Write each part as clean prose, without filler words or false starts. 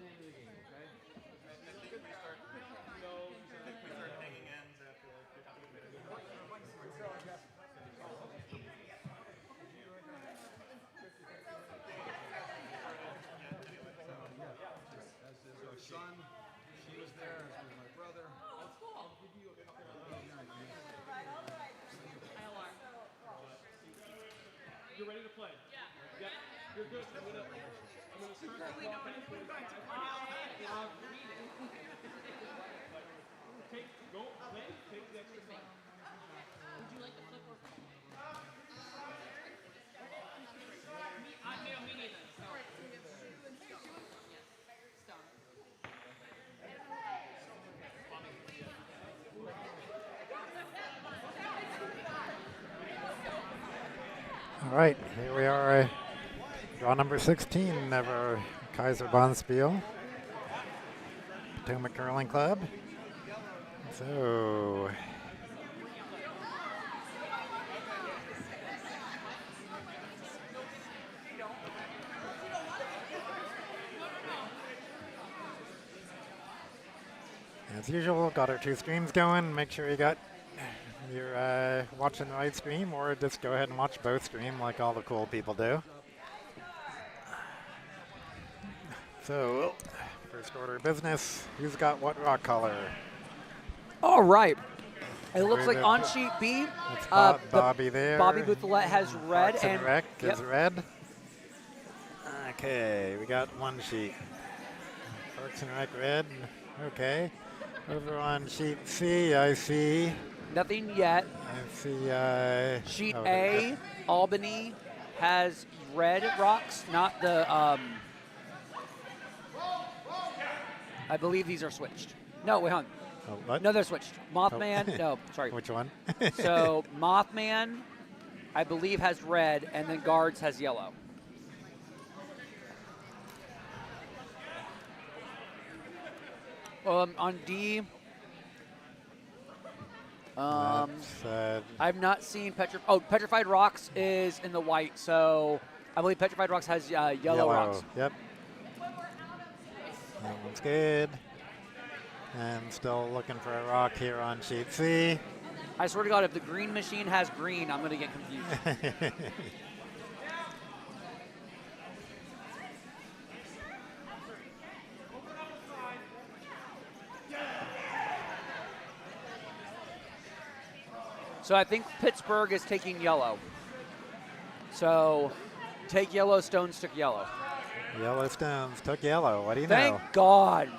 name of the game, okay? As is our son, she was there, as was my brother. Oh, it's cool. I'll give you a couple of those. You're ready to play? Yeah. Yeah. You're good. I'm gonna start the clock at 45. Go play. Take the extra time. Would you like to flip or call? Me neither. So. All right, here we are, draw number 16 of our Kayser Bonspiel, Potomac Curling Club. So, as usual, got our two streams going. Make sure you're watching the right stream, or just go ahead and watch both stream like all the cool people do. So, first order of business, who's got what rock color? All right. It looks like on sheet B, Bobby there. Bobby Bouthelette has red. And Rec is red. Okay, we got one sheet. Parks and Rec red. Okay. Over on sheet C, I see. Nothing yet. I see. Sheet A, Albany has red rocks, not the. I believe these are switched. No, wait, hold on. Oh, what? No, they're switched. Mothman, oh. no, sorry. Which one? So Mothman, I believe, has red, and then Guards has yellow. On D, I've not seen Petrified Rocks is in the white, so I believe Petrified Rocks has yellow rocks. Yep. That one's good. And still looking for a rock here on sheet C. I swear to God, if the green machine has green, I'm going to get confused. So I think Pittsburgh is taking yellow. So take yellow, Stones took yellow. Yellow Stones took yellow. What do you know? Thank God.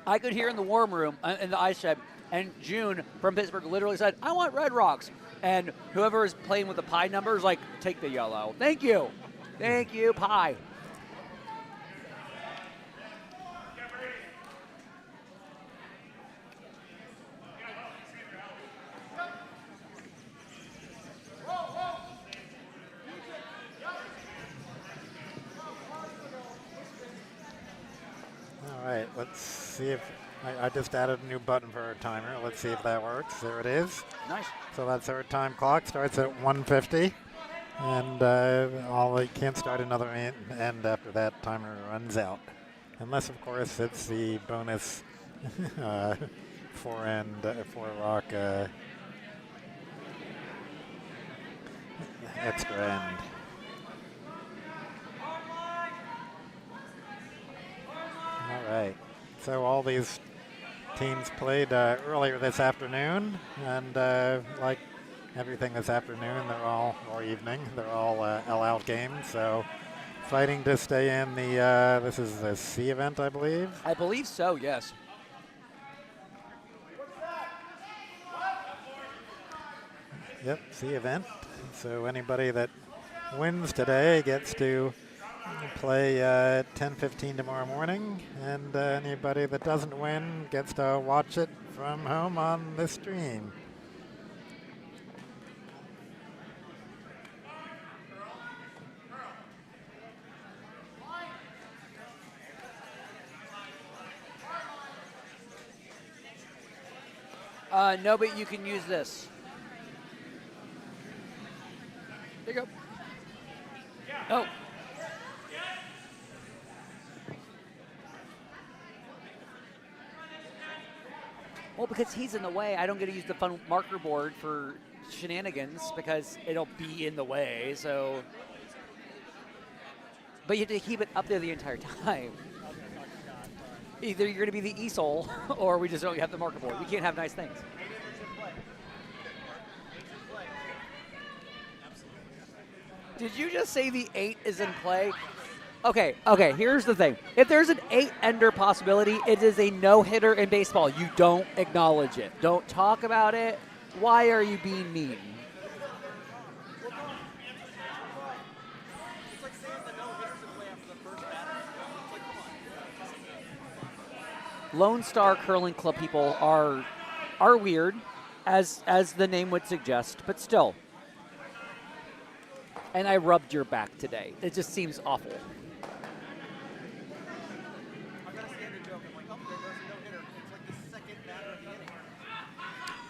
I could hear in the warm room, in the ice shed, and June from Pittsburgh literally said, I want red rocks. And whoever is playing with the pie number is like, take the yellow. Thank you. Thank you, pie. All right, let's see if I just added a new button for our timer. Let's see if that works. There it is. Nice. So that's our time clock. Starts at 1:50, and you can't start another end after that timer runs out, unless of course it's the bonus four rock extra end. All right. So all these teams played earlier this afternoon, and like everything this afternoon, or evening, they're all all-out games. So fighting to stay in the, this is the C event, I believe? I believe so, yes. Yep, C event. So anybody that wins today gets to play 10:15 tomorrow morning, and anybody that doesn't win gets to watch it from home on the stream. No, but you can use this. There you go. Oh. Well, because he's in the way, I don't get to use the fun marker board for shenanigans because it'll be in the way, so. But you have to keep it up there the entire time. Either you're going to be the easel or we just don't have the marker board. We can't have nice things. Did you just say the 8 is in play? Okay, here's the thing. If there's an 8-ender possibility, it is a no-hitter in baseball. You don't acknowledge it. Don't talk about it. Why are you being mean? Lone Star Curling Club people are weird, as the name would suggest, but still. And I rubbed your back today. It just seems awful.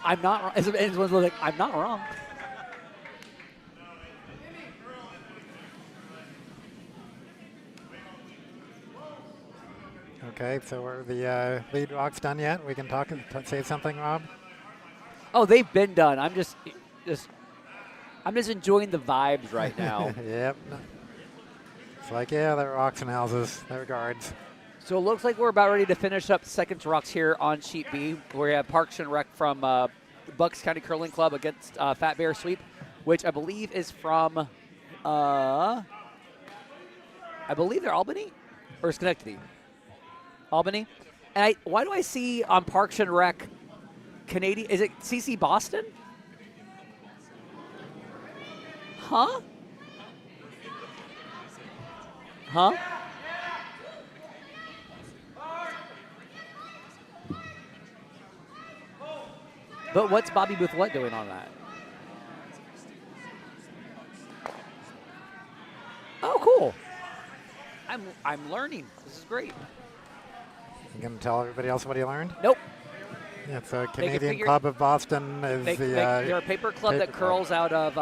I'm not wrong. Everyone's like, I'm not wrong. Okay, so are the lead rocks done yet? We can talk and say something, Rob? Oh, they've been done. I'm just enjoying the vibes right now. Yep. It's like, yeah, they're rocks and houses. They're guards. So it looks like we're about ready to finish up seconds rocks here on Sheet B, where we have Parks and Rec from Bucks County Curling Club against Fat Bear Sweep, which I believe is from, I believe they're Albany or Schenectady. Albany. And why do I see on Parks and Rec Canadian? Is it CC Boston? Huh? But what's Bobby Bouthlet doing on that? Oh, cool. I'm learning. This is great. You going to tell everybody else what you learned? Nope. Yeah, it's a Canadian Club of Boston. They're a paper club that curls out of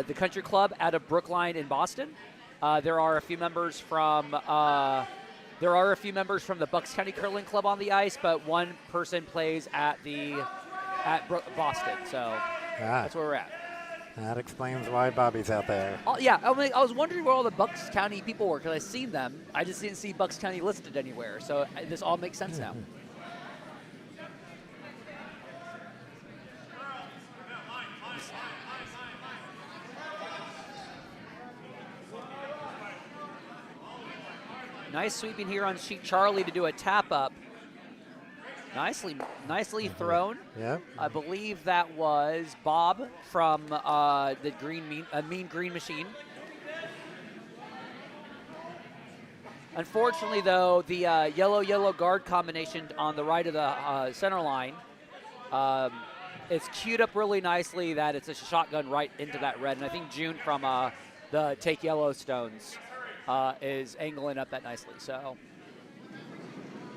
the Country Club out of Brookline in Boston. There are a few members from the Bucks County Curling Club on the ice, but one person plays at Boston. So that's where we're at. That explains why Bobby's out there. I was wondering where all the Bucks County people were because I've seen them. I just didn't see Bucks County listed anywhere. So this all makes sense now. Nice sweeping here on Sheet Charlie to do a tap up. Nicely thrown. Yeah. I believe that was Bob from the Mean Green Machine. Unfortunately, though, the yellow guard combination on the right of the center line, it's queued up really nicely that it's a shotgun right into that red. And I think June from the Take Yellowstones is angling up that nicely. So,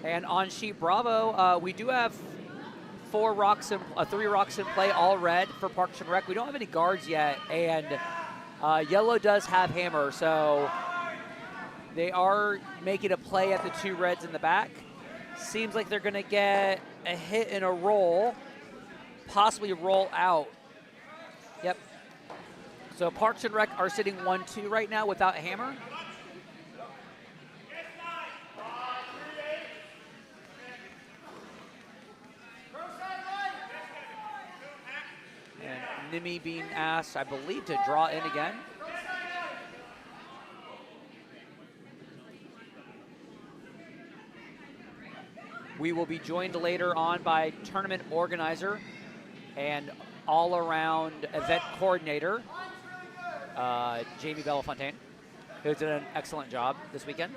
and on Sheet Bravo, we do have 3 rocks in play, all red for Parks and Rec. We don't have any guards yet, and yellow does have hammer, so they are making a play at the 2 reds in the back. Seems like they're going to get a hit and a roll, possibly roll out. Yep. So Parks and Rec are sitting 1-2 right now without a hammer. Nimi being asked, I believe, to draw in again. We will be joined later on by tournament organizer and all-around event coordinator, Jamie Bellafontaine, who did an excellent job this weekend.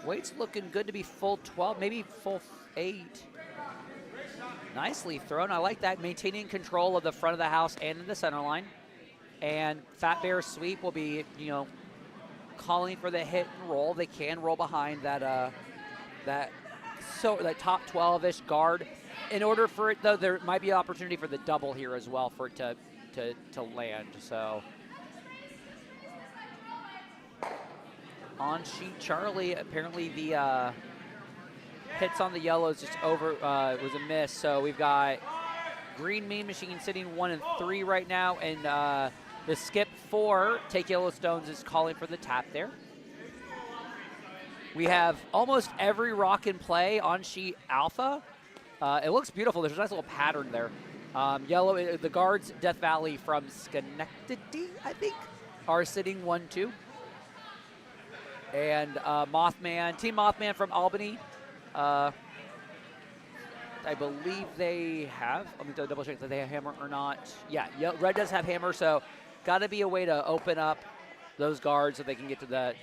Weight's looking good to be full 12, maybe full 8. Nicely thrown. I like that. Maintaining control of the front of the house and in the center line. And Fat Bear Sweep will be, calling for the hit and roll. They can roll behind that like top 12-ish guard. In order for it, though, there might be an opportunity for the double here as well for it to land. So on sheet Charlie, apparently the hits on the yellows just over was a miss. So we've got Green Mean Machine sitting 1 and 3 right now, and the skip for Take Yellowstones is calling for the tap there. We have almost every rock in play on sheet Alpha. It looks beautiful. There's a nice little pattern there. Yellow, the guards, Death Valley from Schenectady, I think, are sitting 1-2. And Mothman, Team Mothman from Albany, I believe they have. Let me double check that they have hammer or not. Yeah, red does have hammer, so got to be a way to open up those guards so they can get to the,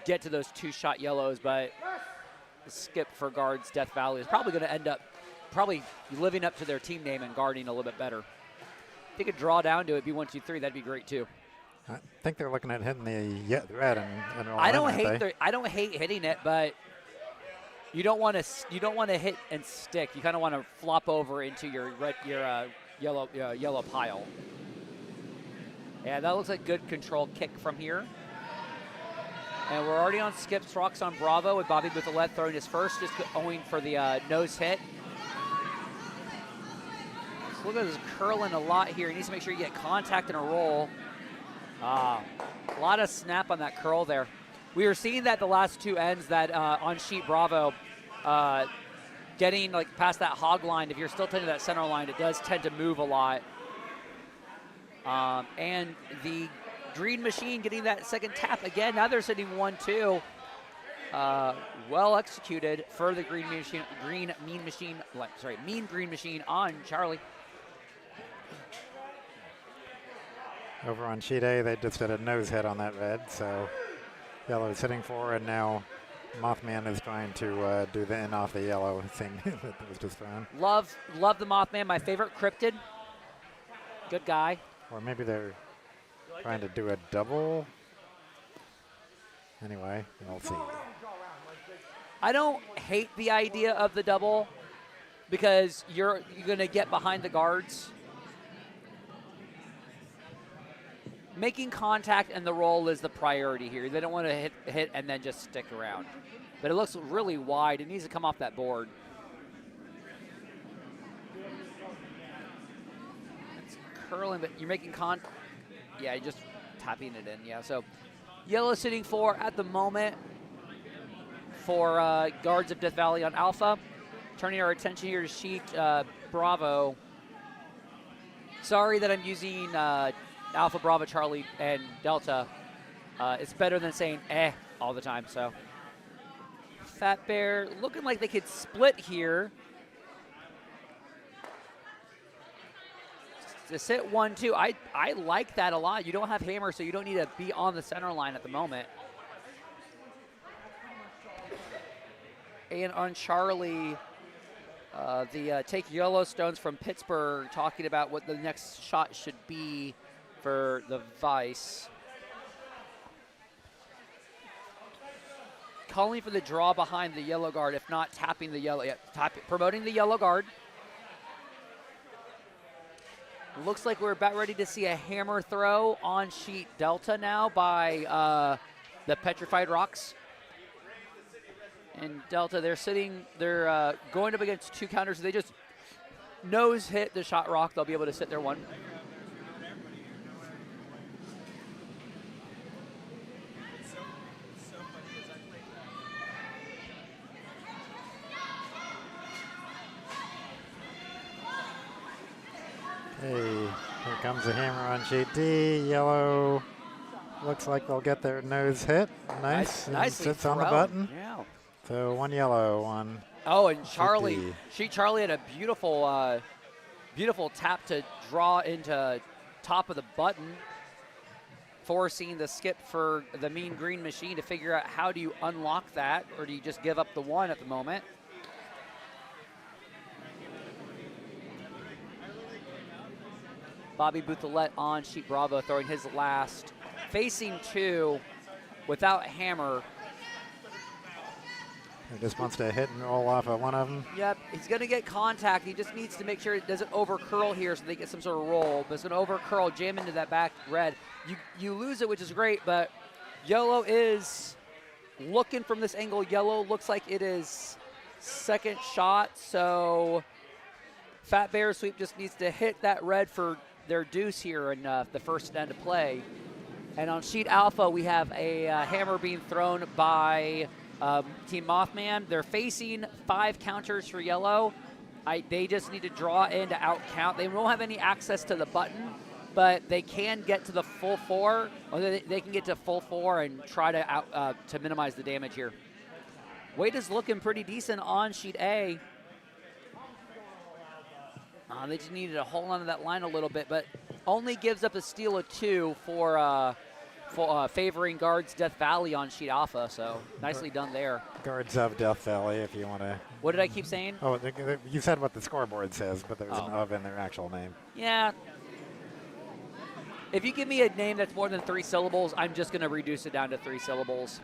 get to those 2-shot yellows. But the skip for guards, Death Valley, is probably going to end up living up to their team name and guarding a little bit better. If they could draw down to it, be 1-2-3, that'd be great too. I think they're looking at hitting the red and roll I don't hate hitting it, but you don't want to hit and stick. You kind of want to flop over into your yellow pile. And that looks like good control kick from here. And we're already on skips. Rocks on Bravo with Bobby Bouthillette throwing his first, just going for the nose hit. So look at this curling a lot here. He needs to make sure you get contact and a roll. A lot of snap on that curl there. We were seeing that the last 2 ends that on sheet Bravo, getting like past that hog line, if you're still tending that center line, it does tend to move a lot. And the Green Machine getting that second tap again. Now they're sitting 1-2. Well executed for the Mean Green Machine on Charlie. Over on sheet A, they just did a nose hit on that red, so yellow is hitting 4, and now Mothman is trying to do the in off the yellow thing that was just thrown. Love the Mothman, my favorite cryptid. Good guy. Or maybe they're trying to do a double. Anyway, we'll see. I don't hate the idea of the double because you're going to get behind the guards. Making contact and the roll is the priority here. They don't want to hit and then just stick around. But it looks really wide. It needs to come off that board. It's curling, but you're making yeah, you're just tapping it in. Yeah, so yellow sitting 4 at the moment for guards of Death Valley on Alpha. Turning our attention here to sheet Bravo. Sorry that I'm using Alpha, Bravo, Charlie, and Delta. It's better than saying all the time. So Fat Bear looking like they could split here. To sit 1-2, I like that a lot. You don't have hammer, so you don't need to be on the center line at the moment. And on Charlie, the Take Yellowstones from Pittsburgh talking about what the next shot should be for the Vice. Calling for the draw behind the yellow guard, if not tapping the yellow. Yeah, promoting the yellow guard. Looks like we're about ready to see a hammer throw on sheet Delta now by the Petrified Rocks. And Delta, they're going up against 2 counters. They just nose hit the shot rock. They'll be able to sit there 1. Hey, here comes the hammer on sheet D. Yellow looks like they'll get their nose hit. Nice. Sits on the button. Yeah. So 1 yellow on. Oh, and Charlie, Charlie had a beautiful, beautiful tap to draw into top of the button, forcing the skip for the Mean Green Machine to figure out how do you unlock that, or do you just give up the 1 at the moment? Bobby Bouthillette on sheet Bravo throwing his last, facing 2 without hammer. He just wants to hit and roll off of one of them. Yep, he's going to get contact. He just needs to make sure it doesn't over-curl here so they get some sort of roll. But it's going to over-curl, jam into that back red. You lose it, which is great, but yellow is looking from this angle. Yellow looks like it is second shot, so Fat Bear Sweep just needs to hit that red for their deuce here in the first end of play. And on sheet alpha, we have a hammer being thrown by Team Mothman. They're facing 5 counters for yellow. They just need to draw in to outcount. They won't have any access to the button, but they can get to the full 4, or they can get to full 4 and try to minimize the damage here. Weight is looking pretty decent on sheet A. They just needed to hold on to that line a little bit, but only gives up a steal of 2 for favoring guards Death Valley on sheet alpha, so nicely done there. Guards of Death Valley, if you want to. What did I keep saying? Oh, you said what the scoreboard says, but there's an of in their actual name. Yeah. If you give me a name that's more than 3 syllables, I'm just going to reduce it down to 3 syllables.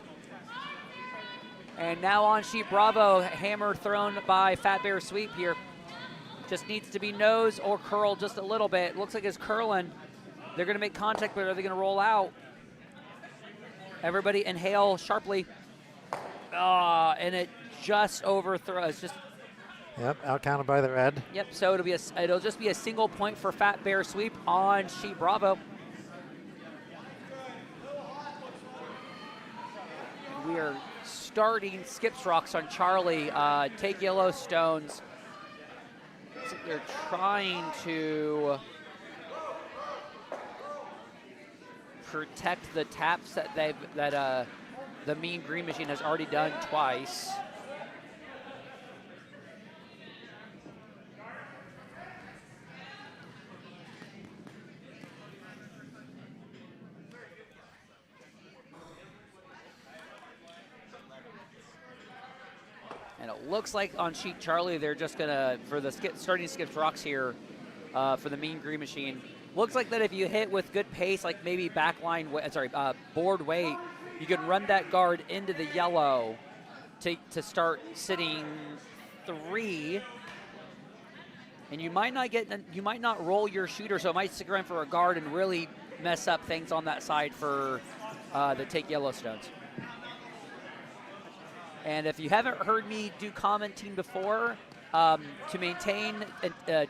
And now on sheet Bravo, hammer thrown by Fat Bear Sweep here. Just needs to be nose or curl just a little bit. Looks like it's curling. They're going to make contact, but are they going to roll out? Everybody inhale sharply. And it just overthrows. Just. Yep, outcounted by the red. Yep, so it'll just be a single point for Fat Bear Sweep on sheet Bravo. We are starting Skips Rocks on Charlie. Take yellow stones. So they're trying to protect the taps that the Mean Green Machine has already done twice. And it looks like on sheet Charlie, they're just gonna, for the starting Skips Rocks here, for the Mean Green Machine. Looks like that if you hit with good pace, like maybe board weight, you can run that guard into the yellow to start sitting 3. And you might not roll your shooter, so it might stick around for a guard and really mess up things on that side for the Take Yellowstones. And if you haven't heard me do commenting before, to maintain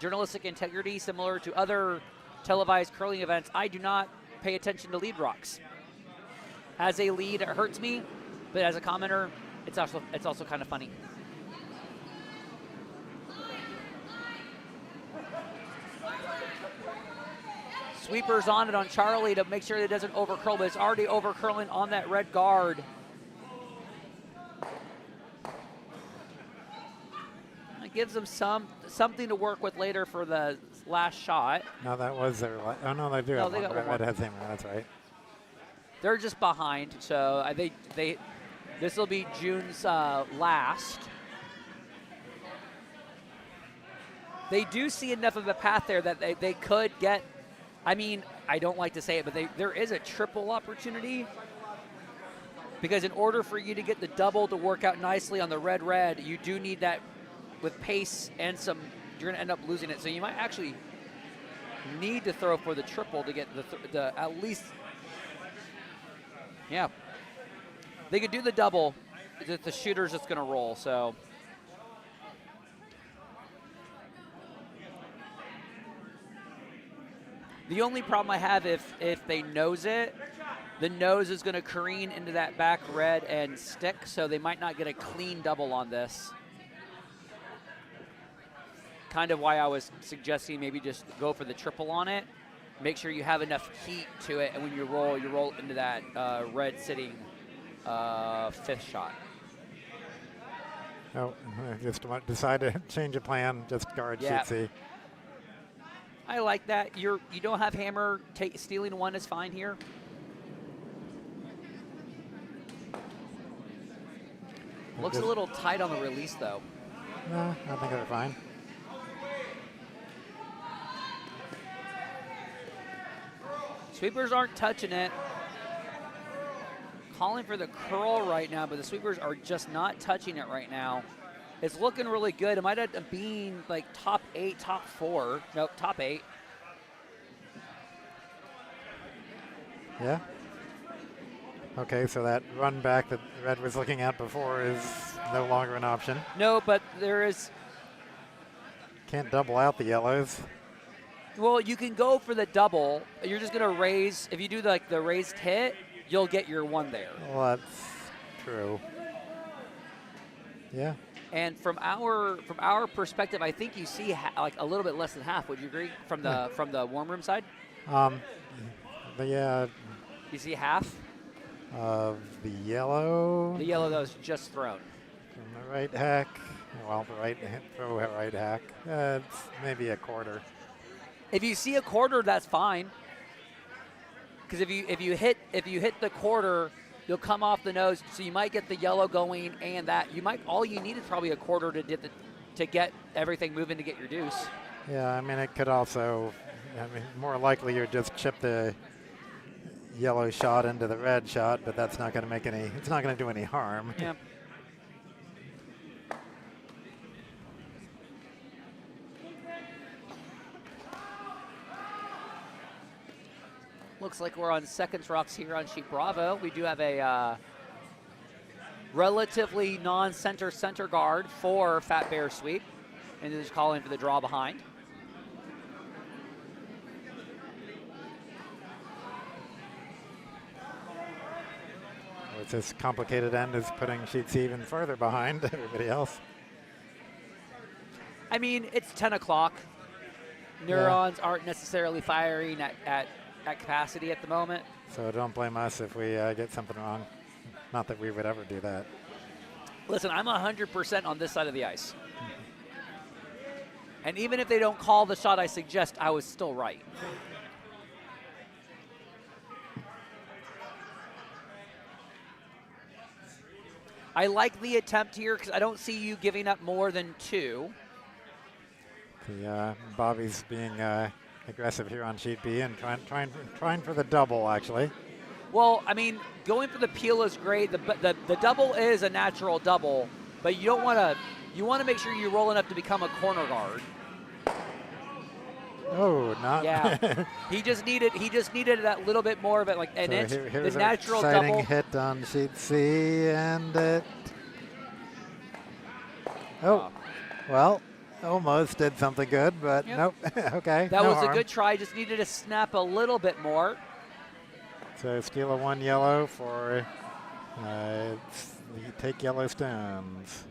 journalistic integrity similar to other televised curling events, I do not pay attention to lead rocks. As a lead, it hurts me, but as a commenter, it's also kind of funny. Sweepers on it on Charlie to make sure it doesn't overcurl, but it's already overcurling on that red guard. It gives them something to work with later for the last shot. No, that was their. Oh no, they do have they one. got one Red more. has hammer. That's right. They're just behind, so this will be June's last. They do see enough of a path there that they could get. I mean, I don't like to say it, but there is a triple opportunity. Because in order for you to get the double to work out nicely on the red, you do need that with pace and some. You're going to end up losing it, so you might actually need to throw for the triple to get the at least. Yeah, they could do the double. The shooter's just going to roll. So. The only problem I have if they nose it, the nose is going to careen into that back red and stick, so they might not get a clean double on this. Kind of why I was suggesting maybe just go for the triple on it. Make sure you have enough heat to it, and when you roll into that red sitting 5th shot. Oh, just decided to change a plan. Just guard sheet C. I like that. You don't have hammer. Stealing 1 is fine here. Looks a little tight on the release, though. No, I think they're fine. Sweepers aren't touching it. calling for the curl right now, but the sweepers are just not touching it right now. It's looking really good. It might end up being like top 8, top 4. Nope, top 8. Yeah. Okay, so that run back that Red was looking at before is no longer an option. No, but there is. Can't double out the yellows. Well, you can go for the double. You're just going to raise. If you do like the raised hit, you'll get your 1 there. Well, that's true. Yeah. And from our perspective, I think you see like a little bit less than half. Would you agree from the warm room side? But yeah. You see half of the yellow. The yellow that was just thrown. From the right hack. Well, the right throw right hack. It's maybe a quarter. If you see a quarter, that's fine. Because if you hit the quarter, you'll come off the nose. So you might get the yellow going, and that all you need is probably a quarter to get everything moving to get your deuce. Yeah, I mean it could also. I mean, more likely you're just chip the yellow shot into the red shot, but that's not going to make any. It's not going to do any harm. Yeah. Looks like we're on seconds rocks here on sheet Bravo. We do have a relatively non-center center guard for Fat Bear sweep, and just calling for the draw behind. It's this complicated end is putting sheets even further behind everybody else. I mean, it's 10 o'clock. Neurons aren't necessarily firing at capacity at the moment. So don't blame us if we get something wrong. Not that we would ever do that. Listen, I'm 100% on this side of the ice. And even if they don't call the shot I suggest, I was still right. I like the attempt here because I don't see you giving up more than 2. Bobby's being aggressive here on sheet B and trying for the double, actually. Well, I mean, going for the peel is great. The double is a natural double, but you don't want to. You want to make sure you roll enough to become a corner guard. Oh, not. Yeah, he just needed that little bit more of it, like an inch. Here's the natural an exciting double hit on sheet C, and it. Oh, well, almost did something good, but nope. Okay. That no was harm. a good try. Just needed to snap a little bit more. So steal a 1 yellow for take yellow stones.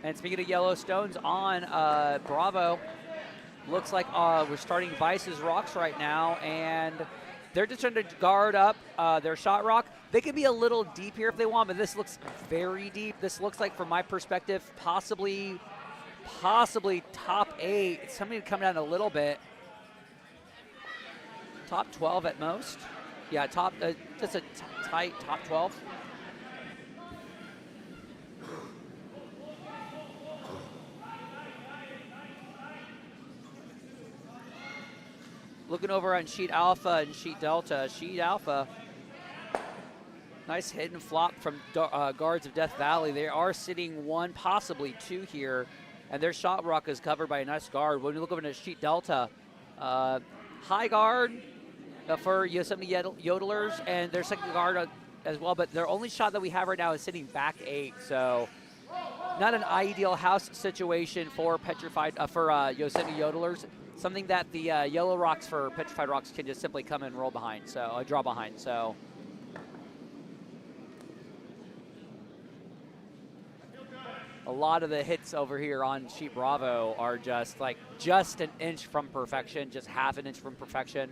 And speaking of yellow stones on Bravo, looks like we're starting Vice's rocks right now, and they're just trying to guard up their shot rock. They could be a little deep here if they want, but this looks very deep. This looks like, from my perspective, possibly top 8. It's something to come down a little bit. Top 12 at most. Yeah, just a tight top 12. Looking over on sheet Alpha and sheet Delta. Sheet Alpha, nice hidden flop from guards of Death Valley. They are sitting 1, possibly 2 here, and their shot rock is covered by a nice guard. When you look over to sheet Delta, high guard for Yosemite Yodellers, and their second guard as well, but their only shot that we have right now is sitting back 8, so not an ideal house situation for Petrified, for Yosemite Yodellers. Something that the yellow rocks for Petrified rocks can just simply come and roll behind, so draw behind. So a lot of the hits over here on sheet Bravo are just an inch from perfection, just half an inch from perfection.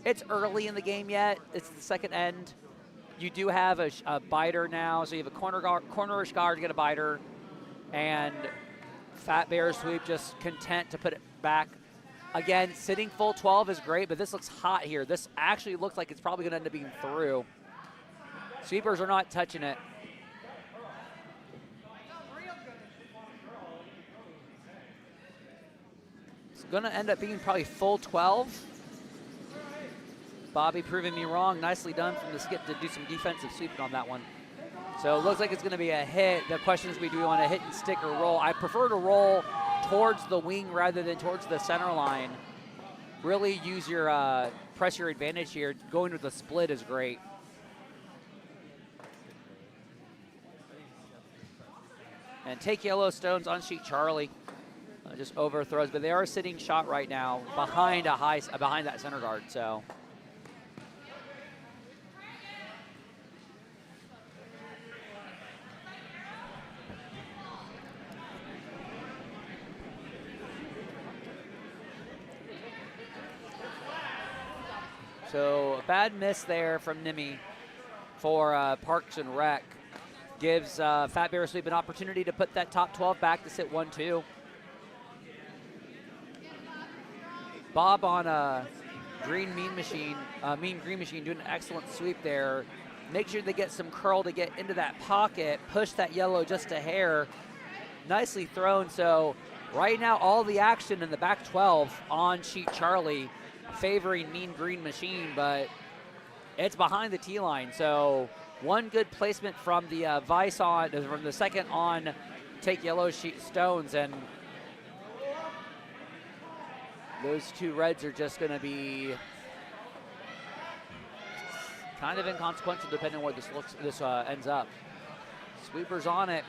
It's early in the game yet. It's the second end. You do have a biter now, so you have a cornerish guard to get a biter, and Fat Bear sweep just content to put it back. Again, sitting full 12 is great, but this looks hot here. This actually looks like it's probably going to end up being through. Sweepers are not touching it. It's going to end up being probably full 12. Bobby proving me wrong. Nicely done from the skip to do some defensive sweeping on that one. So it looks like it's going to be a hit. The question is, we do want to hit and stick or roll. I prefer to roll towards the wing rather than towards the center line. Really use your, press your advantage here. Going with the split is great. And take yellow stones on sheet Charlie. Just overthrows, but they are sitting shot right now behind behind that center guard. So. So a bad miss there from Nimi for Parks and Rec. Gives Fat Bear Sweep an opportunity to put that top 12 back to sit 1-2. Bob on a Mean Green Machine doing an excellent sweep there. Make sure they get some curl to get into that pocket, push that yellow just a hair. Nicely thrown. So right now all the action in the back 12 on sheet Charlie favoring Mean Green Machine, but it's behind the T line. So one good placement from the Vice on, from the second on take yellow sheet stones, and those two reds are just going to be kind of inconsequential depending on where this ends up. Sweepers on it.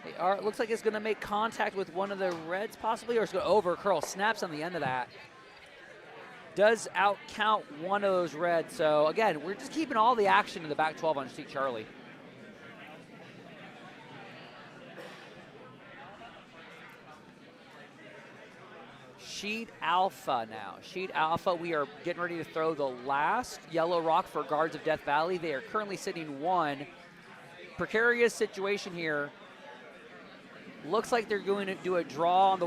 It looks like it's going to make contact with one of the reds possibly, or it's going to over curl. Snaps on the end of that. Does out count one of those reds. So again, we're just keeping all the action in the back 12 on sheet Charlie. Sheet Alpha now. Sheet Alpha, we are getting ready to throw the last yellow rock for Guards of Death Valley. They are currently sitting 1. Precarious situation here. Looks like they're going to do a draw on the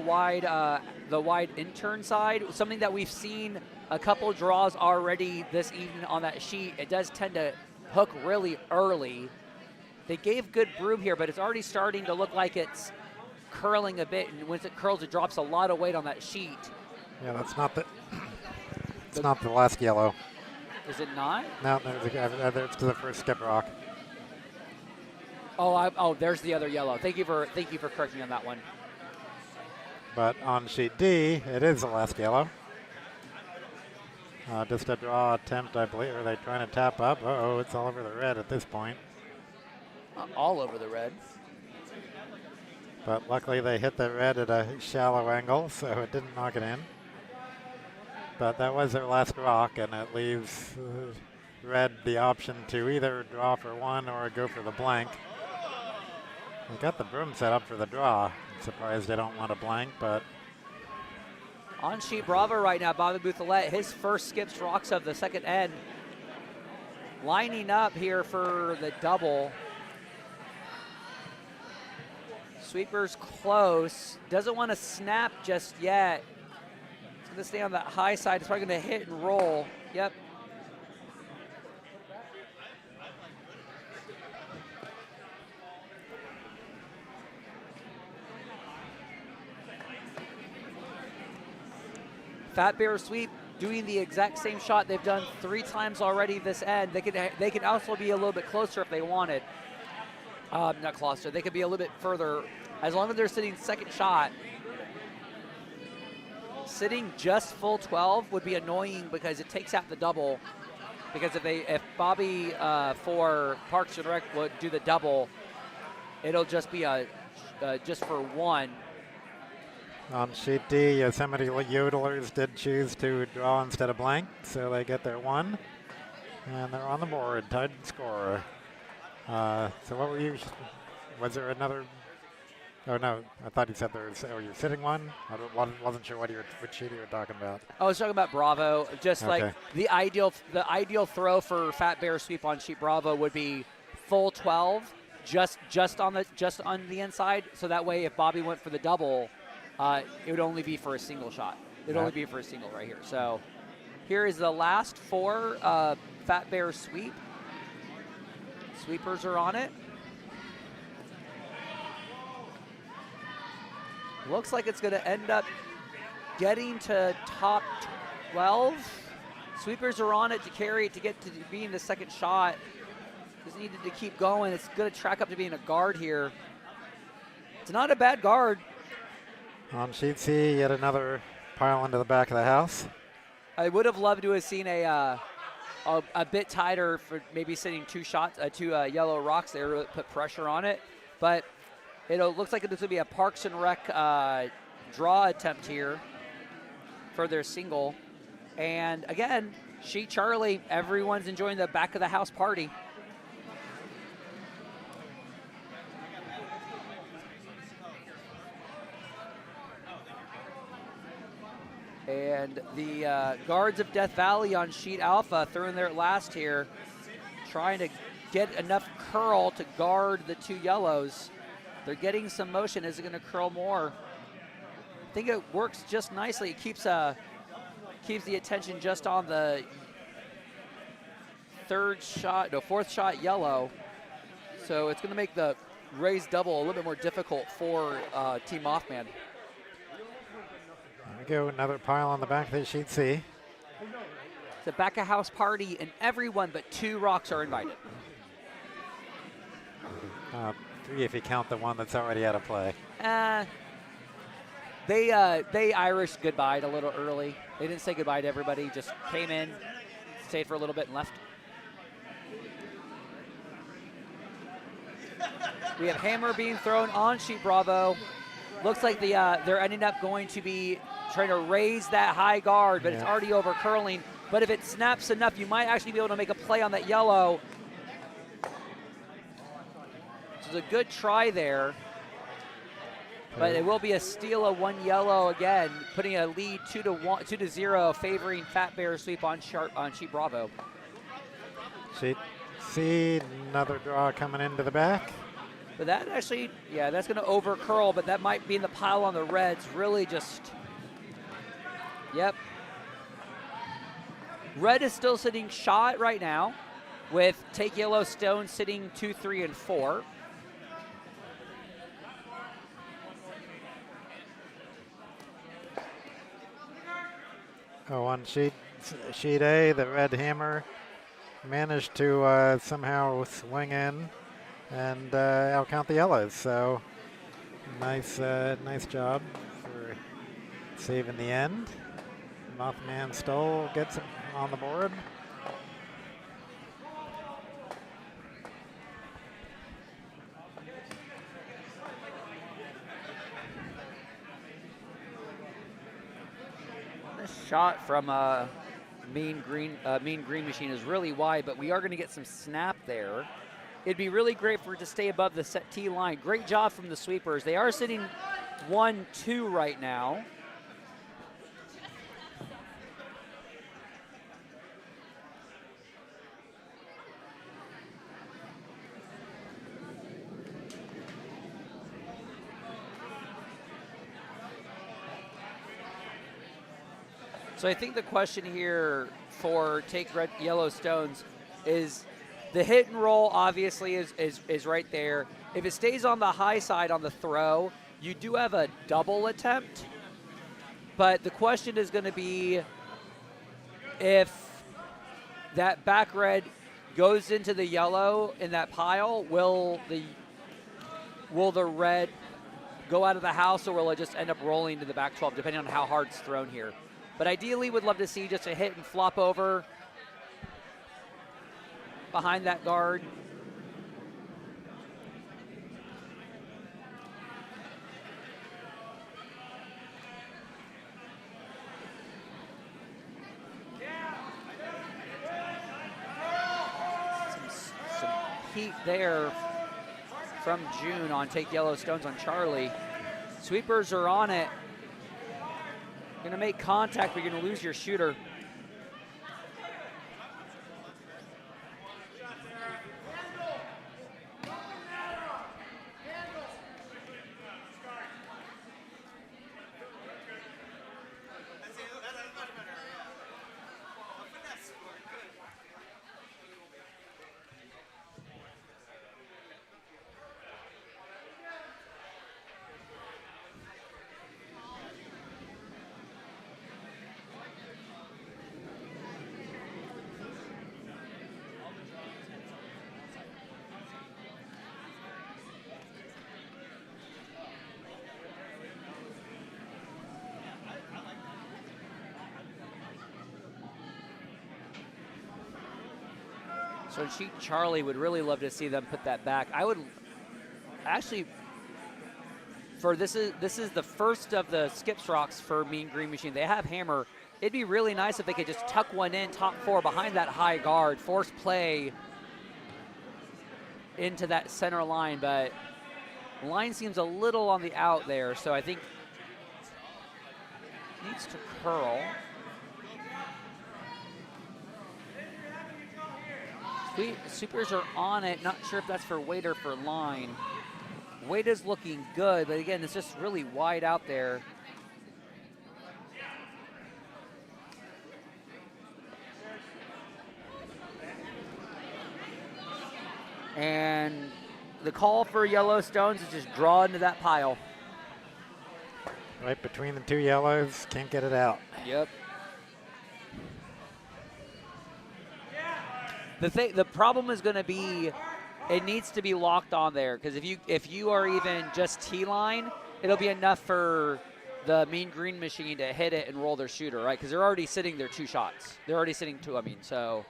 wide intern side, something that we've seen a couple draws already this evening on that sheet. It does tend to hook really early. They gave good broom here, but it's already starting to look like it's curling a bit, and once it curls, it drops a lot of weight on that sheet. Yeah, that's not the. It's not the last yellow. Is it not? No, it's to the first skip rock. Oh, there's the other yellow. Thank you for correcting me on that one. But on sheet D, it is the last yellow. Just a draw attempt, I believe. Are they trying to tap up? Uh-oh, it's all over the red at this point. All over the red. But luckily they hit the red at a shallow angle, so it didn't knock it in. But that was their last rock, and it leaves red the option to either draw for 1 or go for the blank. They got the broom set up for the draw. I'm surprised they don't want a blank, but... On sheet Bravo right now, Bobby Bouthelette, his first skips rocks of the second end. Lining up here for the double. Sweeper's close. Doesn't want to snap just yet. It's going to stay on that high side. It's probably going to hit and roll. Yep. Fat Bear Sweep doing the exact same shot they've done 3 times already this end. They could also be a little bit closer if they wanted. Not closer. They could be a little bit further. As long as they're sitting second shot. Sitting just full 12 would be annoying because it takes out the double. Because if Bobby for Parks and Rec would do the double, it'll just be just for 1. On sheet D, Yosemite Yodellers did choose to draw instead of blank, so they get their 1. And they're on the board, tied score. So what were you, was there another, oh no, I thought you said you're sitting 1? I wasn't sure which sheet you were talking about. I was talking about Bravo, just okay. Like the ideal throw for Fat Bear Sweep on sheet Bravo would be full 12, just on the inside, so that way if Bobby went for the double, it would only be for a single shot. It would only be for a single right here. So here is the last 4 Fat Bear Sweep. Sweepers are on it. Looks like it's going to end up getting to top 12. Sweepers are on it to carry it to get to being the second shot. Just needed to keep going. It's going to track up to being a guard here. It's not a bad guard. On sheet C, yet another pile into the back of the house. I would have loved to have seen a bit tighter for maybe sitting two yellow rocks there to put pressure on it. But it looks like it's going to be a Parks and Rec draw attempt here for their single. And again, sheet Charlie, everyone's enjoying the back of the house party. And the guards of Death Valley on sheet Alpha threw in there last here, trying to get enough curl to guard the two yellows. They're getting some motion. Is it going to curl more? I think it works just nicely. It keeps the attention just on the fourth shot yellow. So it's going to make the raised double a little bit more difficult for Team Mothman. There we go, another pile on the back of the sheet C. It's a back of house party, and everyone but two rocks are invited. 3 if you count the one that's already out of play. They Irish goodbye a little early. They didn't say goodbye to everybody, just came in, stayed for a little bit, and left. We have hammer being thrown on sheet Bravo. Looks like they're ending up going to be trying to raise that high guard, but it's already over curling. But if it snaps enough, you might actually be able to make a play on that yellow. Which is a good try there. But it will be a steal of 1 yellow again, putting a lead 2-0, favoring Fat Bear sweep on sheet Bravo. Sheet C, another draw coming into the back. But that actually, that's going to over curl, but that might be in the pile on the reds. Really just, Red is still sitting shot right now, with Take Yellowstone sitting 2, 3, and 4. Oh, on sheet A, the red hammer managed to somehow swing in and outcount the yellows. So nice job for saving the end. Mothman still gets him on the board. This shot from Mean Green Machine is really wide, but we are going to get some snap there. It'd be really great for it to stay above the set T line. Great job from the sweepers. They are sitting 1-2 right now. So I think the question here for Take Red Yellowstones is the hit and roll obviously is right there. If it stays on the high side on the throw, you do have a double attempt. But the question is going to be if that back red goes into the yellow in that pile, will the red go out of the house, or will it just end up rolling to the back 12, depending on how hard it's thrown here? But ideally, would love to see just a hit and flop over behind that guard. Some heat there from June on Take Yellowstones on Charlie. Sweepers are on it. Going to make contact, but you're going to lose your shooter. So Sheet Charlie would really love to see them put that back. I would actually, for this is the first of the skips rocks for Mean Green Machine. They have hammer. It'd be really nice if they could just tuck one in top 4 behind that high guard, force play into that center line, but line seems a little on the out there, so I think needs to curl. Supers are on it. Not sure if that's for weight or for line. Weight is looking good, but again, it's just really wide out there. And the call for Yellowstones is just draw into that pile. Right between the 2 yellows, can't get it out. Yep. The problem is going to be it needs to be locked on there, because if you are even just T-line, it'll be enough for the Mean Green Machine to hit it and roll their shooter, right? Because they're already sitting their 2 shots. They're already sitting 2, I mean, so.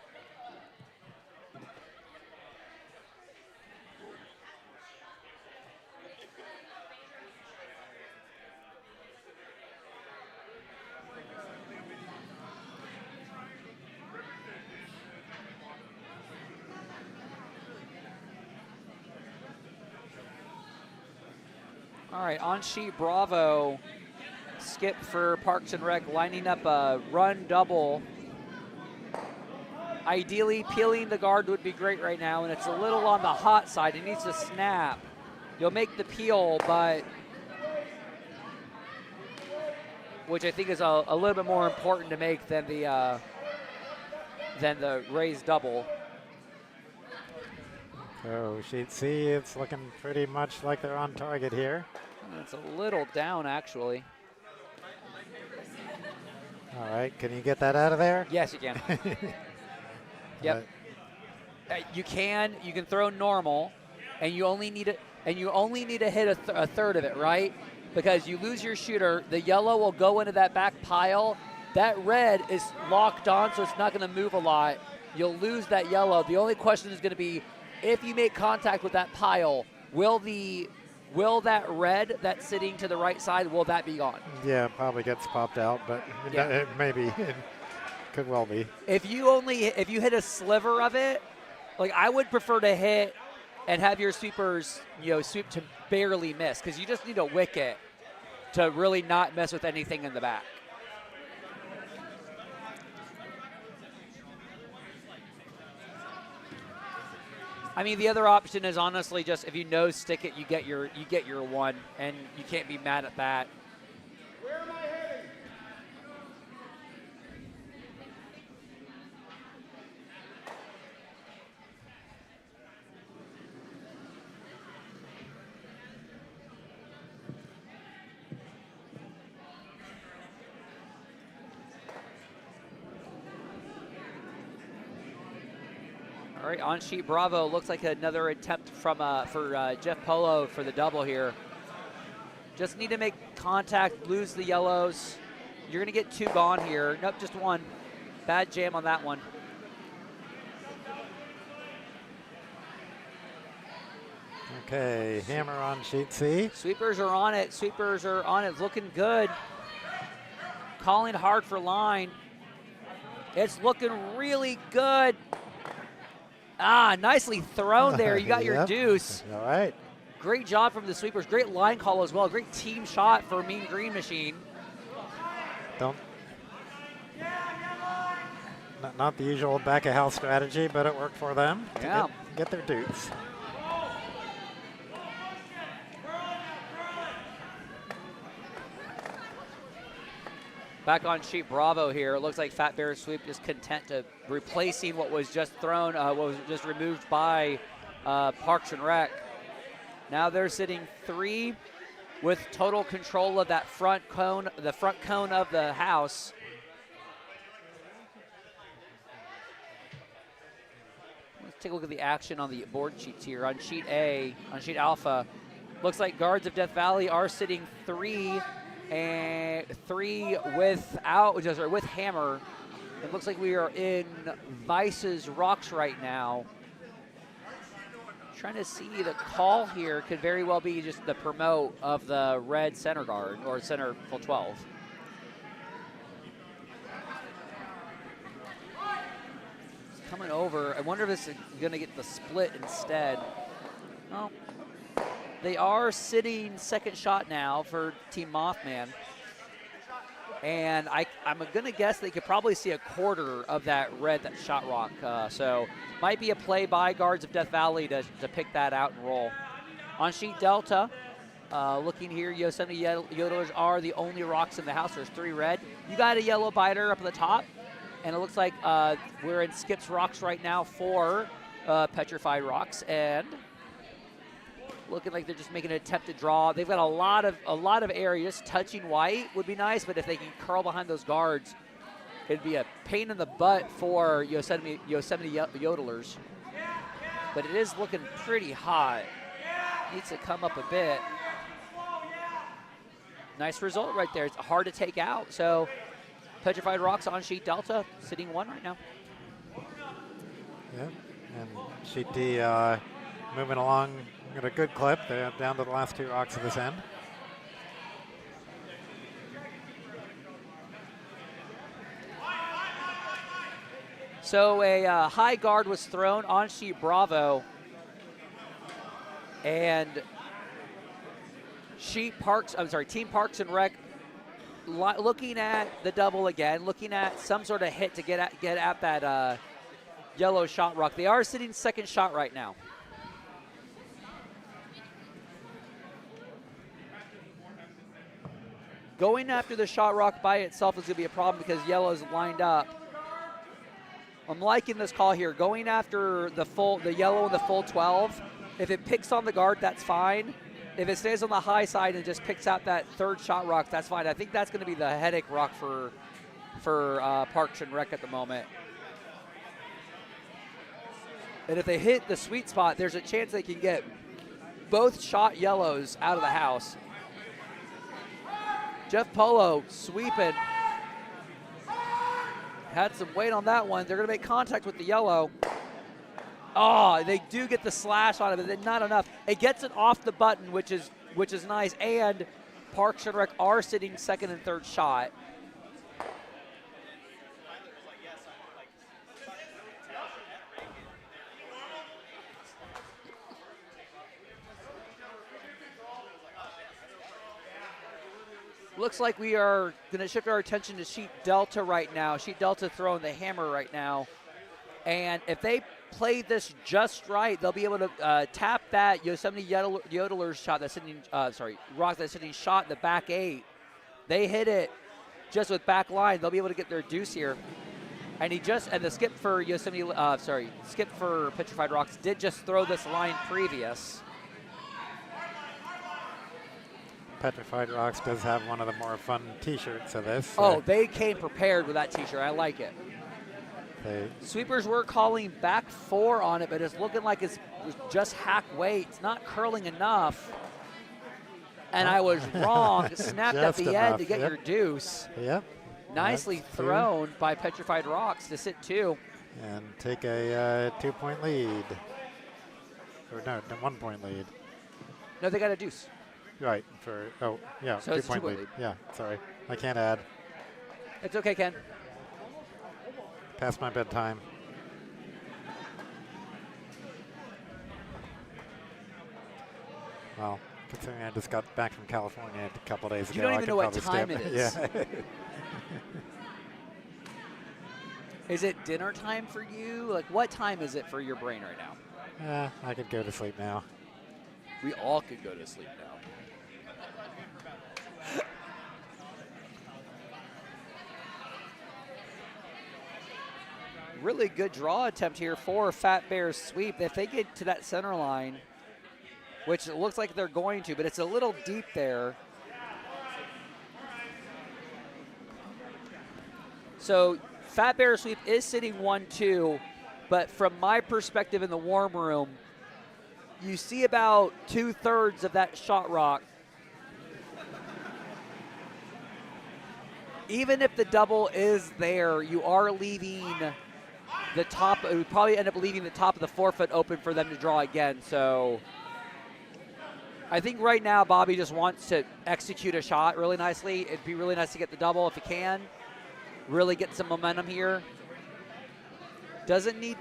All right, on sheet Bravo, skip for Parks and Rec, lining up a run double. Ideally, peeling the guard would be great right now, and it's a little on the hot side. It needs to snap. You'll make the peel, but which I think is a little bit more important to make than the raised double. So sheet C, it's looking pretty much like they're on target here. It's a little down, actually. All right, can you get that out of there? Yes, you can. Yep. You can throw normal, and you only need to hit a third of it, right? Because you lose your shooter, the yellow will go into that back pile. That red is locked on, so it's not going to move a lot. You'll lose that yellow. The only question is going to be, if you make contact with that pile, will that red that's sitting to the right side, will that be gone? Yeah, it probably gets popped out, but it maybe it could well be. If you hit a sliver of it, like I would prefer to hit and have your sweepers, sweep to barely miss, because you just need a wicket to really not mess with anything in the back. I mean, the other option is honestly just if you nose stick it, you get your 1, and you can't be mad at that. Where am I heading? All right, on sheet Bravo, looks like another attempt for Jeff Polo for the double here. Just need to make contact, lose the yellows. You're going to get 2 gone here. Nope, just 1. Bad jam on that one. Okay, hammer on sheet C. Sweepers are on it. Looking good. Calling hard for line. It's looking really good. Nicely thrown there. You got your deuce. All right. Great job from the sweepers. Great line call as well. Great team shot for Mean Green Machine. Not the usual back of house strategy, but it worked for them to get their deuce. Back on sheet Bravo here. It looks like Fat Bear Sweep is content to replacing what was just thrown, what was just removed by Parks and Rec. Now they're sitting 3 with total control of that front cone, the front cone of the house. Let's take a look at the action on the board sheets here. On sheet A, on sheet Alpha, looks like Guards of Death Valley are sitting 3 and 3 with hammer. It looks like we are in Vice's Rocks right now. Trying to see the call here. Could very well be just the promote of the red center guard or center full 12. It's coming over. I wonder if this is going to get the split instead. Well, they are sitting second shot now for Team Mothman. And I'm going to guess they could probably see a quarter of that red shot rock. So might be a play by guards of Death Valley to pick that out and roll. On sheet Delta, looking here, Yosemite Yodellers are the only rocks in the house. There's 3 red. You got a yellow biter up at the top. And it looks like we're in Skip's Rocks right now for Petrified Rocks. And looking like they're just making an attempt to draw. They've got a lot of areas. Touching white would be nice, but if they can curl behind those guards, it'd be a pain in the butt for Yosemite Yodellers. But it is looking pretty hot. Needs to come up a bit. Nice result right there. It's hard to take out. So Petrified Rocks on sheet Delta, sitting 1 right now. Yeah, and sheet D moving along at a good clip. They're down to the last 2 rocks of this end. So a high guard was thrown on sheet Bravo, and Team Parks and Rec looking at the double again, looking at some sort of hit to get at that yellow shot rock. They are sitting second shot right now. Going after the shot rock by itself is going to be a problem because yellow's lined up. I'm liking this call here. Going after the yellow and the full 12. If it picks on the guard, that's fine. If it stays on the high side and just picks out that third shot rock, that's fine. I think that's going to be the headache rock for Parks and Rec at the moment. And if they hit the sweet spot, there's a chance they can get both shot yellows out of the house. Jeff Polo sweeping. Had some weight on that one. They're going to make contact with the yellow. Oh, they do get the slash on it, but not enough. It gets it off the button, which is nice. And Parks and Rec are sitting second and third shot. Looks like we are going to shift our attention to sheet Delta right now. Sheet Delta throwing the hammer right now. And if they play this just right, they'll be able to tap that Yosemite Yodellers shot that's sitting, rock that's sitting shot in the back 8. They hit it just with back line. They'll be able to get their deuce here. And the skip for skip for Petrified Rocks did just throw this line previous. Petrified Rocks does have one of the more fun T-shirts of this. Oh, they came prepared with that T-shirt. I like it. Sweepers were calling back 4 on it, but it's looking like it's just hack weight. It's not curling enough. And I was wrong. It snapped at the end to get your deuce. Yep. Nicely thrown by Petrified Rocks to sit 2. And take a 2-point lead. Or no, 1-point lead. No, they got a deuce. Right, so 2-point lead. Yeah, sorry. I can't add. It's okay, Ken. Past my bedtime. Well, considering I just got back from California a couple days ago, you don't even know what time skip. it is. Yeah. Is it dinner time for you? Like, what time is it for your brain right now? I could go to sleep now. We all could go to sleep now. Really good draw attempt here for Fat Bear's sweep. If they get to that center line, which it looks like they're going to, but it's a little deep there. So Fat Bear sweep is sitting 1-2, but from my perspective in the warm room, you see about 2/3 of that shot rock even if the double is there, you are leaving the top. It would probably end up leaving the top of the forefoot open for them to draw again. So I think right now Bobby just wants to execute a shot really nicely. It'd be really nice to get the double if he can. Really get some momentum here. Doesn't need...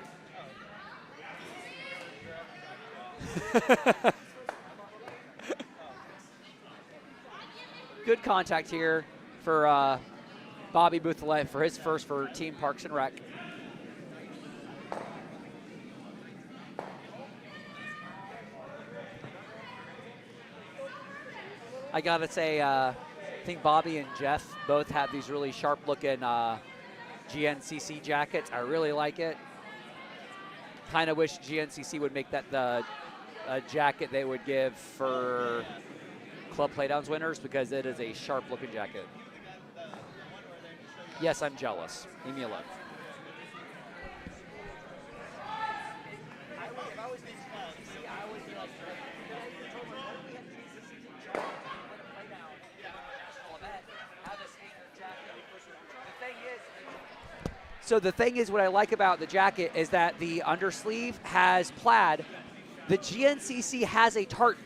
Good contact here for Bobby Boothlet for his first for Team Parks and Rec. I gotta say, I think Bobby and Jeff both have these really sharp-looking GNCC jackets. I really like it. Kind of wish GNCC would make that the jacket they would give for Club Playdowns winners, because it is a sharp-looking jacket. Yes, I'm jealous. Leave me alone. So the thing is, what I like about the jacket is that the undersleeve has plaid. The GNCC has a tartan.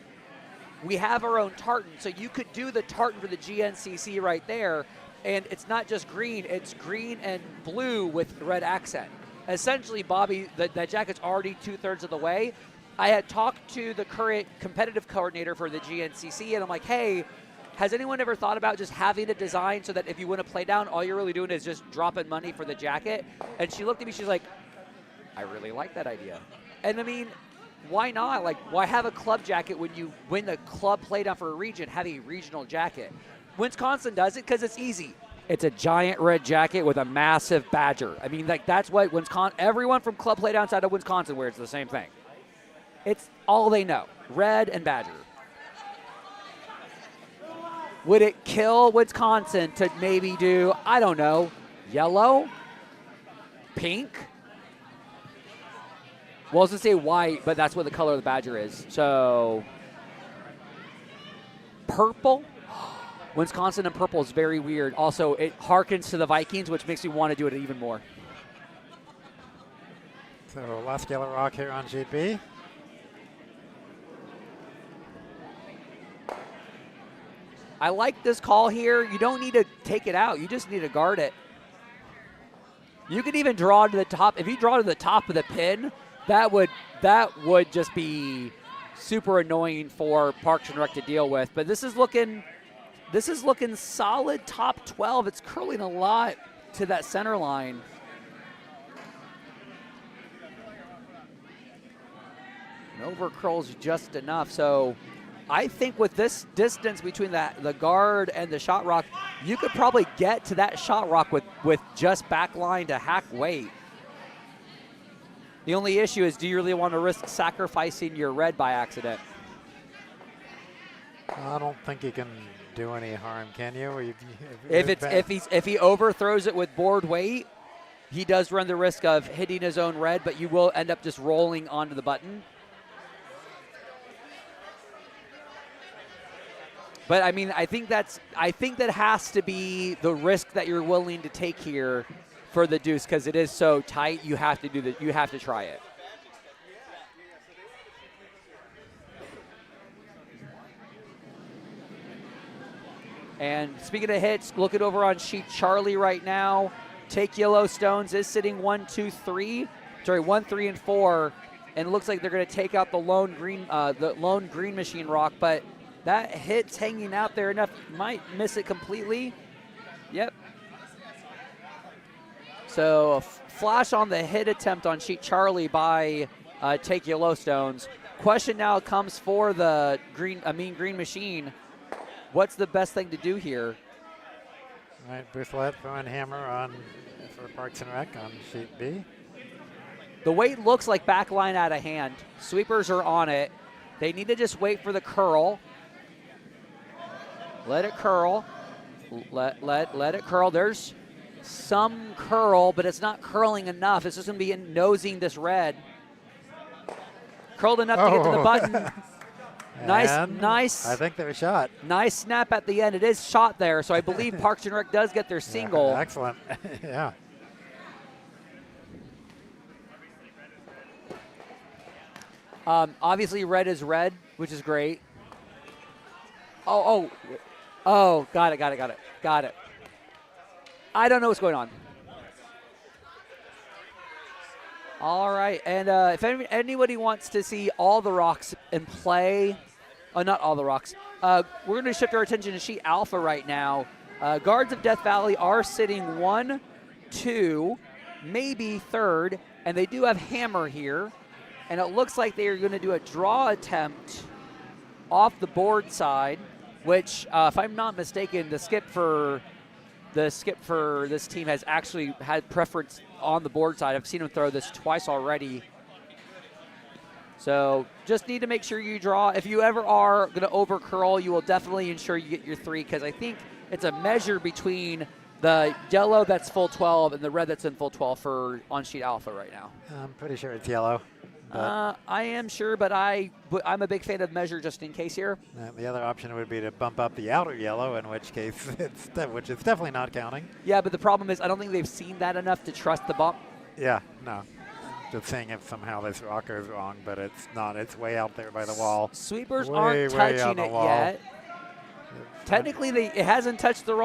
We have our own tartan, so you could do the tartan for the GNCC right there, and it's not just green, it's green and blue with red accent. Essentially, Bobby, that jacket's already 2/3 of the way. I had talked to the current competitive coordinator for the GNCC, and I'm like, hey, has anyone ever thought about just having it designed so that if you win a play down, all you're really doing is just dropping money for the jacket? And she looked at me, she's like, I really like that idea. And I mean, why not? Like, why have a club jacket when you win the club play down for a region, have a regional jacket? Wisconsin does it because it's easy. It's a giant red jacket with a massive badger. I mean, like, that's what everyone from club play down side of Wisconsin wears the same thing. It's all they know, red and badger. Would it kill Wisconsin to maybe do, I don't know, yellow, pink? Well, I was going to say white, but that's what the color of the badger is. So, purple? Wisconsin and purple is very weird. Also, it harkens to the Vikings, which makes me want to do it even more. So, last yellow rock here on GB. I like this call here. You don't need to take it out. You just need to guard it. You could even draw to the top. If you draw to the top of the pin, that would just be super annoying for Parks and Rec to deal with. But this is looking solid top 12. It's curling a lot to that center line. And over curls just enough. So I think with this distance between the guard and the shot rock, you could probably get to that shot rock with just backline to hack weight. The only issue is, do you really want to risk sacrificing your red by accident? I don't think you can do any harm, can you? If he overthrows it with board weight, he does run the risk of hitting his own red, but you will end up just rolling onto the button. But I mean, I think that has to be the risk that you're willing to take here for the deuce, because it is so tight. You have to do that. You have to try it. And speaking of hits, looking over on sheet Charlie right now. Take Yellowstones is sitting 1, 2, 3. Sorry, 1, 3, and 4, and it looks like they're going to take out the lone green machine rock, but that hit's hanging out there enough. Might miss it completely. Yep. So a flash on the hit attempt on sheet Charlie by Take Yellowstones. Question now comes for the green machine. What's the best thing to do here? All right, Boothlet throwing hammer for Parks and Rec on sheet B. The weight looks like backline out of hand. Sweepers are on it. They need to just wait for the curl. Let it curl. Let it curl. There's some curl, but it's not curling enough. It's just going to be nosing this red. Curled enough to get to the button. Nice. I think they're shot. Nice snap at the end. It is shot there, so I believe Parks and Rec does get their single. Yeah, excellent. Yeah. Obviously, red is red, which is great. Oh, got it. I don't know what's going on. All right, and if anybody wants to see all the rocks in play, not all the rocks, we're going to shift our attention to sheet alpha right now. Guards of Death Valley are sitting 1, 2, maybe third, and they do have hammer here, and it looks like they are going to do a draw attempt off the board side, which, if I'm not mistaken, the skip for this team has actually had preference on the board side. I've seen him throw this twice already. So just need to make sure you draw. If you ever are going to over curl, you will definitely ensure you get your 3, because I think it's a measure between the yellow that's full 12 and the red that's in full 12 for on sheet alpha right now. I'm pretty sure it's yellow. I am sure, but I'm a big fan of measure just in case here. The other option would be to bump up the outer yellow, in which case, which is definitely not counting. Yeah, but the problem is I don't think they've seen that enough to trust the bump. Yeah, no. Just seeing if somehow this rock goes wrong, but it's not. It's way out there by the wall. Sweepers way, aren't touching it yet. Technically, it hasn't touched the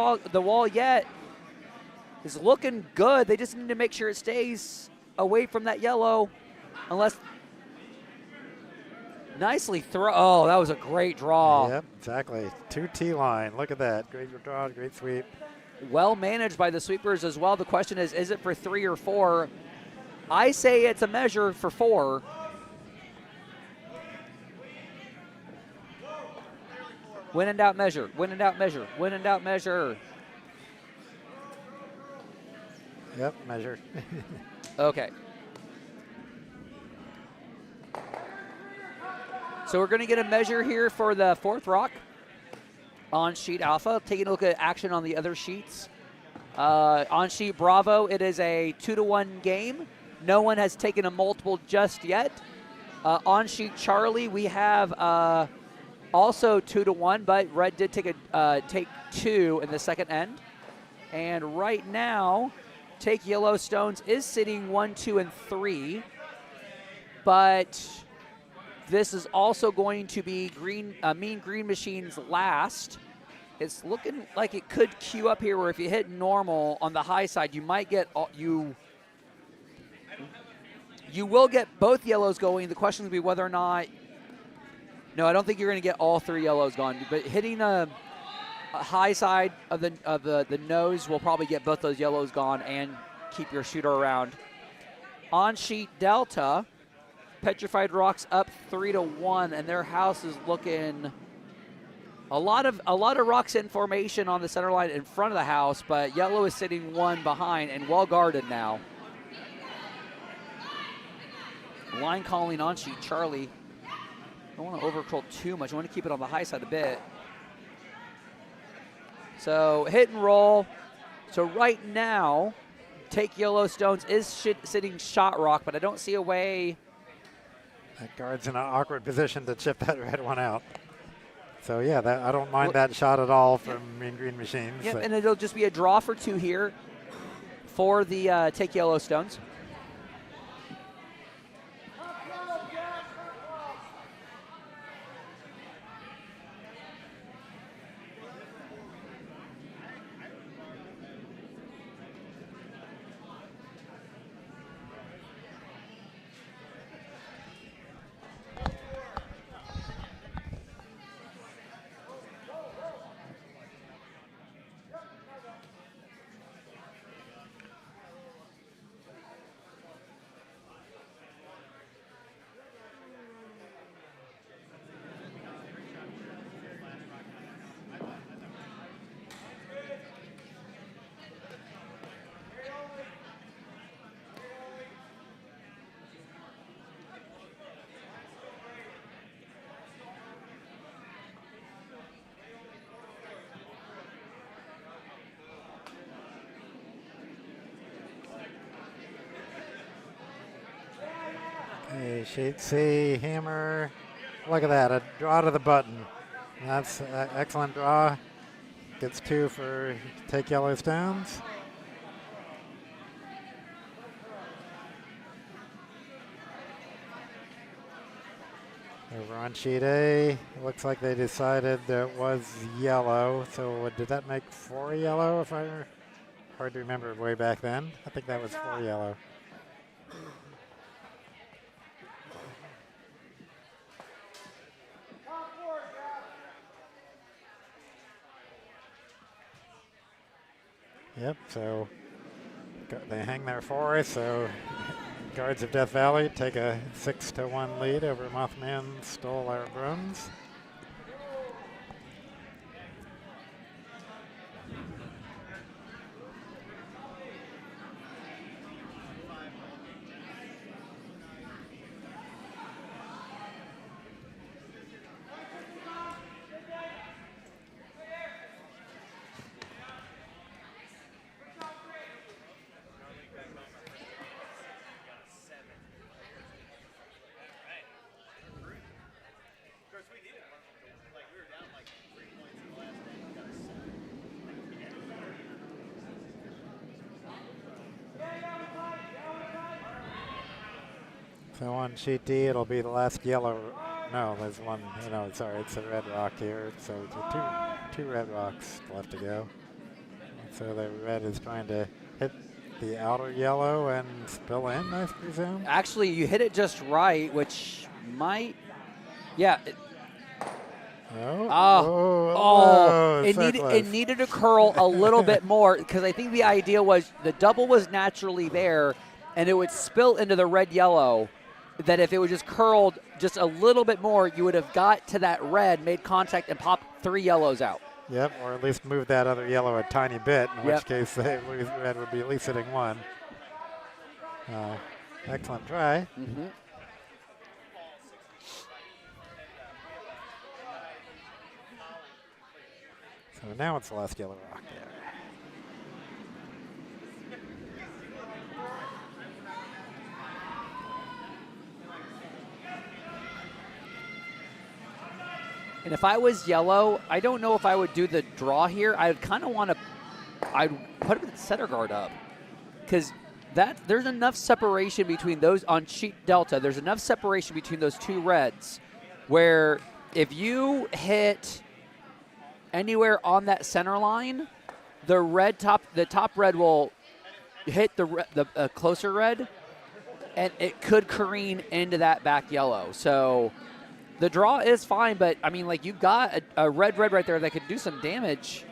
wall yet. It's looking good. They just need to make sure it stays away from that yellow, unless. Nicely throw. Oh, that was a great draw. Yep, exactly. 2T line. Look at that. Great draw, great sweep. Well managed by the sweepers as well. The question is it for 3 or 4? I say it's a measure for 4. When in doubt, measure. When in doubt, measure. When in doubt, measure. Yep, measure. Okay. So we're going to get a measure here for the 4th rock on sheet alpha. Taking a look at action on the other sheets. On sheet Bravo, it is a 2-to-1 game. No one has taken a multiple just yet. On sheet Charlie, we have also 2-to-1, but red did take 2 in the second end. And right now, take Yellowstones is sitting 1, 2, and 3. But this is also going to be Mean Green Machine's last. It's looking like it could queue up here where if you hit normal on the high side, you might get you will get both yellows going. The question will be whether or not. No, I don't think you're going to get all 3 yellows gone. But hitting a high side of the nose will probably get both those yellows gone and keep your shooter around. On sheet Delta, Petrified Rocks up 3-1, and their house is looking a lot of rocks in formation on the center line in front of the house, but yellow is sitting 1 behind and well guarded now. Line calling on sheet Charlie. Don't want to overcurl too much. I want to keep it on the high side a bit. So hit and roll. So right now, take Yellowstones is sitting shot rock, but I don't see a way. That guard's in an awkward position to chip that red one out. So yeah, I don't mind that shot at all from Mean Green Machines. Yep, and it'll just be a draw for 2 here for the take Yellowstones. Okay, Shade C, hammer. Look at that, a draw to the button. That's an excellent draw. Gets 2 for take yellow stones. Over on sheet A, it looks like they decided that it was yellow. So did that make 4 yellow? Hard to remember way back then. I think that was 4 yellow. Yep, so they hang there for us, so Guards of Death Valley take a 6-1 lead over Mothman stole our Brooms. So on sheet D, it'll be the last yellow. No, there's one. No, sorry, it's a red rock here. So two red rocks left to go. So the red is trying to hit the outer yellow and spill in, I presume. Actually, you hit it just right, which might. Yeah. It needed to curl a little bit more because I think the idea was the double was naturally there, and it would spill into the red yellow. That if it was just curled just a little bit more, you would have got to that red, made contact, and popped 3 yellows out. Yep, or at least move that other yellow a tiny bit, in which case the red would be at least hitting 1. Excellent try. Mm-hmm. So now it's the last yellow rock there. And if I was yellow, I don't know if I would do the draw here. I would kind of want to, I'd put the center guard up. Because there's enough separation between those on sheet delta. There's enough separation between those 2 reds where if you hit anywhere on that center line, the top red will hit the closer red, and it could careen into that back yellow. So the draw is fine, but I mean, like, you've got a red right there that could do some damage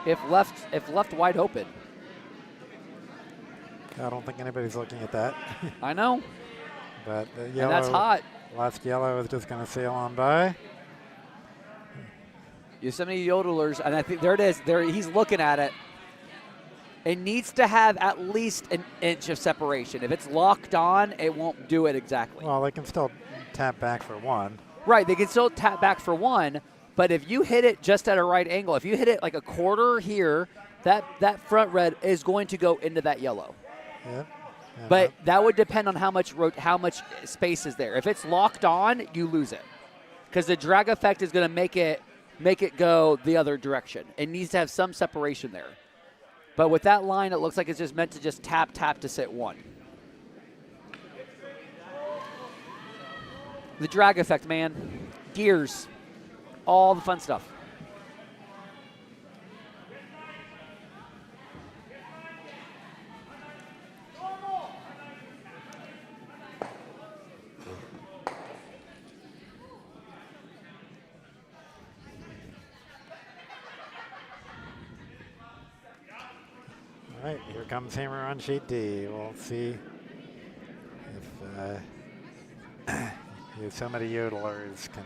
if left wide open. I don't think anybody's looking at that. I know. But the yellow, and that's hot. Last yellow is just going to sail on by. Yosemite Yodellers, and I think there it is. There, he's looking at it. It needs to have at least an inch of separation. If it's locked on, it won't do it exactly. Well, they can still tap back for 1. Right, they can still tap back for 1, but if you hit it just at a right angle, if you hit it like a quarter here, that front red is going to go into that yellow. Yep. But that would depend on how much space is there. If it's locked on, you lose it, because the drag effect is going to make it go the other direction. It needs to have some separation there. But with that line, it looks like it's just meant to just tap to sit 1. The drag effect, man. Gears. All the fun stuff. All right, here comes hammer on sheet D. We'll see if Yosemite Yodellers can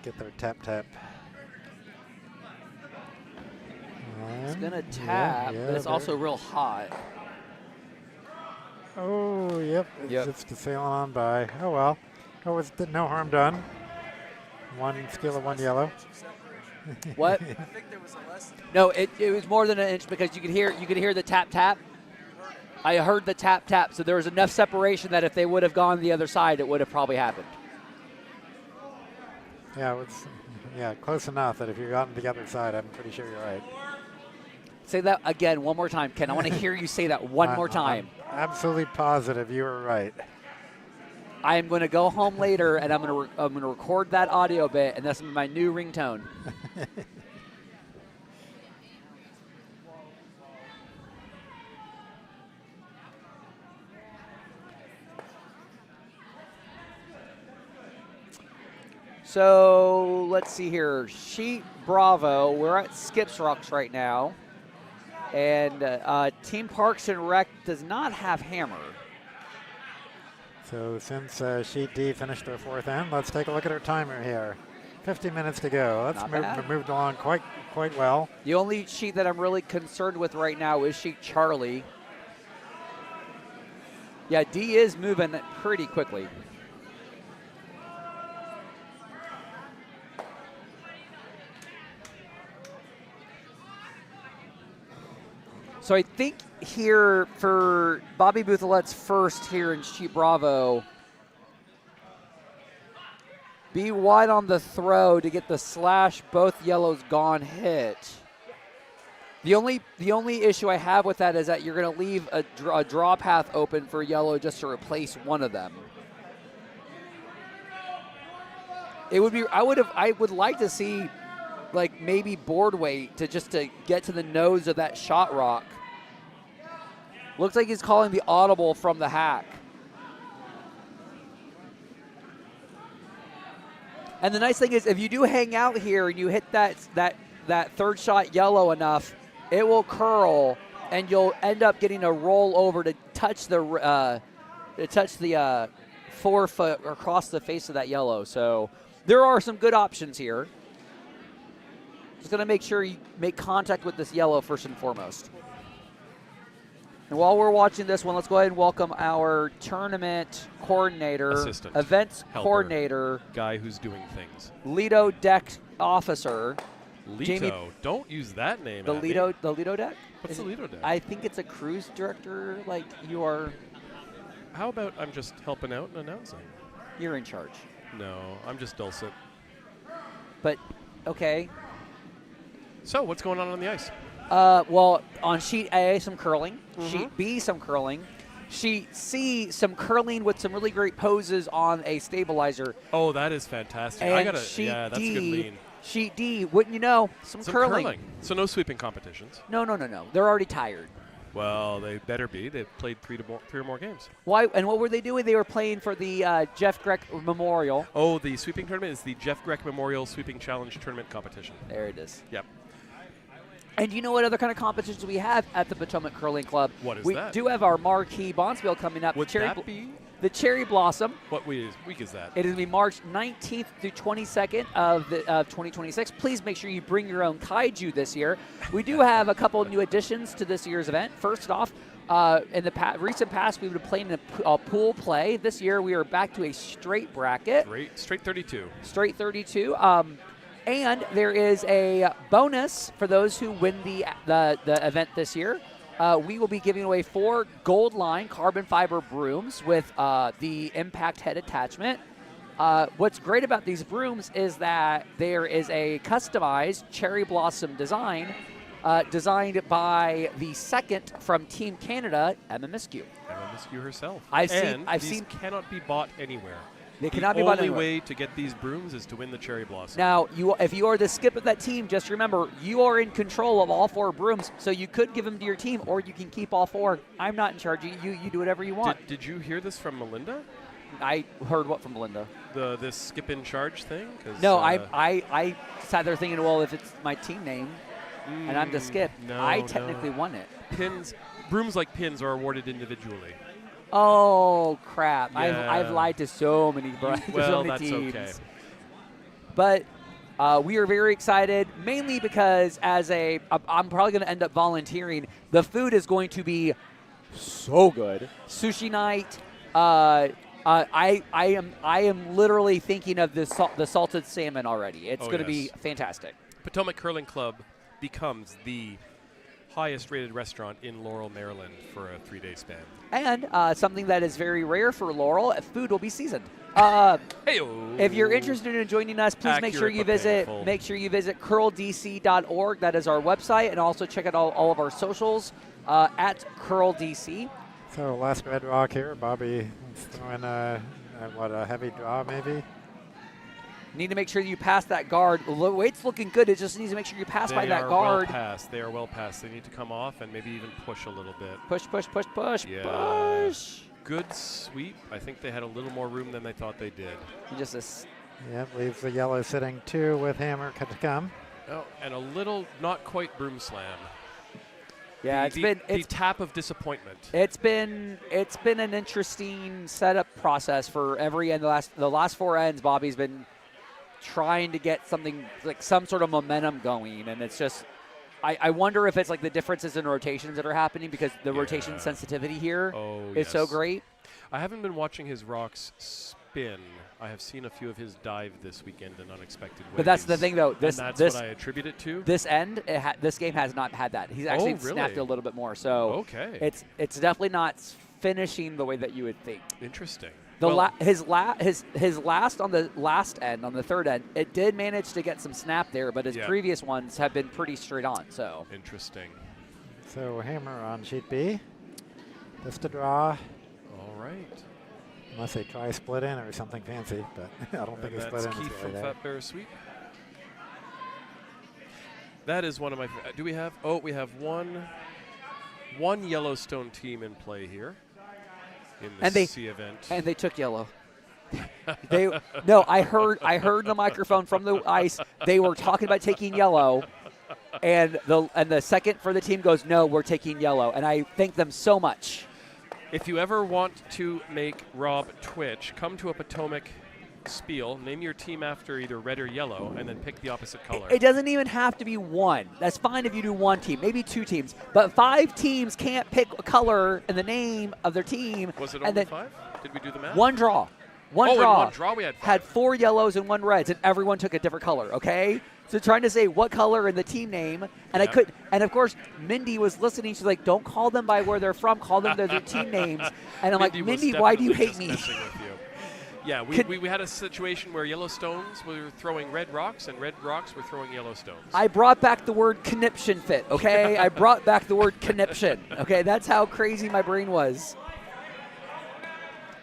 get their tap. It's going to tap, but it's also real hot. Oh, yep. It's just sailing on by. Oh, well. Oh, it's no harm done. 1 skill of 1 yellow. What? I think there was a lesson. No, it was more than an inch because you could hear the tap. I heard the tap, tap, so there was enough separation that if they would have gone the other side, it would have probably happened. Yeah, close enough that if you got on the other side, I'm pretty sure you're right. Say that again one more time, Ken. I want to hear you say that one more time. I'm absolutely positive you were right. I am going to go home later, and I'm going to record that audio bit, and that's my new ringtone. So let's see here. Sheet Bravo. We're at Skips Rocks right now. And Team Parks and Rec does not have Hammer. So since Sheet D finished their 4th end, let's take a look at our timer here. 50 minutes to go. That's moved along quite well. The only sheet that I'm really concerned with right now is Sheet Charlie. Yeah, D is moving pretty quickly. So I think here for Bobby Bouthellet's first here in Sheet Bravo, be wide on the throw to get the slash both yellows gone hit. The only issue I have with that is that you're going to leave a draw path open for yellow just to replace one of them. It would be I would like to see like maybe board weight to get to the nose of that shot rock. Looks like he's calling the audible from the hack. And the nice thing is if you do hang out here and you hit that third shot yellow enough, it will curl and you'll end up getting a roll over to touch the forefoot across the face of that yellow. So there are some good options here. Just going to make sure you make contact with this yellow first and foremost. And while we're watching this one, let's go ahead and welcome our tournament coordinator, assistant, events helper, coordinator, guy who's doing things, Lido deck officer. Lido, Jamie, don't use that name. The Lido deck. What's the Lido deck? I think it's a cruise director. Like you are. How about I'm just helping out and announcing? You're in charge. No, I'm just dulcet. But okay. So what's going on the ice? Well, on sheet A, some curling. Mm-hmm. Sheet B, some curling. Sheet C, some curling with some really great poses on a stabilizer. Oh, that is fantastic. And that's a good lean. Sheet D, wouldn't you know, some curling. So no sweeping competitions. No. They're already tired. Well, they better be. They've played three or more games. Why? And what were they doing? They were playing for the Jeff Grech Memorial. Oh, the sweeping tournament is the Jeff Grech Memorial Sweeping Challenge Tournament competition. There it is. Yep. And you know what other kind of competitions we have at the Potomac Curling Club? What is we that? We do have our marquee Bonspiel coming up. Would that be? The Cherry Blossom. What week is that? It is going to be March 19th through 22nd of 2026. Please make sure you bring your own kaiju this year. We do have a couple of new additions to this year's event. First off, in the recent past, we would have played in a pool play. This year, we are back to a straight bracket. Straight 32. Straight 32. And there is a bonus for those who win the event this year. We will be giving away 4 gold line carbon fiber brooms with the impact head attachment. What's great about these brooms is that there is a customized cherry blossom design designed by the second from Team Canada, Emma Miskew. Emma Miskew herself. I've these seen cannot be bought anywhere. They cannot be bought anywhere. The only way to get these brooms is to win the cherry blossom. Now, if you are the skip of that team, just remember, you are in control of all 4 brooms, so you could give them to your team, or you can keep all 4. I'm not in charge. You do whatever you want. Did you hear this from Melinda? I heard what from Melinda? This skip in charge thing? No, I sat there thinking, well, if it's my team name and I'm the skip, I technically won it. Brooms like pins are awarded individually. Oh, crap. Yeah. I've lied to so many, well, that's teams. Okay. But we are very excited, mainly because I'm probably going to end up volunteering. The food is going to be so good. Sushi night. I am literally thinking of the salted salmon already. It's going to be fantastic. Potomac Curling Club becomes the highest rated restaurant in Laurel, Maryland for a 3-day span. And something that is very rare for Laurel, food will be seasoned. Hey-o. If you're interested in joining us, please make sure Accurate you but visit painful. curldc.org. That is our website, and also check out all of our socials at curldc. So last red rock here. Bobby is throwing a heavy draw maybe. Need to make sure you pass that guard. The weight's looking good. It just needs to make sure you pass by that guard. They are well past. They need to come off and maybe even push a little bit. Push, push, push, push, Yeah. push. Good sweep. I think they had a little more room than they thought they did. Yep, leaves the yellow sitting 2 with hammer to come. Oh, and a little not quite broom slam. Yeah, the tap of disappointment. It's been an interesting setup process for every end. The last 4 ends, Bobby's been trying to get something like some sort of momentum going, and it's just I wonder if it's like the differences in rotations that are happening because the rotation sensitivity here is so great. I haven't been watching his rocks spin. I have seen a few of his dive this weekend in unexpected ways. But that's the thing, though. That's what I attribute it to. This end, this game has not had that. He's actually snapped it a little bit more. So it's definitely not finishing the way that you would think. Interesting. His last on the last end, on the third end, it did manage to get some snap there, but his previous ones have been pretty straight on. So interesting. So hammer on sheet B. Just a draw. All right. Unless they try split in or something fancy, but I don't think it's split in. That's Keith from there. Fat Bear Sweep. That is one of my. Do we have? Oh, we have one Yellowstone team in play here. In the C event. And they took yellow. I heard the microphone from the ice. They were talking about taking yellow, and the second for the team goes, no, we're taking yellow, and I thank them so much. If you ever want to make Rob twitch, come to a Potomac spiel, name your team after either red or yellow, and then pick the opposite color. It doesn't even have to be one. That's fine if you do one team, maybe 2 teams. But 5 teams can't pick a color and the name of their team. Was it only 5? Did we do the math? One draw. In one draw we had 5. Had 4 yellows and 1 reds, and everyone took a different color, okay? So trying to say what color and the team name, and I could, and of course Mindy was listening. She's like, "Don't call them by where they're from. Call them their team names." And I'm like, "Mindy, why do you hate me?" Yeah, we had a situation where Yellowstones were throwing red rocks and red rocks were throwing Yellowstones. I brought back the word conniption fit, okay? I brought back the word conniption, okay? That's how crazy my brain was.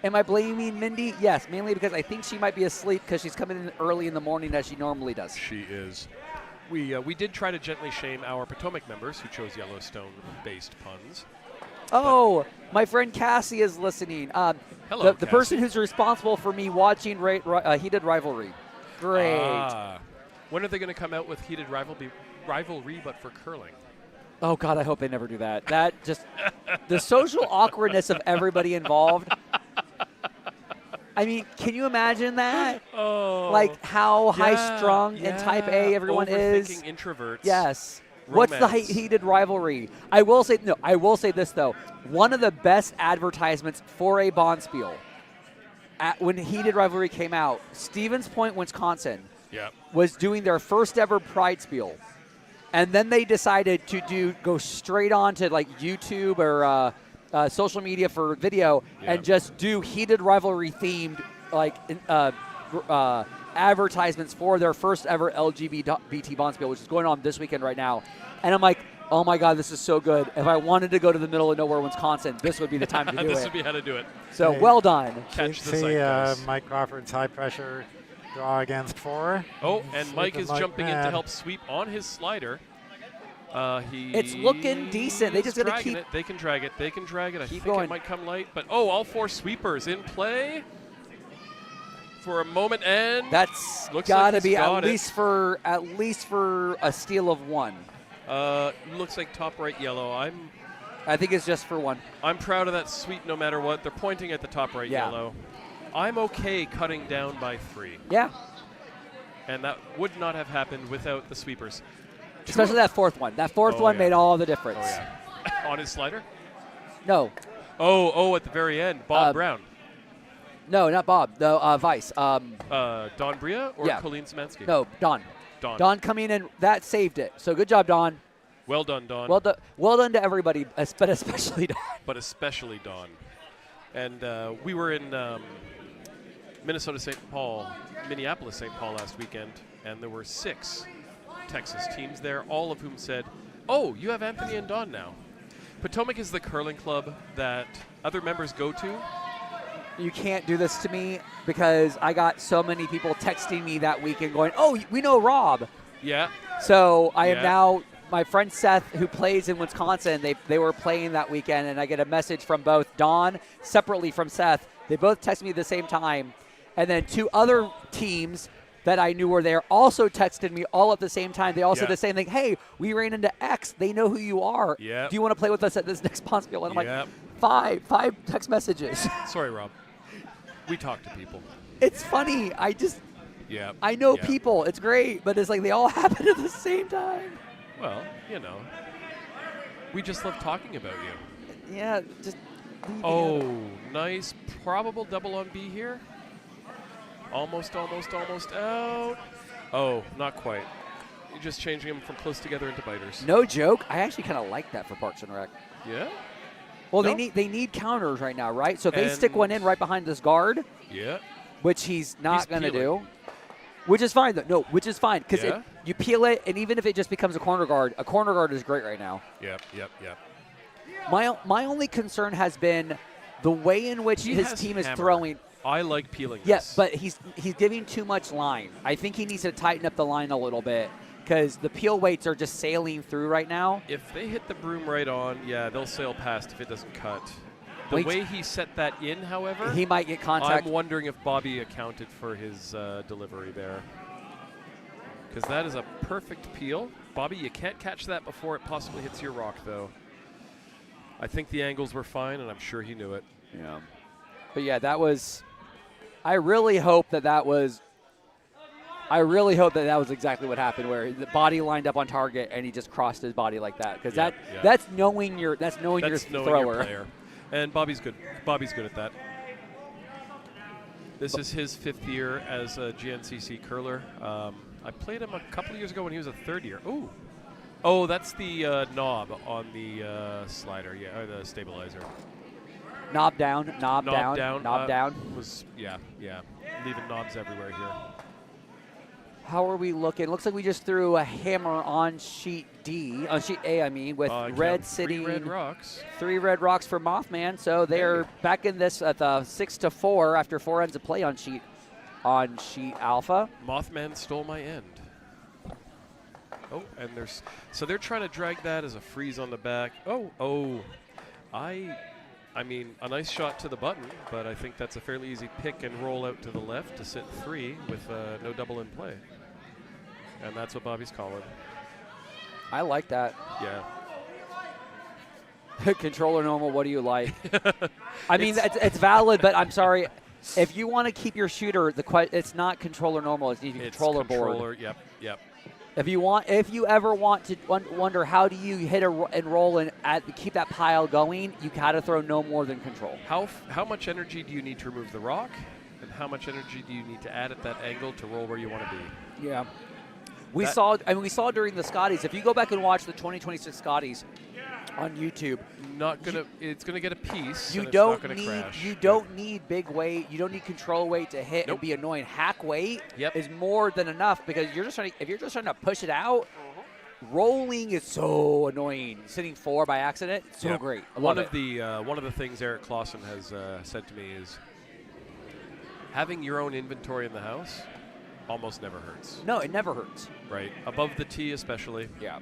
Am I blaming Mindy? Yes, mainly because I think she might be asleep because she's coming in early in the morning as she normally does. She is. We did try to gently shame our Potomac members who chose Yellowstone-based puns. Oh, my friend Cassie is listening. Hello, the person who's responsible for me watching Heated Rivalry. Great. When are they going to come out with Heated Rivalry, but for curling? Oh, God, I hope they never do that. That just, the social awkwardness of everybody involved. I mean, can you imagine that? Oh. Like how high-strung and type A everyone is? Overthinking introverts. Yes. Romance. What's the Heated Rivalry? I will say this, though. One of the best advertisements for a Bonspiel, when Heated Rivalry came out, Stevens Point, Wisconsin, was doing their first ever Pride Spiel. And then they decided to go straight on to like YouTube or social media for video and just do Heated Rivalry themed like advertisements for their first ever LGBT Bonspiel, which is going on this weekend right now. And I'm like, oh my God, this is so good. If I wanted to go to the middle of nowhere, Wisconsin, this would be the time to do it. This would be how to do it. So well done. Catch the zeitgeist. Mike Crawford's high pressure draw against 4. Oh, and Mike is jumping in to help sweep on his slider. It's looking decent. They just got to keep it. They can drag it. I think going. it might come late, but all 4 sweepers in play for a moment, and that's looks got to like be at least for a steal of 1. Looks like top right yellow. I think it's just for 1. I'm proud of that sweep no matter what. They're pointing at the top right yellow. I'm okay cutting down by 3. Yeah. And that would not have happened without the sweepers. Especially that 4th one. That 4th one made all the difference. Oh, yeah. On his slider? No. Oh, at the very end. Bob Brown. No, not Bob. The Vice. Don Bria or Colleen Szymanski? No, Don. Don coming in. That saved it. So good job, Don. Well done, Dawn. Well done to everybody, but especially Dawn. But especially Dawn. And we were in Minnesopus-St. Paul last weekend, and there were 6 Texas teams there, all of whom said, "Oh, you have Anthony and Dawn now." Potomac is the curling club that other members go to. You can't do this to me because I got so many people texting me that weekend going, "Oh, we know Rob." Yeah. So I am now, my friend Seth, who plays in Wisconsin, they were playing that weekend, and I get a message from both Dawn, separately from Seth. They both texted me at the same time. And then 2 other teams that I knew were there also texted me all at the same time. They all said the same thing. "Hey, we ran into X. They know who you are. Yep. Do you want to play with us at this next Bonspiel?" And I'm Yep. like, five text messages. Sorry, Rob. We talk to people. It's funny. I know people. It's great, but it's like they all happen at the same time. Well, we just love talking about you. Yeah, just. Oh, nice. Probable double on B here. Almost out. Oh, not quite. You're just changing them from close together into biters. No joke. I actually kind of like that for Parks and Rec. Yeah? Well, they need counters right now, right? So if they stick one in right behind this guard, which he's not going to do, which is fine, though. No, which is fine because you peel it, and even if it just becomes a corner guard is great right now. Yep. My only concern has been the way in which his team is throwing. I like peeling this. Yes, but he's giving too much line. I think he needs to tighten up the line a little bit because the peel weights are just sailing through right now. If they hit the broom right on, they'll sail past if it doesn't cut. The way he set that in, however, he might get contact. I'm wondering if Bobby accounted for his delivery there. Because that is a perfect peel. Bobby, you can't catch that before it possibly hits your rock, though. I think the angles were fine, and I'm sure he knew it. Yeah. But that was. I really hope that was exactly what happened, where the body lined up on target and he just crossed his body like that. Because that's knowing your thrower. Your player. And Bobby's good. Bobby's good at that. This is his 5th year as a GNCC curler. I played him a couple of years ago when he was a 3rd year. Oh, that's the knob on the slider, or the stabilizer. Knob down. Was leaving knobs everywhere here. How are we looking? Looks like we just threw a hammer on sheet A, I mean, with red sitting. 3 red rocks. 3 red rocks for Mothman. So they're back in this at the 6-4 after 4 ends of play on sheet Alpha. Mothman stole my end. Oh, and they're trying to drag that as a freeze on the back. I mean, a nice shot to the button, but I think that's a fairly easy pick and roll out to the left to sit 3 with no double in play. And that's what Bobby's calling. I like that. Yeah. Controller normal, what do you like? I mean, it's valid, but I'm sorry. If you want to keep your shooter, it's not controller normal. It's controller board. Yep. If you ever want to wonder how do you hit and roll and keep that pile going, you gotta throw no more than control. How much energy do you need to remove the rock, and how much energy do you need to add at that angle to roll where you want to be? Yeah, we saw during the Scotties. If you go back and watch the 2026 Scotties on YouTube, it's gonna get a piece. You and don't it's not gonna crash. You don't need big weight. You don't need control weight to hit and be annoying. Hack weight is more than enough because if you're just trying to push it out. Rolling is so annoying. Sitting 4 by accident, so great. One of the things Eric Clausen has said to me is having your own inventory in the house almost never hurts. No, it never hurts. Right, above the tee especially. Yeah.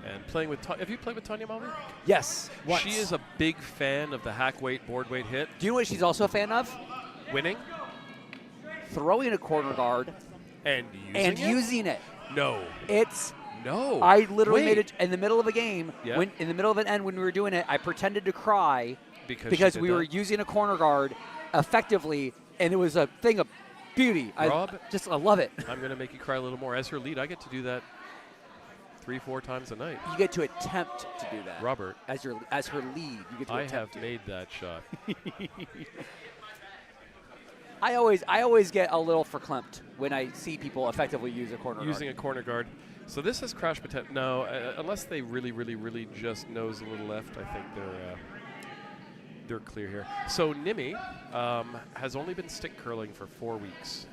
And playing with have you played with Tanya Malmy? Yes. Once. She is a big fan of the hack weight, board weight hit. Do you know what she's also a fan of? Winning. Throwing a corner guard. And using it. No. I literally made it in the middle of a game. Yeah. In the middle of an end when we were doing it, I pretended to cry because we were using a corner guard effectively, and it was a thing of beauty. Rob, I love it. I'm going to make you cry a little more. As her lead, I get to do that 3-4 times a night. You get to attempt to do that. Robert. As her lead, you get to attempt I have made that shot. I always get a little verklempt when I see people effectively use a corner Using guard. a corner guard. So this has crash potential. No, unless they really, really, really just nose a little left, I think they're clear here. So Nimi has only been stick curling for 4 weeks.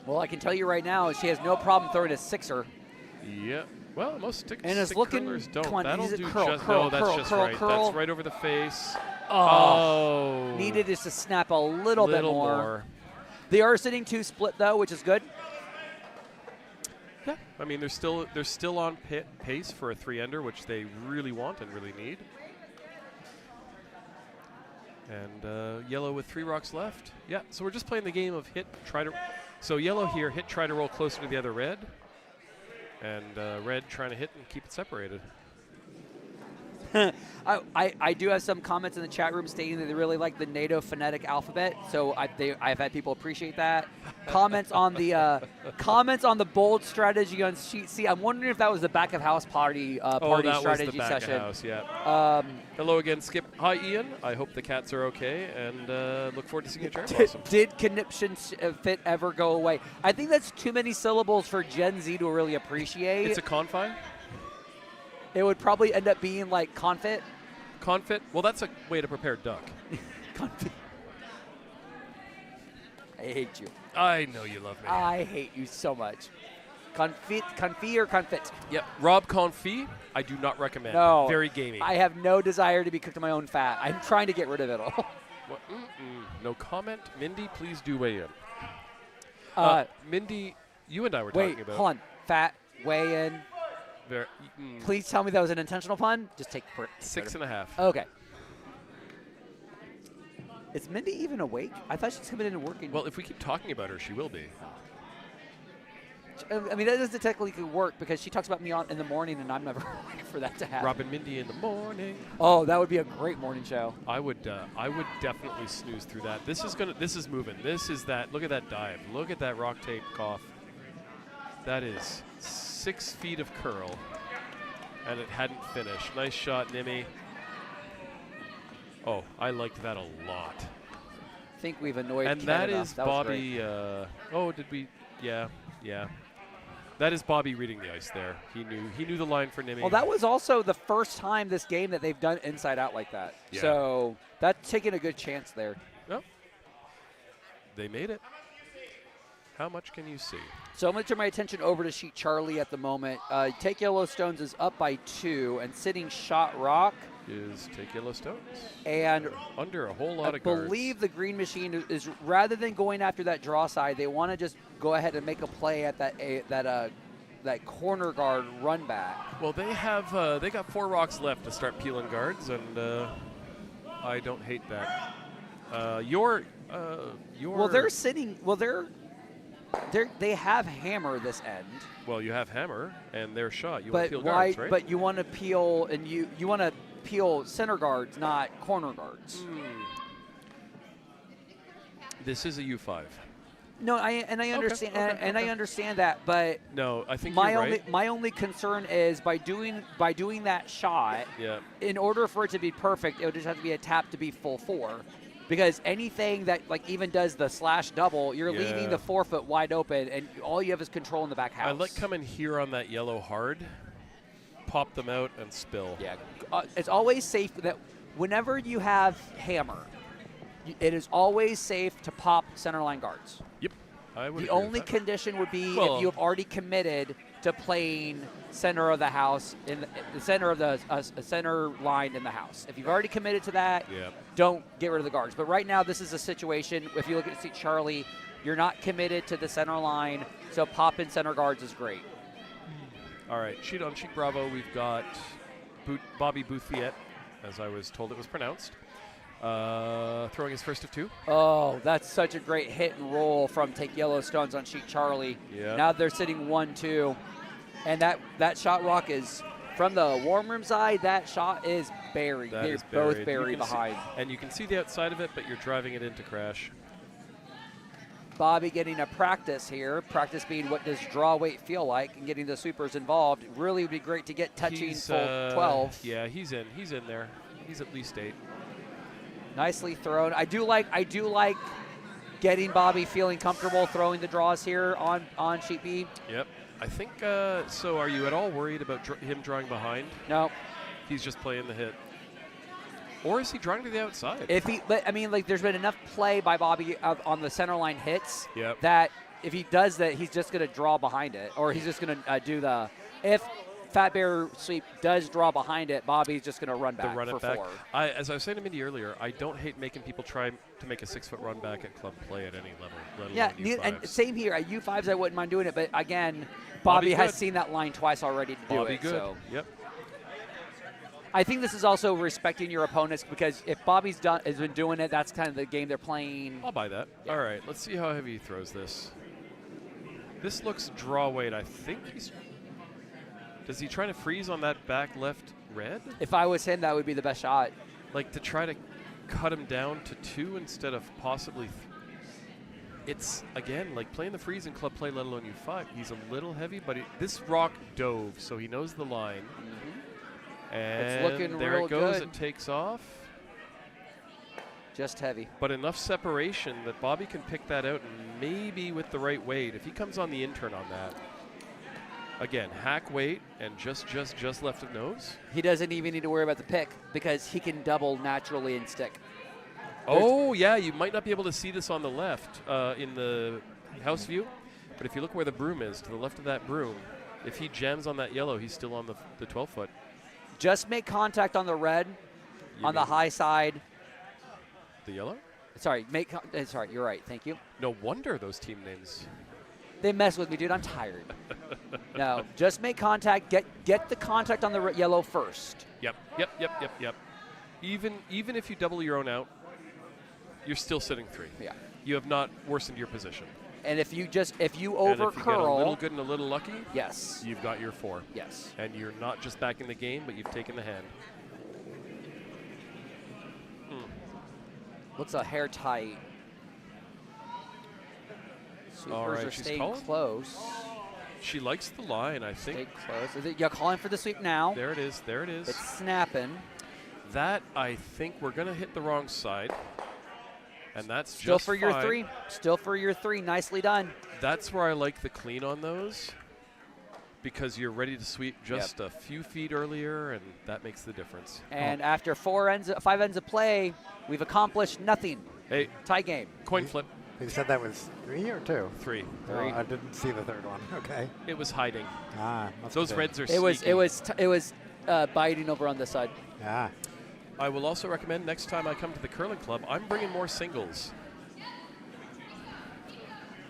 Well, I can tell you right now, she has no problem throwing a sixer. Yeah. Well, most stick looking, curlers don't. come on, That'll do curl, just curl, no. That's curl, just curl, right. curl. That's right over the face. Oh. Needed just to snap a little bit more. They are sitting 2 split though, which is good. Yeah. I mean, they're still on pace for a 3-ender, which they really want and really need. And yellow with 3 rocks left. Yeah. So we're just playing the game of hit, try to. So yellow here, hit, try to roll closer to the other red. And red trying to hit and keep it separated. I do have some comments in the chat room stating that they really like the NATO phonetic alphabet, so I've had people appreciate that. Comments on the bold strategy on sheet C. I'm wondering if that was the back of house party strategy was the back session. Of house, yeah. Hello again, Skip. Hi, Ian. I hope the cats are okay, and look forward to seeing you, Cherry Blossom. Did conniption fit ever go away? I think that's too many syllables for Gen Z to really appreciate. It's a confine. It would probably end up being like confit. Confit? Well, that's a way to prepare duck. Confit. I hate you. I know you love me. I hate you so much. Confit or confit? Yep. Rob confit, I do not recommend. No. Very gamey. I have no desire to be cooked in my own fat. I'm trying to get rid of it all. No comment. Mindy, please do weigh in. Mindy, you and I were talking about. Wait, hold on. Fat, weigh in. Please tell me that was an intentional pun. Just take 6.5. Okay. Is Mindy even awake? I thought she's coming in and working. Well, if we keep talking about her, she will be. I mean, that doesn't technically work because she talks about me in the morning, and I'm never awake for that to happen. Robin Mindy in the morning. Oh, that would be a great morning show. I would definitely snooze through that. This is moving. This is that. Look at that dive. Look at that rock tape cough. That is 6 feet of curl, and it hadn't finished. Nice shot, Nimi. Oh, I liked that a lot. I think we've annoyed and Ken that enough. is That Bobby. Did we? Yeah. That is Bobby reading the ice there. He knew the line for Nimi. Well, that was also the first time this game that they've done inside out like that. Yeah. So that's taking a good chance there. Yep. They made it. How much can you see? So I'm going to turn my attention over to sheet Charlie at the moment. Take Yellowstones is up by 2, and sitting shot rock is Take Yellowstones. And under a whole lot of guards. I believe the green machine is rather than going after that draw side, they want to just go ahead and make a play at that corner guard run back. Well, they got 4 rocks left to start peeling guards, and I don't hate that. Well, they're sitting. Well, they have hammer this end. Well, you have hammer and their shot. You want to peel guards, right? But you want to peel and you want to peel center guards, not corner guards. This is a U5. No, I understand, and I understand that, but no, I think you're right. My only concern is by doing that shot. Yeah. In order for it to be perfect, it would just have to be a tap to be full 4. Because anything that even does the slash double, you're leaving the 4-foot wide open, and all you have is control in the back house. I like coming here on that yellow hard, pop them out, and spill. Yeah, it's always safe that whenever you have hammer, it is always safe to pop centerline guards. Yep, I would. The only condition would be if you have already committed to playing center of the house in the center of the center line in the house. If you've already committed to that, don't get rid of the guards. But right now, this is a situation. If you look at Charlie, you're not committed to the center line, so pop in center guards is great. All right, sheet on sheet Bravo, we've got Bobby Bouthiet, as I was told it was pronounced, throwing his first of 2. Oh, that's such a great hit and roll from Take Yellowstones on sheet Charlie. Yeah. Now they're sitting 1-2. And that shot rock is, from the warm room side, that shot is buried. They're both buried behind. And you can see the outside of it, but you're driving it into crash. Bobby getting a practice here. Practice being what does draw weight feel like and getting the sweepers involved. It really would be great to get touching full 12. Yeah, he's in there. He's at least 8. Nicely thrown. I do like getting Bobby feeling comfortable throwing the draws here on sheet B? Yep. I think, so are you at all worried about him drawing behind? No. He's just playing the hit. Or is he drawing to the outside? But I mean, like, there's been enough play by Bobby on the center line hits Yep. that if he does that, he's just going to draw behind it, or he's just going to do the. If Fat Bear Sweep does draw behind it, Bobby's just going to run back for 4. As I was saying to Mindy earlier, I don't hate making people try to make a 6-foot run back at club play at any level. Let alone U5s. And same here. At U5s, I wouldn't mind doing it, but again, Bobby has seen that line twice already to do it. Good. So. Yep. I think this is also respecting your opponents, because if Bobby's has been doing it, that's kind of the game they're playing. I'll buy that. Yeah. All right, let's see how heavy he throws this. This looks draw weight. I think he's. Does he try to freeze on that back left red? If I was him, that would be the best shot. Like to try to cut him down to 2 instead of possibly. It's again like playing the freeze in club play, let alone U5. He's a little heavy, but this rock dove, so he knows the line. And It's looking there real it goes. good. It takes off. Just heavy. But enough separation that Bobby can pick that out, and maybe with the right weight, if he comes on the intern on that. Again, hack weight and just left of nose. He doesn't even need to worry about the pick, because he can double naturally and stick. Oh, yeah, you might not be able to see this on the left in the house view, but if you look where the broom is, to the left of that broom, if he jams on that yellow, he's still on the 12-foot. Just make contact on the red, on the high side. The yellow? Sorry, sorry, you're right. Thank you. No wonder those team names. They mess with me, dude. I'm tired. No, just make contact. Get the contact on the yellow first. Yep. Even if you double your own out, you're still sitting 3. Yeah. You have not worsened your position. And if you over And if you get a little good and a little lucky, yes, you've got your 4. yes. And you're not just back in the game, but you've taken the hand. Looks a hair tight. Sweepers All right, are she's staying calling. close. She likes the line, I think. Stay close. Is it, you're calling for the sweep now? There it is. There it is. It's snapping. That, I think we're going to hit the wrong side. And that's Still just for your fine. 3. Still for your 3. Nicely done. That's where I like the clean on those, because you're ready to sweep just a few feet earlier, and that makes the difference. And after 5 ends of play, we've accomplished nothing. Hey, Tie game. coin flip. You said that was 3 or 2? 3. Oh, I didn't see the third one. Okay. It was hiding. Must Those be. reds are It was sneaky. biting over on this side. Yeah. I will also recommend next time I come to the curling club, I'm bringing more singles.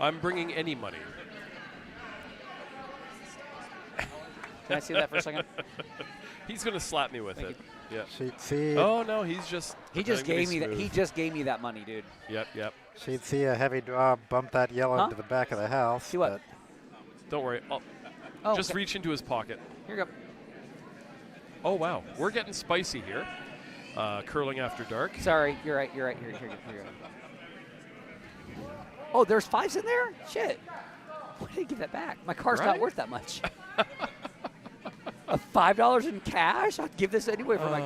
I'm bringing any money. Can I see that for a second? He's going to slap me with Thank it. Yeah. She'd see. Oh no, he's just. He just pretending to gave be me that. smooth. He just gave me that money, dude. Yep. She'd see a heavy draw bump that yellow Huh? into the back of the house. See what? Don't worry. Oh, Just okay. reach into his pocket. Here you go. Oh wow, we're getting spicy here. Curling after dark. Sorry, you're right. Here you go. Oh, there's 5s in there? Shit. Why did I give that back? My car's not Right? worth that much. $5 in cash? I'd give this anyway for my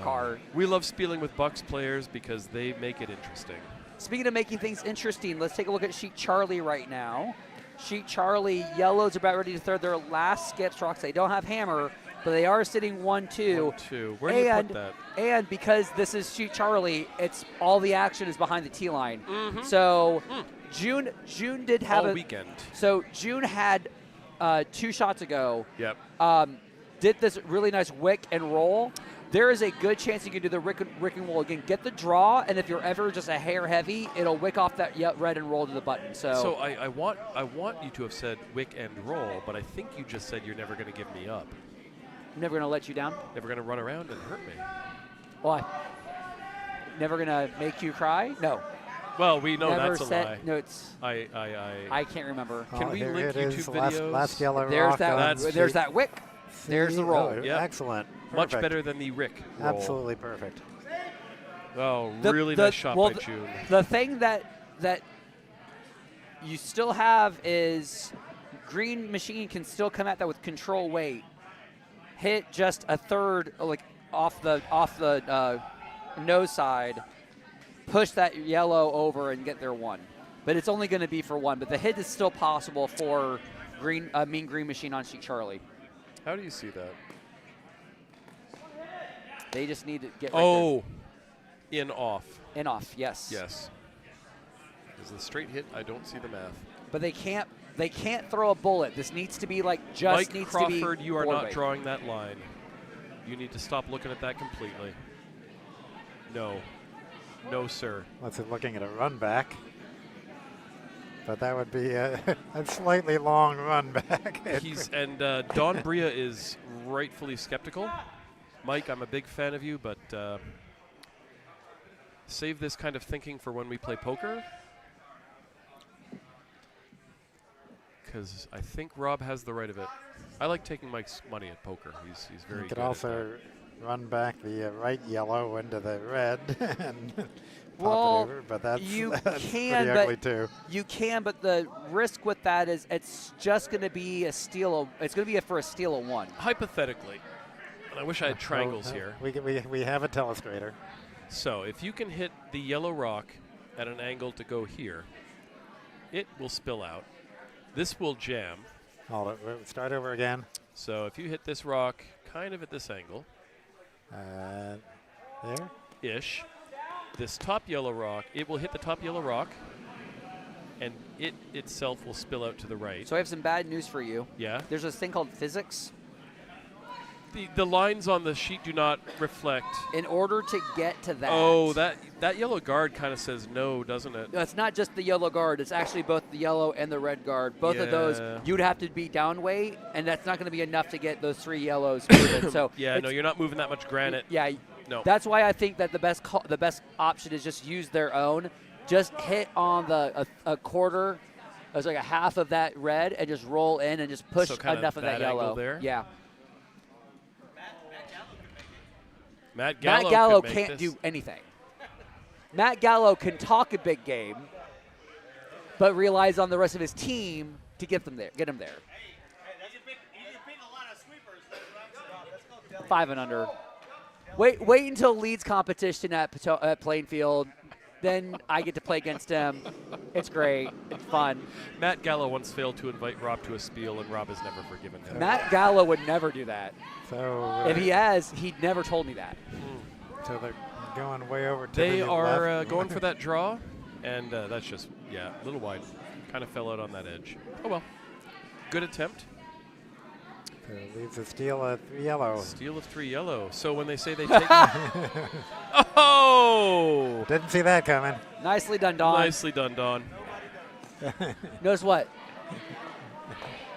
car. We love spieling with Bucks players because they make it interesting. Speaking of making things interesting, let's take a look at Sheet Charlie right now. Sheet Charlie, yellows are about ready to throw their last skips rocks. They don't have hammer, but they are sitting 1-2. 1-2. Where do you put that? And because this is Sheet Charlie, it's all the action is behind the T line. So June did have All a weekend. So June had 2 shots ago. Yep. Did this really nice wick and roll. There is a good chance you can do the wick and roll again. Get the draw, and if you're ever just a hair heavy, it'll wick off that red and roll to the button. So I want you to have said wick and roll, but I think you just said you're never going to give me up. I'm never going to let you down. Never going to run around and hurt me. Why? Never going to make you cry? No. Well, we know Never that's a said, lie. No, it's. I can't remember. Can we here link it YouTube is, videos? Last yellow There's rock. that. on There's sheet. that wick. There's the roll. Oh, Yep. Excellent. Much Perfect. better than the Rick roll. Absolutely perfect. Oh, really nice shot by June. The thing that you still have is Green Machine can still come at that with control weight. Hit just a third, like off the nose side. Push that yellow over and get their 1. but it's only going to be for one. But the hit is still possible for Mean Green Machine on Sheet Charlie. How do you see that? They just need to get in off. In off, yes. Yes. Is the straight hit? I don't see the math. But they can't throw a bullet. This needs to be like just Mike needs Crawford, to be you are board not weight. drawing that line. You need to stop looking at that completely. No. No, sir. Unless it's looking at a run back. But that would be a slightly long run back. Don Bria is rightfully skeptical. Mike, I'm a big fan of you, but save this kind of thinking for when we play poker. Because I think Rob has the right of it. I like taking Mike's money at poker. He's very You good could also run back the right yellow into the red and pop it over, but that's pretty ugly too. You can, but the risk with that is it's just going to be a steal. It's going to be for a steal of one. Hypothetically, and I wish I had triangles here. We have a telestrator. So if you can hit the yellow rock at an angle to go here, it will spill out. This will jam. Hold it. Start over again. So if you hit this rock kind of at this angle. There? Ish. This top yellow rock, it will hit the top yellow rock, and it itself will spill out to the right. So I have some bad news for you. Yeah? There's this thing called physics. The lines on the sheet do not reflect. In order to get to that. Oh, that yellow guard kind of says no, doesn't it? No, it's not just the yellow guard. It's actually both the yellow and the red guard. Both of those, you'd have to be down weight, and that's not going to be enough to get those three yellows moving. So yeah, no, you're not moving that much granite. Yeah, no. That's why I think that the best option is just use their own. Just hit on a quarter, as like a half of that red, and just roll in and just push enough of that yellow. There? Yeah. Matt Gallo can't do anything. Matt Gallo can talk a big game, but relies on the rest of his team to get him there. He's beating a lot of sweepers. 5 and under. Wait until Leeds competition at Plainfield. Then I get to play against him. It's great. It's fun. Matt Gallo once failed to invite Rob to a spiel, and Rob has never forgiven him. Matt Gallo would never do that. So if he has, he'd never told me that. So they're going way over to They the are left. going for that draw, and that's just, a little wide. Kind of fell out on that edge. Oh, well. Good attempt. So it leaves a steal of 3 yellow. Steal of 3 yellow. So when they say they take... Oh! Didn't see that coming. Nicely done, Don. Nicely done, Don. Notice what?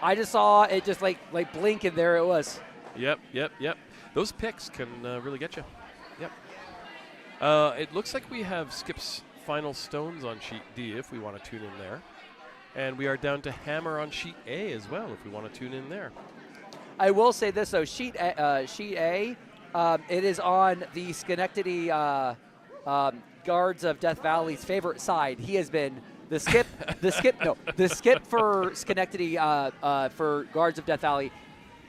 I just saw it just like blink, and there it was. Yep. Those picks can really get you. Yep. It looks like we have Skip's final stones on sheet D if we want to tune in there. And we are down to hammer on sheet A as well if we want to tune in there. I will say this, though. Sheet A, it is on the Schenectady Guards of Death Valley's favorite side. He has been the skip for Schenectady for Guards of Death Valley.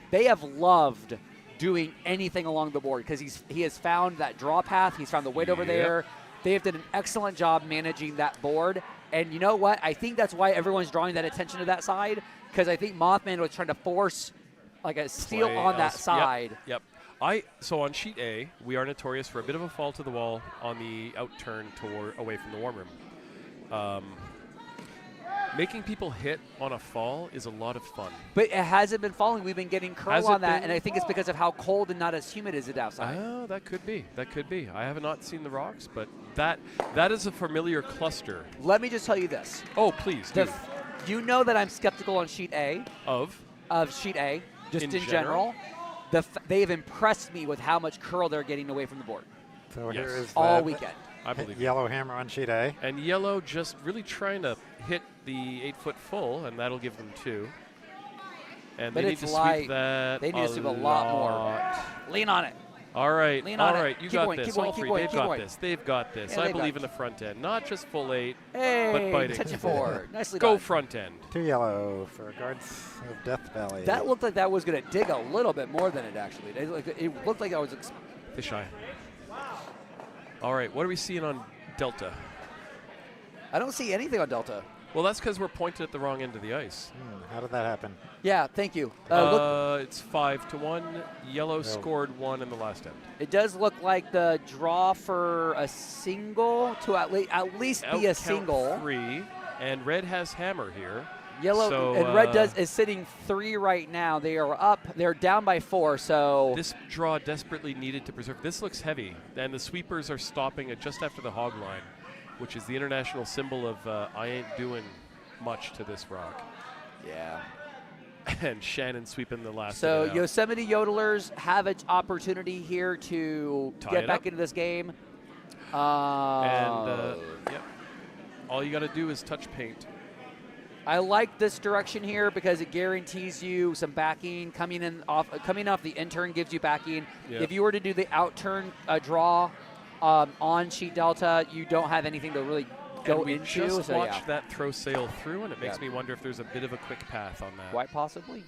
They have loved doing anything along the board because he has found that draw path. He's found the weight over there. They have done an excellent job managing that board. And you know what? I think that's why everyone's drawing that attention to that side, because I think Mothman was trying to force like a steal on that side. Yep. So on sheet A, we are notorious for a bit of a fall to the wall on the out turn away from the warm room. Making people hit on a fall is a lot of fun. But it hasn't been falling. We've been getting curl on that, and I think it's because of how cold and not as humid as it outside. Oh, that could be. I have not seen the rocks, but that is a familiar cluster. Let me just tell you this. Oh, please do. You know that I'm skeptical on sheet A. Of sheet A, just in general. They have impressed me with how much curl they're getting away from the board. So here is all weekend. I believe yellow hammer on sheet A. And yellow just really trying to hit the 8-foot full, and that'll give them 2. And but they need to sweep that. They need to sweep a lot more. Lean on it. All right. Lean on it. Keep You got going, this. keep going, All keep three. going, They've keep got going. this. They've got this. Yeah, I believe in the front end. Not just full 8, hey, but biting. touch it forward. Nicely Go done. front end. 2 yellow for Guards of Death Valley. That looked like that was going to dig a little bit more than it actually did. It looked like I was... Fisheye. All right. What are we seeing on Delta? I don't see anything on Delta. Well, that's because we're pointed at the wrong end of the ice. How did that happen? Yeah, thank you. Look, It's 5-1. Yellow scored 1 in the last end. it does look like the draw for a single to at least be a Out count single. 3, and red has hammer here. Yellow So, and red is sitting 3 right now. They are up. They're down by 4. So This draw desperately needed to preserve. This looks heavy, and the sweepers are stopping it just after the hog line, which is the international symbol of I ain't doing much to this rock. yeah. And Shannon sweeping the last. So of it out. Yosemite Yodellers have its opportunity here to Tie get it back up. into this game. Yep. All you got to do is touch paint. I like this direction here because it guarantees you some backing. Coming off the intern gives you backing. Yeah. If you were to do the out turn draw on sheet delta, you don't have anything to really go and we into. just so watched yeah, that throw sail through, and it makes Yeah. me wonder if there's a bit of a quick path on that. quite possibly.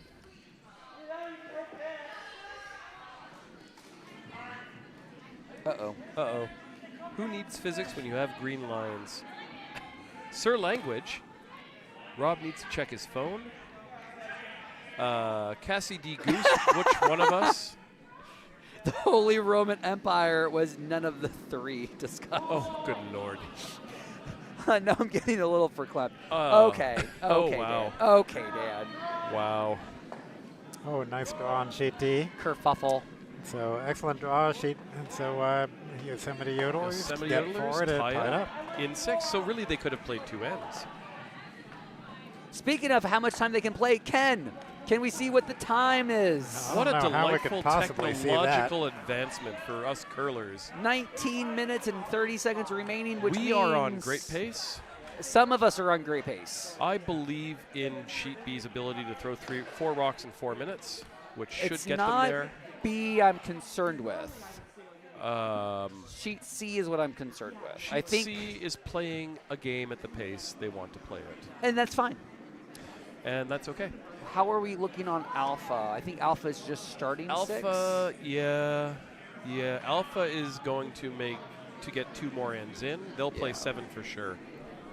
Uh-oh. Who needs physics when you have green lines? Sir Language. Rob needs to check his phone. Cassie D. Goose, which one of us? The Holy Roman Empire was none of the 3 discussed. Oh, good Lord. No, I'm getting a little verklempt. Oh. Okay. Oh, Okay, wow. Dan. Okay, Dan. Wow. Oh, nice draw on sheet D. Kerfuffle. So excellent draw sheet. And so Yosemite Yodellers Yosemite get Yodellers forward and tie tie it it up. in 6. So really they could have played 2 ends. Speaking of how much time they can play, Ken, can we see what the time is? I What a don't know how we could delightful possibly see that. technological advancement for us curlers. 19 minutes and 30 seconds remaining, which We are on means great pace. Some of us are on great pace. I believe in Sheet B's ability to throw 4 rocks in 4 minutes, which should It's get not them there. B I'm concerned with. Um, Sheet C is what I'm concerned with. Sheet I think, C is playing a game at the pace they want to play it, and that's fine. and that's okay. How are we looking on Alpha? I think Alpha is just starting 6. Alpha, yeah. Alpha is going to get 2 more ends in. They'll play Yeah. 7 for sure.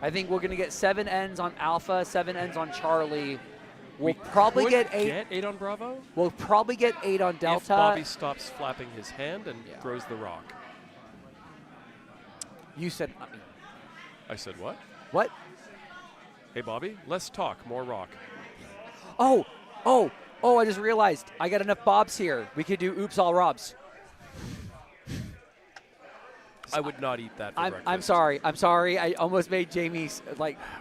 I think we're going to get 7 ends on Alpha, 7 ends on Charlie. We'll We probably could get 8. Get 8 on Bravo. We'll probably get 8 on Delta. If Bobby stops flapping his hand and Yeah. throws the rock. You said not me. I said what? What? Hey Bobby, less talk, more rock. Oh, I just realized I got enough Bobs here. We could do Oops All Robs. I would not eat that for breakfast. I'm sorry. I almost made Jamie's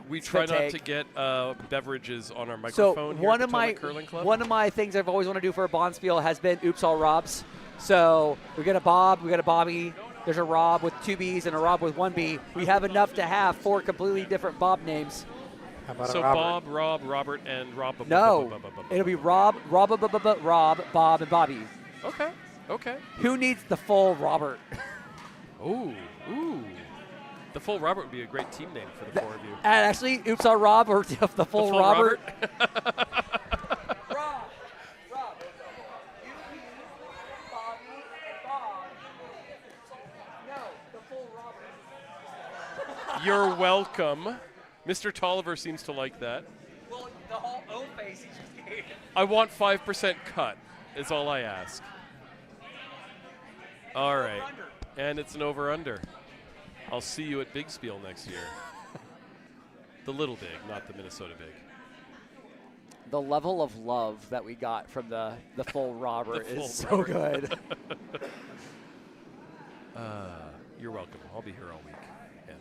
We try spit not take. to get beverages on our So microphone here one at of the my Potomac Curling Club. one of my things I've always wanted to do for a Bonspiel has been Oops All Robs. So we got a Bob, we got a Bobby. There's a Rob with 2 B's and a Rob with 1 B. We have enough to have 4 completely different Bob names. How about So a Robert? Bob, Rob, Robert, and Rob. No, it'll be Rob, Bob, and Bobby. Okay. Who needs the full Robert? Ooh. The full Robert would be a great team name for the 4 of you. And actually, Oops All Rob or the full Robert. Rob. You, Bobby, and Bob. No, the full Robert. You're welcome. Mr. Tolliver seems to like that. Well, the whole O face he just gave. I want 5% cut, is all I ask. All right. And it's an over-under. I'll see you at Big Spiel next year. The Little Big, not the Minnesota Big. The level of love that we got from the full Robert The full is so Robert. good. You're welcome. I'll be here all week. And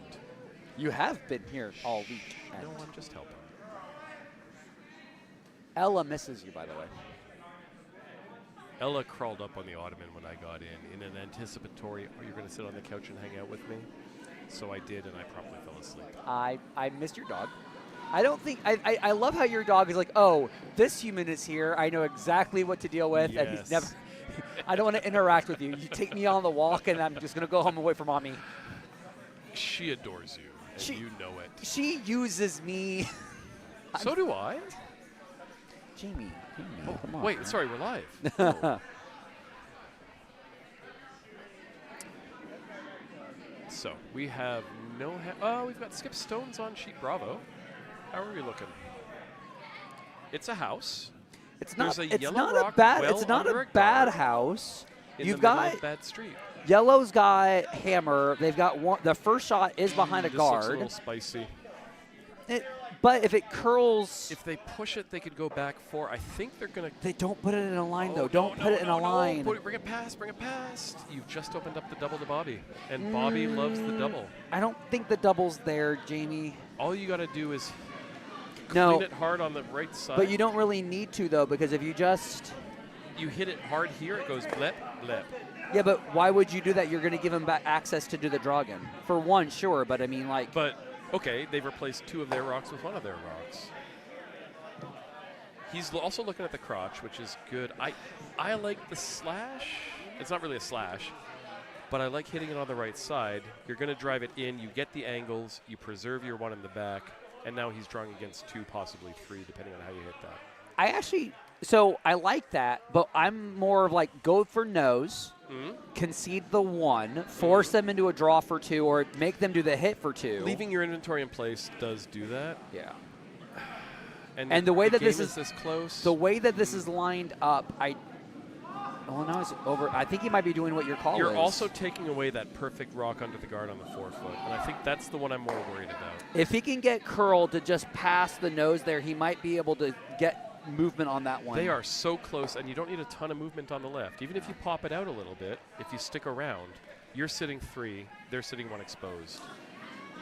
You have been here all week. no, I'm just helping. Ella misses you, by the way. Ella crawled up on the ottoman when I got in an anticipatory, are you going to sit on the couch and hang out with me? So I did, and I promptly fell asleep. I missed your dog. I don't think I love how your dog is like, oh, this human is here. I know exactly what to deal with, and he's Yes. never. I don't want to interact with you. You take me on the walk, and I'm just gonna go home and wait for mommy. She adores you, and She- you know it. She uses me. So do I. Jamie, Oh, come on. wait, sorry, we're live. Oh. So we have we've got Skip Stones on sheet Bravo. How are we looking? It's a house. It's not. There's a It's yellow not a rock bad. well It's not under a a bad guard house. in You've the middle got of Bad Street. Yellow's got hammer. They've got one. The first shot is behind a This looks a guard. little spicy. But if it curls, If they push it, they could go back 4. I think they're going to. they don't put it in a line though. Oh, Don't put it in a line. Bring it past. Bring it past. You've just opened up the double to Bobby, and Bobby loves the double. I don't think the double's there, Jamie. All you got to do is No. clean it hard on the right side. But you don't really need to though, because if you just You hit it hard here, it goes blep, blep. yeah, but why would you do that? You're going to give him back access to do the dragon. For one, sure, but I mean like. But, okay, they've replaced 2 of their rocks with 1 of their rocks. He's also looking at the crotch, which is good. I like the slash. It's not really a slash, but I like hitting it on the right side. You're going to drive it in. You get the angles. You preserve your 1 in the back. And now he's drawing against 2, possibly 3, depending on how you hit that. So I like that, but I'm more of like go for nose, concede the 1, force them into a draw for 2, or make them do the hit for 2. Leaving your inventory in place does do that. Yeah. And the way that game this is this close. The way that this is lined up, now it's over. I think he might be doing what your call is. You're also taking away that perfect rock under the guard on the 4-foot, and I think that's the one I'm more worried about. If he can get curl to just pass the nose there, he might be able to get movement on that one. They are so close, and you don't need a ton of movement on the left. Even if you pop it out a little bit, if you stick around, you're sitting 3, they're sitting 1 exposed,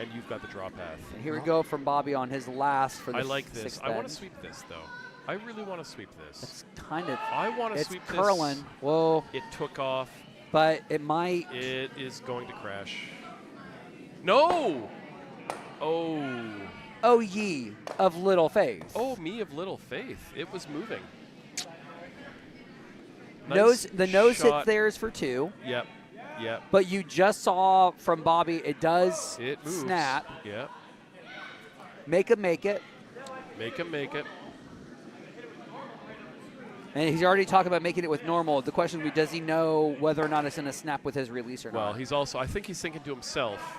and you've got the draw path. And here we go from Bobby on his last for the I like this. sixth I want end. to sweep this, though. I really want to sweep this. It's kind of. I want to It's sweep curling. this. Whoa. It took off. But it might. It is going to crash. No! Oh. Oh, ye of little faith. Oh, me of little faith. It was moving. The nose shot. hits theirs for 2. Yep. Yep. But you just saw from Bobby, it does It moves. snap. Yep. Make him make it. Make him make it. And he's already talking about making it with normal. The question would be, does he know whether or not it's going to snap with his release or Well, not? he's also, I think he's thinking to himself,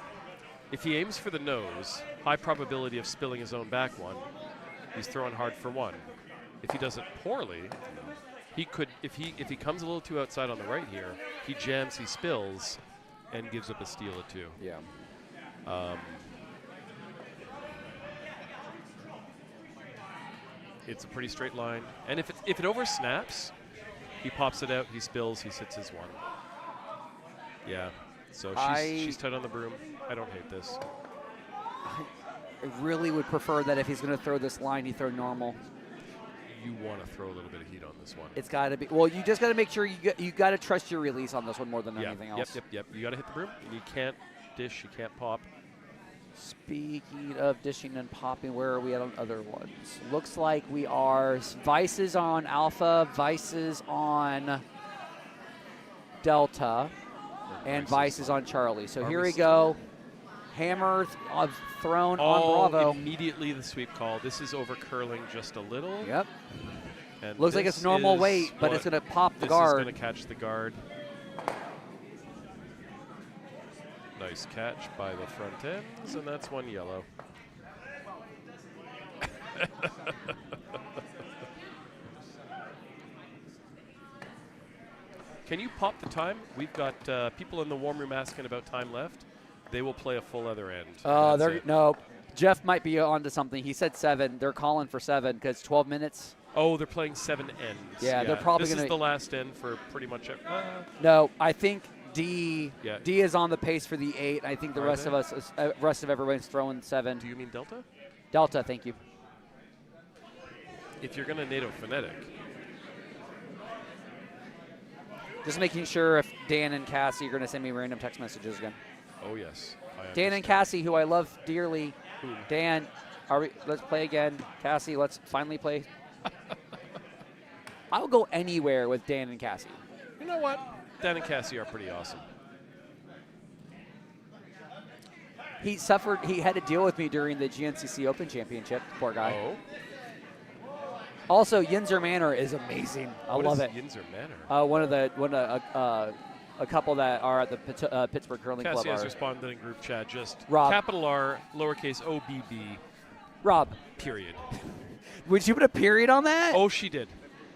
if he aims for the nose, high probability of spilling his own back 1. He's throwing hard for 1. If he does it poorly, he could, if he comes a little too outside on the right here, he jams, he spills, and gives up a steal at 2. Yeah. It's a pretty straight line. And if it oversnaps, he pops it out, he spills, he sits his 1. Yeah. So she's tight on the broom. I don't hate this. I really would prefer that if he's going to throw this line, he throw normal. You want to throw a little bit of heat on this one. It's got to be. Well, you just got to make sure you got to trust your release on this one more than anything else. Yep. You got to hit the broom. And you can't dish. You can't pop. Speaking of dishing and popping, where are we at on other ones? Looks like we are Vices on Alpha, Vices on Delta, and Vices on Charlie. So here we go. Hammer thrown on Bravo. Immediately the sweep call. This is over curling just a little. Yep. And looks like it's normal weight, but it's going to pop the guard. This is going to catch the guard. Nice catch by the front ends, and that's 1 yellow. Can you pop the time? We've got people in the warm room asking about time left. They will play a full other end. No. Jeff might be onto something. He said 7. They're calling for 7 because 12 minutes. Oh, they're playing 7 ends. Yeah, they're probably going to. This is the last end for pretty much. No, I think D Yeah. D is on the pace for the 8. I think the rest they? of us, rest of everyone's throwing 7. Do you mean Delta? Delta, thank you. If you're going to NATO phonetic. Just making sure if Dan and Cassie are going to send me random text messages again. Oh yes. Dan and Cassie, who I love dearly. Who? Dan, let's play again. Cassie, let's finally play. I'll go anywhere with Dan and Cassie. You know what? Dan and Cassie are pretty awesome. He had to deal with me during the GNCC Open Championship. Poor guy. Oh. Also, Yinzer Manor is amazing. I love it. Yinzer Manor? One of a couple that are at the Pittsburgh Curling Club. Cassie has responded in group chat. Just Rob. capital R, lowercase OBB. Rob, Period. would you put a period on that? Oh, she did.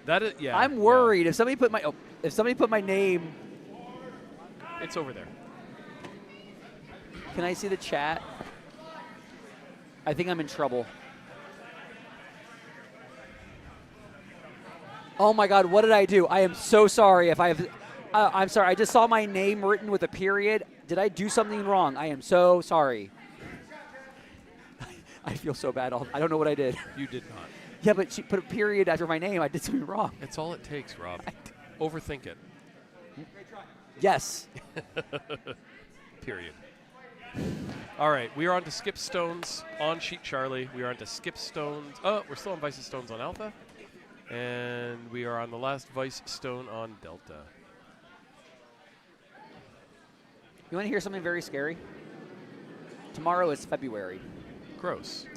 That is, yeah. I'm worried if somebody put my name. It's over there. Can I see the chat? I think I'm in trouble. Oh my God, what did I do? I am so sorry if I have. I'm sorry. I just saw my name written with a period. Did I do something wrong? I am so sorry. I feel so bad. I don't know what I did. You did not. Yeah, but she put a period after my name. I did something wrong. It's all it takes, Rob. Overthink it. Yes. Period. All right, we are on to Skip Stones on Sheet Charlie. We are on to Skip Stones. Oh, we're still on Vice Stones on Alpha. And we are on the last Vice Stone on Delta. You want to hear something very scary? Tomorrow is February. Gross.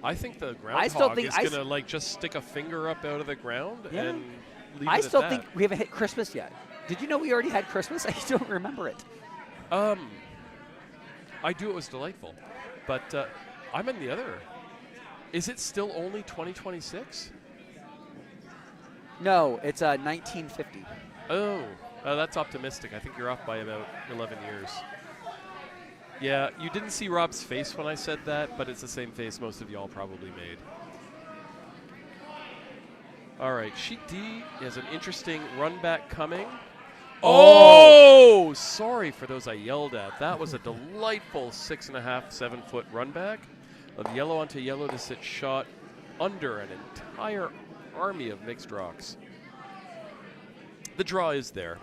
I think the I still groundhog think is going to like just stick a finger up out of the ground and leave I it still at think we haven't hit Christmas yet. Did you know we already had Christmas? I don't remember it. I do. It was delightful. But I'm in the other. Is it still only 2026? No, it's 1950. Oh, that's optimistic. I think you're off by about 11 years. Yeah, you didn't see Rob's face when I said that, but it's the same face most of y'all probably made. All right, Sheet D has an interesting run back coming. Oh, sorry for those I yelled at. That was a delightful 6.5, 7 foot run back of yellow onto yellow to sit shot under an entire army of mixed rocks. The draw is there.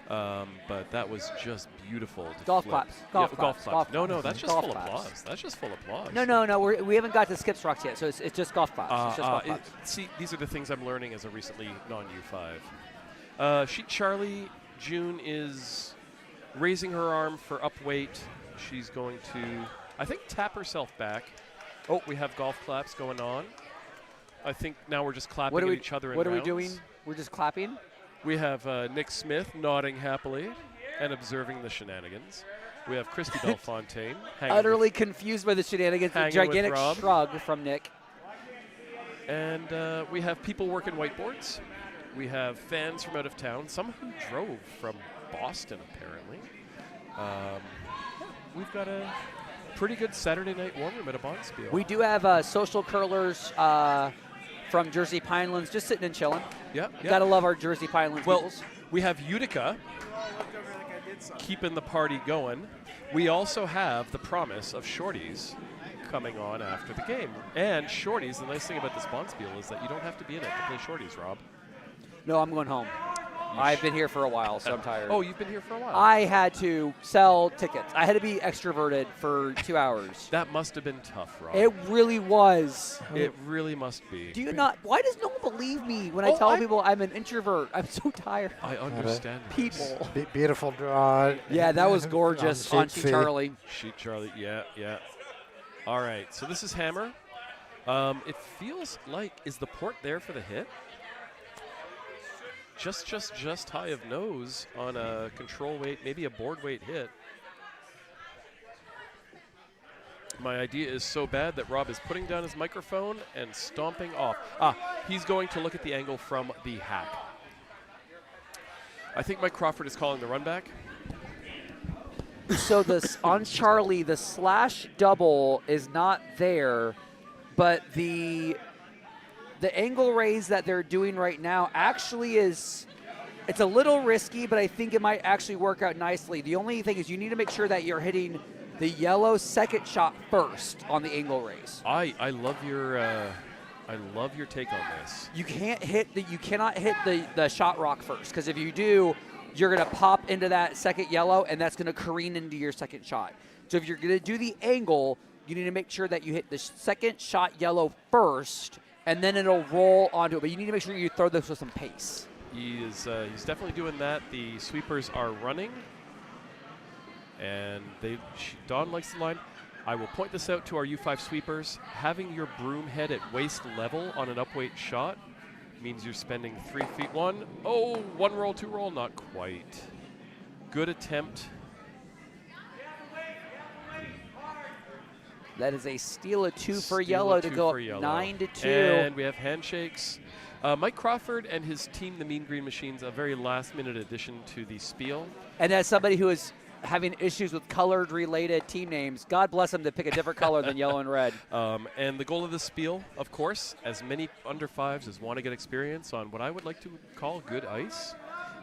But that was just beautiful. Golf claps. Golf claps. No, that's just Golf full claps. applause. That's just full applause. No. We haven't got to Skip's Rocks yet, so it's just golf claps. It's just golf claps. See, these are the things I'm learning as a recently non-U5. Sheet Charlie, June is raising her arm for up weight. She's going to, I think, tap herself back. Oh, we have golf claps going on. I think now we're just clapping at each other in What are we rounds. doing? We're just clapping? We have Nick Smith nodding happily and observing the shenanigans. We have Christy Belfontaine. Utterly confused by the shenanigans. A gigantic shrug from Nick. And we have people working whiteboards. We have fans from out of town, some who drove from Boston, apparently. We've got a pretty good Saturday night warm room at a Bonspiel. We do have social curlers from Jersey Pinelands just sitting and chilling. Yep. Gotta love our Jersey Pinelands peoples. We have Utica keeping the party going. We also have the promise of Shorties coming on after the game. And Shorties, the nice thing about this Bonspiel is that you don't have to be in it to play Shorties, Rob. No, I'm going home. I've been here for a while, so I'm tired. Oh, you've been here for a while. I had to sell tickets. I had to be extroverted for 2 hours. That must have been tough, Rob. It really was. It really must be. Do you not? Why does no one believe me when I tell people I'm an introvert? I'm so tired. I understand. People. Beautiful draw. Yeah, that was gorgeous on Sheet Charlie. Sheet Charlie, yeah. All right, so this is Hammer. It feels like, is the port there for the hit? Just high of nose on a control weight, maybe a board weight hit. My idea is so bad that Rob is putting down his microphone and stomping off. He's going to look at the angle from the hack. I think Mike Crawford is calling the run back. So this on Charlie, the slash double is not there, but the angle raise that they're doing right now actually it's a little risky, but I think it might actually work out nicely. The only thing is you need to make sure that you're hitting the yellow second shot first on the angle raise. I love your take on this. You cannot hit the shot rock first, because if you do, you're going to pop into that second yellow, and that's going to careen into your second shot. So if you're going to do the angle, you need to make sure that you hit the second shot yellow first, and then it'll roll onto it. But you need to make sure you throw this with some pace. He's definitely doing that. The sweepers are running, and Dawn likes the line. I will point this out to our U5 sweepers. Having your broom head at waist level on an upweight shot means you're spending 3 feet. One roll, 2 roll, not quite. Good attempt. That is a steal of 2 for Steal yellow of to 2 go up for yellow. 9-2. And we have handshakes. Mike Crawford and his team, the Mean Green Machines, a very last-minute addition to the spiel. And as somebody who is having issues with colored-related team names, God bless them to pick a different color than yellow and red. And the goal of the spiel, of course, as many under fives as want to get experience on what I would like to call good ice,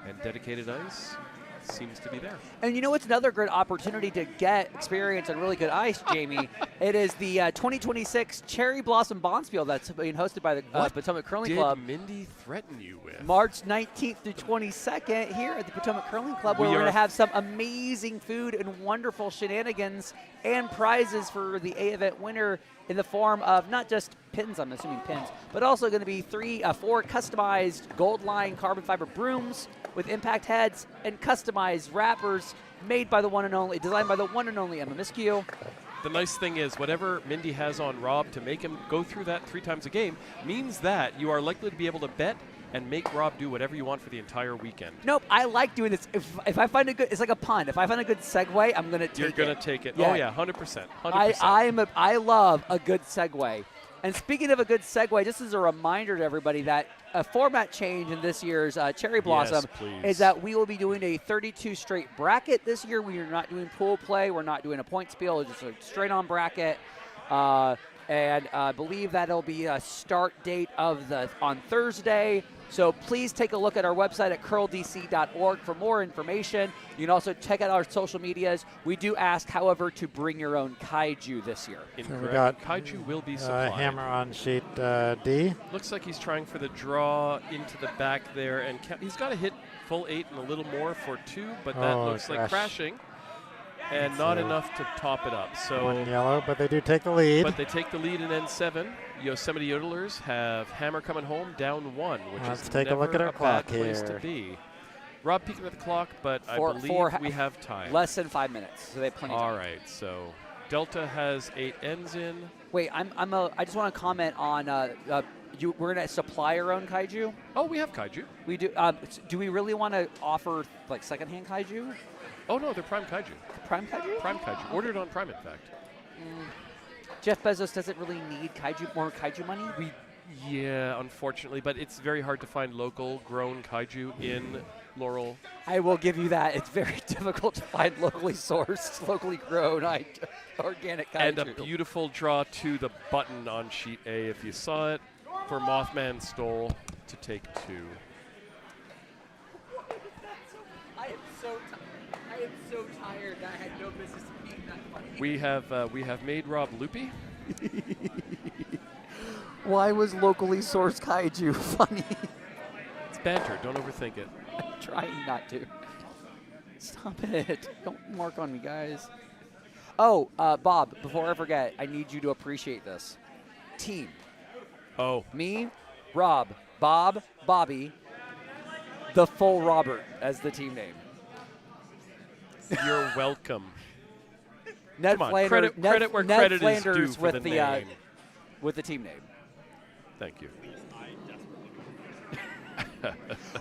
and dedicated ice seems to be there. And you know what's another great opportunity to get experience on really good ice, Jamie? It is the 2026 Cherry Blossom Bonspiel that's being hosted by the Potomac Curling Club. What did Mindy threaten you with? March 19th through 22nd here at the Potomac Curling Club, where We we're going are- to have some amazing food and wonderful shenanigans and prizes for the A event winner in the form of not just pins, I'm assuming pins, but also going to be 4 customized gold line carbon fiber brooms with impact heads and customized wrappers made by the one and only, designed by the one and only Emma Miskew. The nice thing is whatever Mindy has on Rob to make him go through that 3 times a game means that you are likely to be able to bet and make Rob do whatever you want for the entire weekend. Nope, I like doing this. If I find a good, it's like a pun. If I find a good segue, I'm going to take it. You're going to take it. Yeah. Oh, yeah, 100%. 100%. I love a good segue. And speaking of a good segue, just as a reminder to everybody that a format change in this year's Cherry Blossom please. is that we will be doing a 32 straight bracket this year. We are not doing pool play. We're not doing a point spiel. It's just a straight-on bracket. And I believe that'll be a start date of on Thursday. So please take a look at our website at curldc.org for more information. You can also check out our social medias. We do ask, however, to bring your own kaiju this year. Incorrect. we got, Kaiju will be supplied. Hammer on sheet D. Looks like he's trying for the draw into the back there, and he's got to hit full 8 and a little more for 2, but that looks like crashing, and not enough to top it up. So 1 yellow, but they do take the lead. But they take the lead in N7. Yosemite Yodellers have Hammer coming home down 1, which Let's is take a never look at our a bad clock place to here. be. Rob peeking at the clock, but I believe we have time. Less than 5 minutes, so they have plenty of time. All right, so Delta has 8 ends in. Wait, I just want to comment on we're going to supply our own kaiju. Oh, we have kaiju. We do. Do we really want to offer like secondhand kaiju? Oh no, they're Prime Kaiju. Prime kaiju? Prime Kaiju. Ordered on Prime, in fact. Jeff Bezos doesn't really need more kaiju money. Yeah, unfortunately, but it's very hard to find local grown kaiju in Laurel. I will give you that. It's very difficult to find locally sourced, locally grown organic kaiju. And a beautiful draw to the button on sheet A, if you saw it, for Mothman Stole to take 2. I am so tired that I had no business being that funny. We have made Rob loopy. Why was locally sourced kaiju funny? It's banter. Don't overthink it. I'm trying not to. Stop it. Don't mark on me, guys. Oh, Bob, before I forget, I need you to appreciate this. Team. Oh. Me, Rob, Bob, Bobby, the full Robert as the team name. You're welcome. Ned Come on, Flanders, credit where Ned credit is Flanders due for with the name. with the team name. Thank you.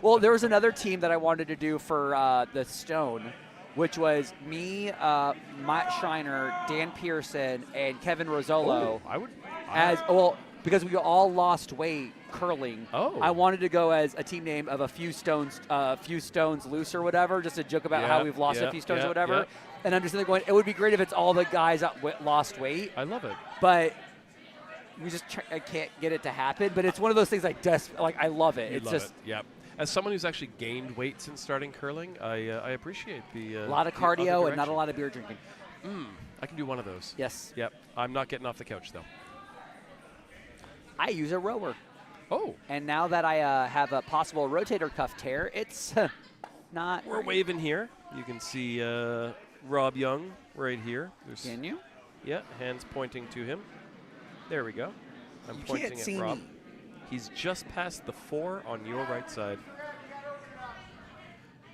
Well, there was another team that I wanted to do for the Stone, which was me, Matt Schreiner, Dan Pearson, and Kevin Rozzolo. Because we all lost weight curling. Oh. I wanted to go as a team name of a few stones loose or whatever, just to joke about how we've lost a few stones or whatever. Yep. And I'm just going, it would be great if it's all the guys that lost weight. I love it. But I can't get it to happen. But it's one of those things I love it. You love it. Yep. As someone who's actually gained weight since starting curling, I appreciate the a lot of the cardio other and not a direction. lot of beer drinking. I can do one of those. Yes. Yep. I'm not getting off the couch though. I use a rower. Oh. And now that I have a possible rotator cuff tear, it's not. We're waving here. You can see Rob Young right here. Can you? Yeah, hands pointing to him. There we go. I'm You pointing can't at see Rob. me. He's just past the 4 on your right side.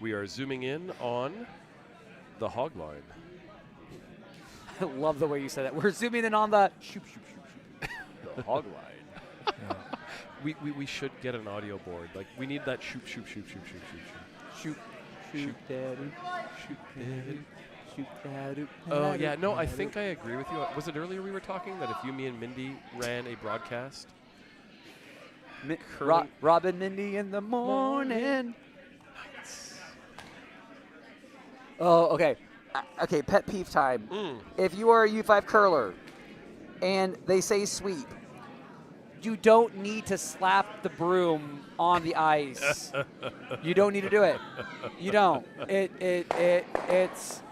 We are zooming in on the hog line. I love the way you said that. We're zooming in on the shoop, shoop, shoop, shoop. The hog line. We should get an audio board. Like, we need that shoop, shoop, shoop, shoop, shoop, shoop, shoop. Shoot, shoot, daddy. Shoot, daddy. Oh, yeah. No, I think I agree with you. Was it earlier we were talking that if you, me, and Mindy ran a broadcast? Robin Mindy in the morning. Nice. Oh, okay. Okay, pet peeve time. If you are a U5 curler and they say sweep, you don't need to slap the broom on the ice. You don't need to do it. You don't. It's.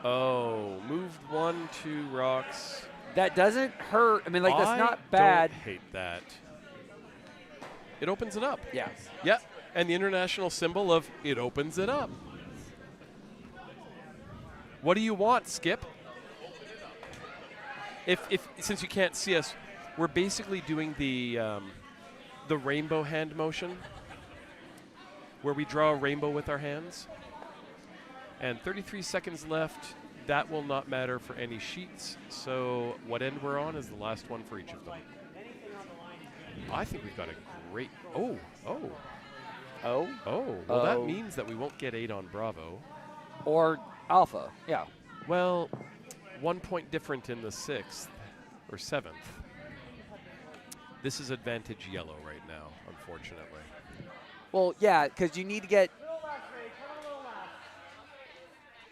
Oh, moved 1, 2 rocks. That doesn't hurt. I mean, like, that's not I bad. don't hate that. It opens it up. Yeah. Yeah, and the international symbol of it opens it up. What do you want, Skip? If since you can't see us, we're basically doing the rainbow hand motion, where we draw a rainbow with our hands. And 33 seconds left. That will not matter for any sheets. So what end we're on is the last one for each of them. I think we've got a great. Oh. Well, that means that we won't get 8 on Bravo. Or Alpha. Yeah. Well, 1 point different in the 6th or 7th. This is advantage yellow right now, unfortunately. Well, yeah, because you need to get.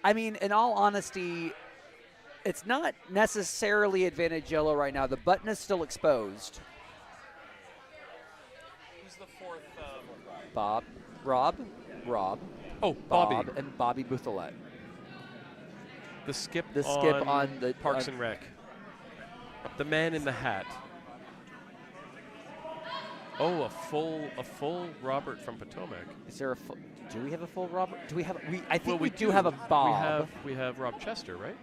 I mean, in all honesty, it's not necessarily advantage yellow right now. The button is still exposed. Who's the 4th? Rob. Oh, Bobby. Bob and Bobby Bouthelette. The skip on the Parks and Rec. The man in the hat. Oh, a full Robert from Potomac. Is there a full? Do we have a full Robert? Do we have? I think we do have a Bob. We have Rob Chester, right?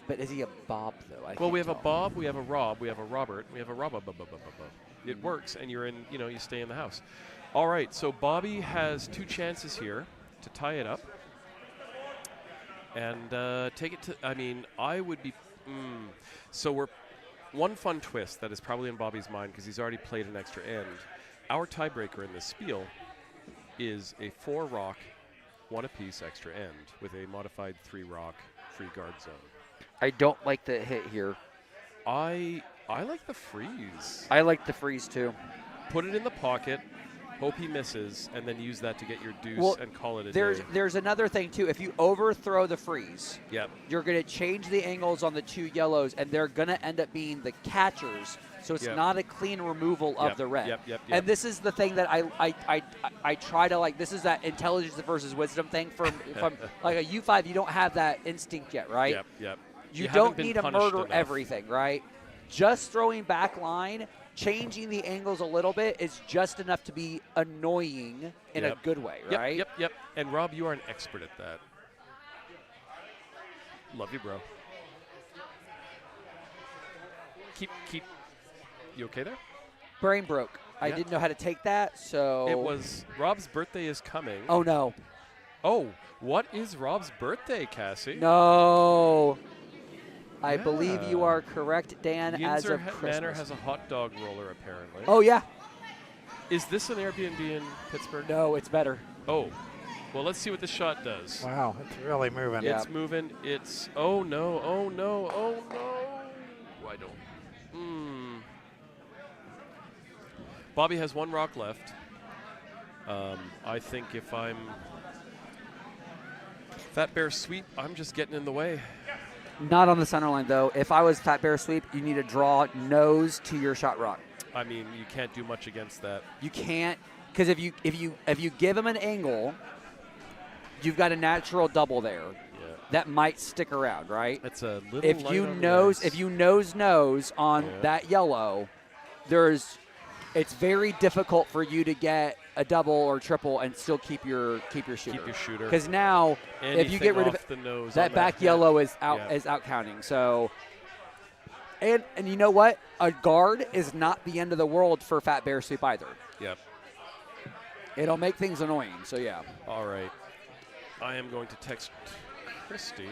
But is he a Bob though? Well, we have a Bob, we have a Rob, we have a Robert, we have a Rob. It works, and you're in. You stay in the house. All right. So Bobby has 2 chances here to tie it up, and take it to. I mean, I would be. So we're. One fun twist that is probably in Bobby's mind because he's already played an extra end. Our tiebreaker in this spiel is a 4-rock, 1 apiece extra end with a modified 3-rock free guard zone. I don't like the hit here. I like the freeze. I like the freeze too. Put it in the pocket, hope he misses, and then use that to get your deuce and call it a day. There's another thing too. If you overthrow the freeze, yep, you're going to change the angles on the 2 yellows, and they're going to end up being the catchers. So it's not a clean removal of the red. Yep. And this is the thing that I try to like. This is that intelligence versus wisdom thing. From like a U5, you don't have that instinct yet, right? Yep. You don't need to murder everything, right? Just throwing back line, changing the angles a little bit is just enough to be annoying in a good way, right? Yep. And Rob, you are an expert at that. Love you, bro. Keep. You okay there? Brain broke. I didn't know how to take that, so. It was Rob's birthday is coming. Oh, no. Oh, what is Rob's birthday, Cassie? No. I believe you are correct, Dan, as of Christmas. Manor has a hot dog roller, apparently. Oh, yeah. Is this an Airbnb in Pittsburgh? No, it's better. Oh. Well, let's see what this shot does. Wow, it's really moving. Yeah. It's moving. It's, oh, no. I don't. Bobby has 1 rock left. I think if I'm Fat Bear Sweep, I'm just getting in the way. Not on the center line, though. If I was Fat Bear Sweep, you need to draw nose to your shot rock. I mean, you can't do much against that. You can't, because if you give him an angle, you've got a natural double there. Yeah. That might stick around, right? It's a little. If you nose on that yellow, it's very difficult for you to get a double or triple and still keep your shooter. Keep your shooter. Because now, if you get rid of the nose that back yellow is out counting. So, and you know what? A guard is not the end of the world for Fat Bear Sweep either. Yep. It'll make things annoying. So yeah. All right. I am going to text Christy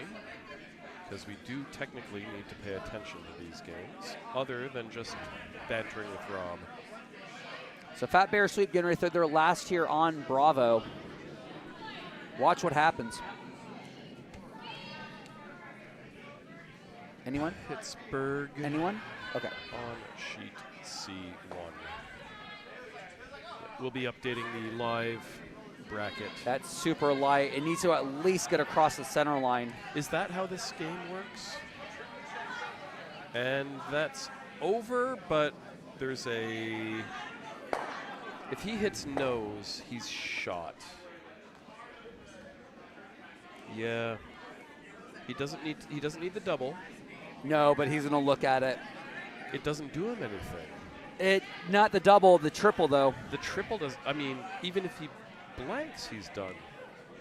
because we do technically need to pay attention to these games, other than just bantering with Rob. So Fat Bear Sweep getting ready to throw their last here on Bravo. Watch what happens. Anyone? Pittsburgh Anyone? Okay. on sheet C1. We'll be updating the live bracket. That's super light. It needs to at least get across the center line. Is that how this game works? And that's over, but there's a... If he hits nose, he's shot. Yeah. He doesn't need the double. No, but he's going to look at it. It doesn't do him anything. Not the double, the triple, though. The triple does... I mean, even if he blanks, he's done.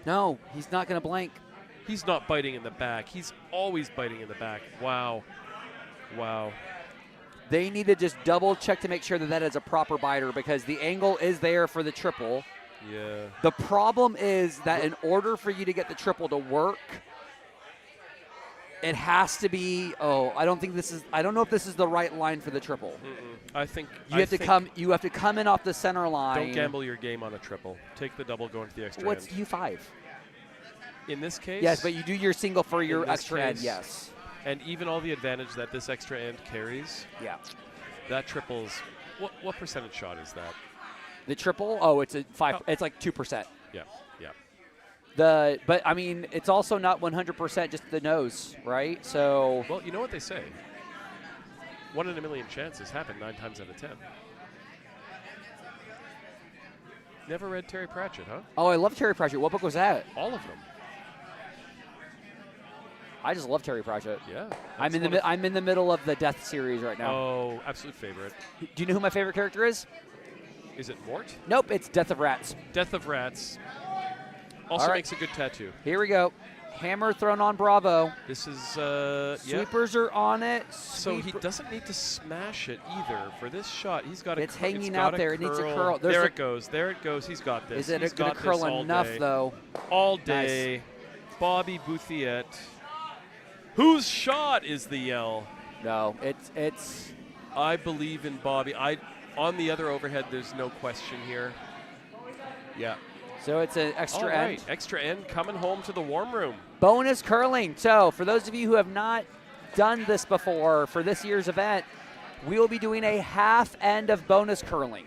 No, he's not going to blank. He's not biting in the back. He's always biting in the back. Wow. Wow. They need to just double check to make sure that that is a proper biter because the angle is there for the triple. Yeah. The problem is that in order for you to get the triple to work, it has to be. I don't know if this is the right line for the triple. I think you have to come in off the center line. Don't gamble your game on a triple. Take the double, go into the extra What's end. U5? In this case? Yes, but you do your single for your extra end, case, yes. And even all the advantage that this extra end carries. Yeah. That triples. What percentage shot is that? The triple? It's a 5. Oh. It's like 2%. Yeah. But I mean, it's also not 100% just the nose, right? So. Well, you know what they say. 1 in a million chances happen 9 times out of 10. Never read Terry Pratchett, huh? Oh, I love Terry Pratchett. What book was that? All of them. I just love Terry Pratchett. Yeah. I'm in the middle of the Death series right now. Oh, absolute favorite. Do you know who my favorite character is? Is it Mort? Nope, it's Death of Rats. Death of Rats. Also makes a good tattoo. Here we go. Hammer thrown on Bravo. This is, Sweepers are on it. So he doesn't need to smash it either. For this shot, he's got It's hanging out there. It needs to curl. There it goes. There it goes. He's got this. Is it going to curl enough, though? All day. Nice. Bobby Bouthiette. Whose shot is the yell? No, it's. I believe in Bobby. On the other overhead, there's no question here. Yeah. So it's an extra end. Right. Extra end coming home to the warm room. Bonus curling. So for those of you who have not done this before for this year's event, we will be doing a half end of bonus curling.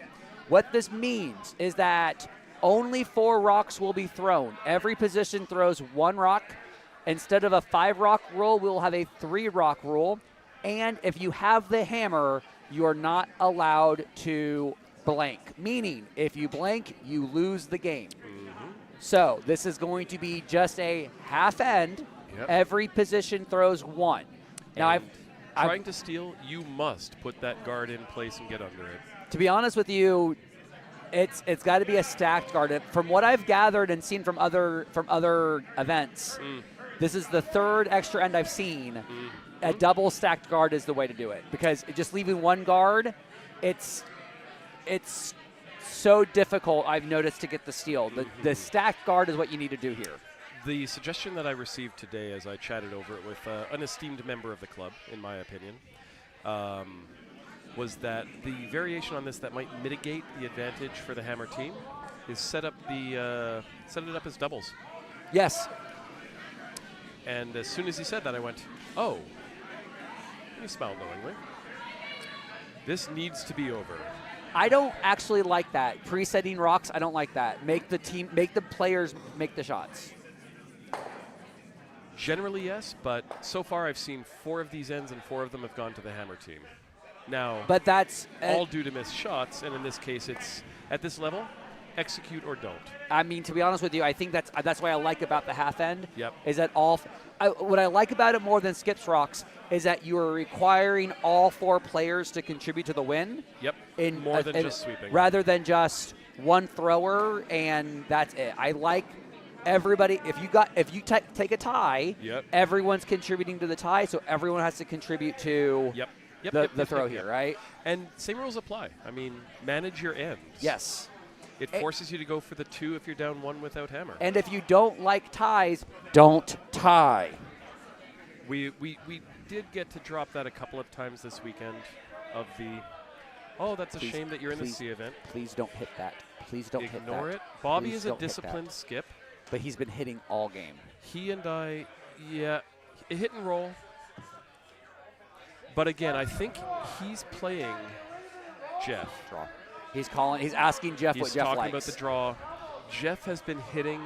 What this means is that only 4 rocks will be thrown. Every position throws 1 rock. Instead of a 5-rock rule, we'll have a 3-rock rule. And if you have the hammer, you are not allowed to blank. Meaning, if you blank, you lose the game. Mm-hmm. So this is going to be just a half end. Yep. Every position throws 1. Now, trying to steal, you must put that guard in place and get under it. To be honest with you, it's got to be a stacked guard. From what I've gathered and seen from other events, this is the 3rd extra end I've seen. A double stacked guard is the way to do it because just leaving 1 guard, it's so difficult, I've noticed, to get the steal. The stacked guard is what you need to do here. The suggestion that I received today as I chatted over it with an esteemed member of the club, in my opinion, was that the variation on this that might mitigate the advantage for the hammer team is set it up as doubles. Yes. And as soon as he said that, I went, oh. He smiled knowingly. This needs to be over. I don't actually like that. Presetting rocks, I don't like that. Make the players make the shots. Generally, yes, but so far I've seen 4 of these ends and 4 of them have gone to the hammer team. Now, but that's all due to missed shots, and in this case, it's at this level, execute or don't. I mean, to be honest with you, I think that's what I like about the half end. Yep. Is that what I like about it more than skips rocks is that you are requiring all 4 players to contribute to the win. Yep. More than just sweeping. Rather than just 1 thrower and that's it. I like everybody. If you take a tie, everyone's contributing to the tie, so everyone has to contribute to the throw here, right? And same rules apply. I mean, manage your ends. Yes. It forces you to go for the 2 if you're down 1 without hammer. And if you don't like ties, don't tie. We did get to drop that a couple of times this weekend of the, that's a shame that you're in the C event. Please don't hit that. Please don't hit that. Ignore it. Bobby is a disciplined skip. But he's been hitting all game. He and I, hit and roll. But again, I think he's playing Jeff. Draw. He's asking Jeff what He's Jeff talking likes. about the draw. Jeff has been hitting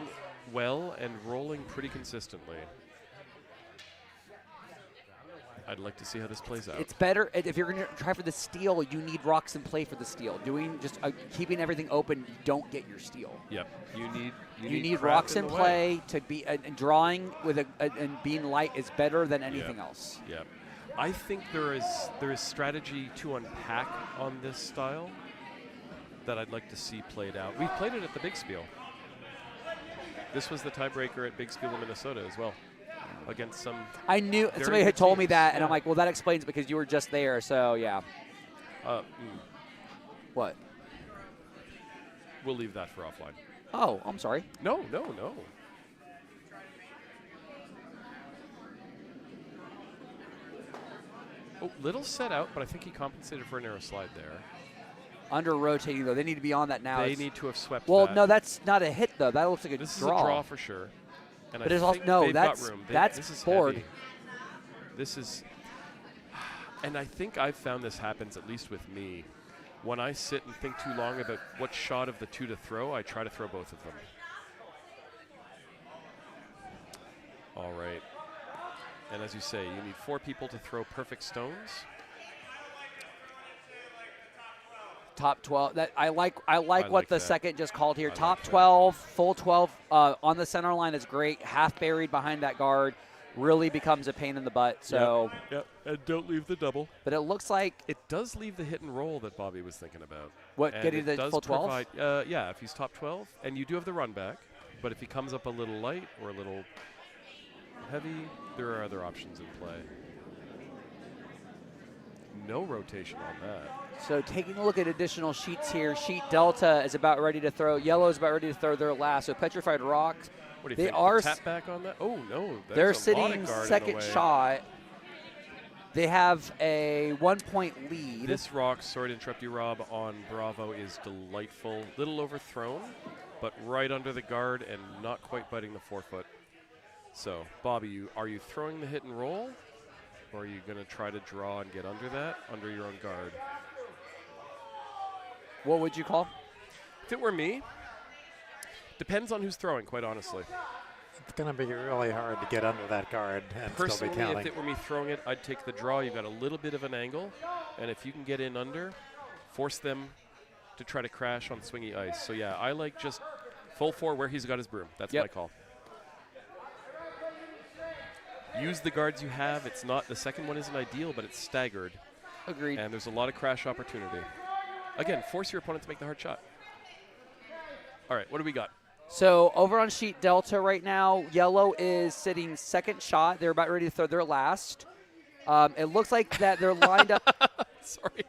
well and rolling pretty consistently. I'd like to see how this plays out. It's better if you're going to try for the steal. You need rocks in play for the steal. Doing just keeping everything open, you don't get your steal. Yep. You need crap rocks in the play way. to be and drawing with and being light is better than anything Yep. else. Yep. I think there is strategy to unpack on this style that I'd like to see played out. We've played it at the Big Spiel. This was the tiebreaker at Big Spiel in Minnesota as well, against some. I knew very somebody had good told me teams. that, and Yeah. I'm like, well, that explains it because you were just there. So yeah. What? We'll leave that for offline. Oh, I'm sorry. No. Oh, little set out, but I think he compensated for a narrow slide there. Under rotating though, they need to be on that now. They need to have swept Well, that. no, that's not a hit though. That looks like a This draw. is a draw for sure. And But I it's also- think no, they've that's- got room. that's this is board. heavy. This is, and I think I've found this happens at least with me. When I sit and think too long about what shot of the two to throw, I try to throw both of them. All right. And as you say, you need 4 people to throw perfect stones. Top 12. That I like like what the that. second just called here. I Top like that. 12, full 12 on the center line is great. Half buried behind that guard really becomes a pain in the butt. So, Yep. And don't leave the double. but it looks like It does leave the hit and roll that Bobby was thinking about. what And getting it the does full 12. provide, yeah, if he's top 12, and you do have the run back, but if he comes up a little light or a little heavy, there are other options in play. No rotation on that. So taking a look at additional sheets here, sheet Delta is about ready to throw. Yellow is about ready to throw their last. So Petrified Rocks, What do you They think? are Tap back on that? Oh, no. they're there's a lot of sitting guard in the second way. shot. They have a 1-point lead. This rock, sorry to interrupt you, Rob, on Bravo is delightful. Little overthrown, but right under the guard and not quite biting the forefoot. So, Bobby, are you throwing the hit and roll, or are you going to try to draw and get under that, under your own guard? What would you call? If it were me, depends on who's throwing, quite honestly. It's going to be really hard to get under that guard and still be Personally, counting. if it were me throwing it, I'd take the draw. You've got a little bit of an angle, and if you can get in under, force them to try to crash on swingy ice. So, yeah, I like just full 4 where he's got his broom. That's Yep. my call. Use the guards you have. It's not, the second one isn't ideal, but it's staggered, Agreed. and there's a lot of crash opportunity. Again, force your opponent to make the hard shot. All right, what do we got? So over on sheet Delta right now, Yellow is sitting second shot. They're about ready to throw their last. It looks like that they're lined up. Sorry.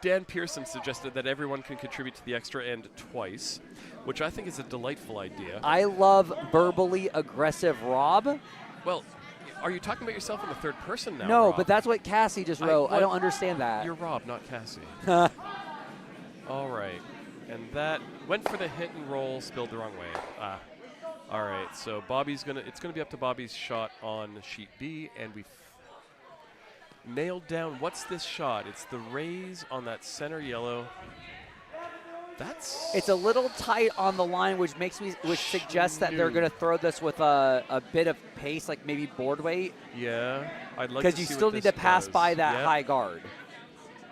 Dan Pearson suggested that everyone can contribute to the extra end twice, which I think is a delightful idea. I love verbally aggressive Rob. Well, are you talking about yourself in the third person now, No, Rob? but that's what Cassie just wrote. I what- don't understand that. You're Rob, not Cassie. All right. And that went for the hit and roll, spilled the wrong way. All right, so it's going to be up to Bobby's shot on sheet B, and we've nailed down what's this shot. It's the raise on that center yellow. It's a little tight on the line, which suggests that they're going to throw this with a bit of pace, like maybe board weight, Yeah, I'd like to because you see still what need to this pass does. by that Yep. high guard.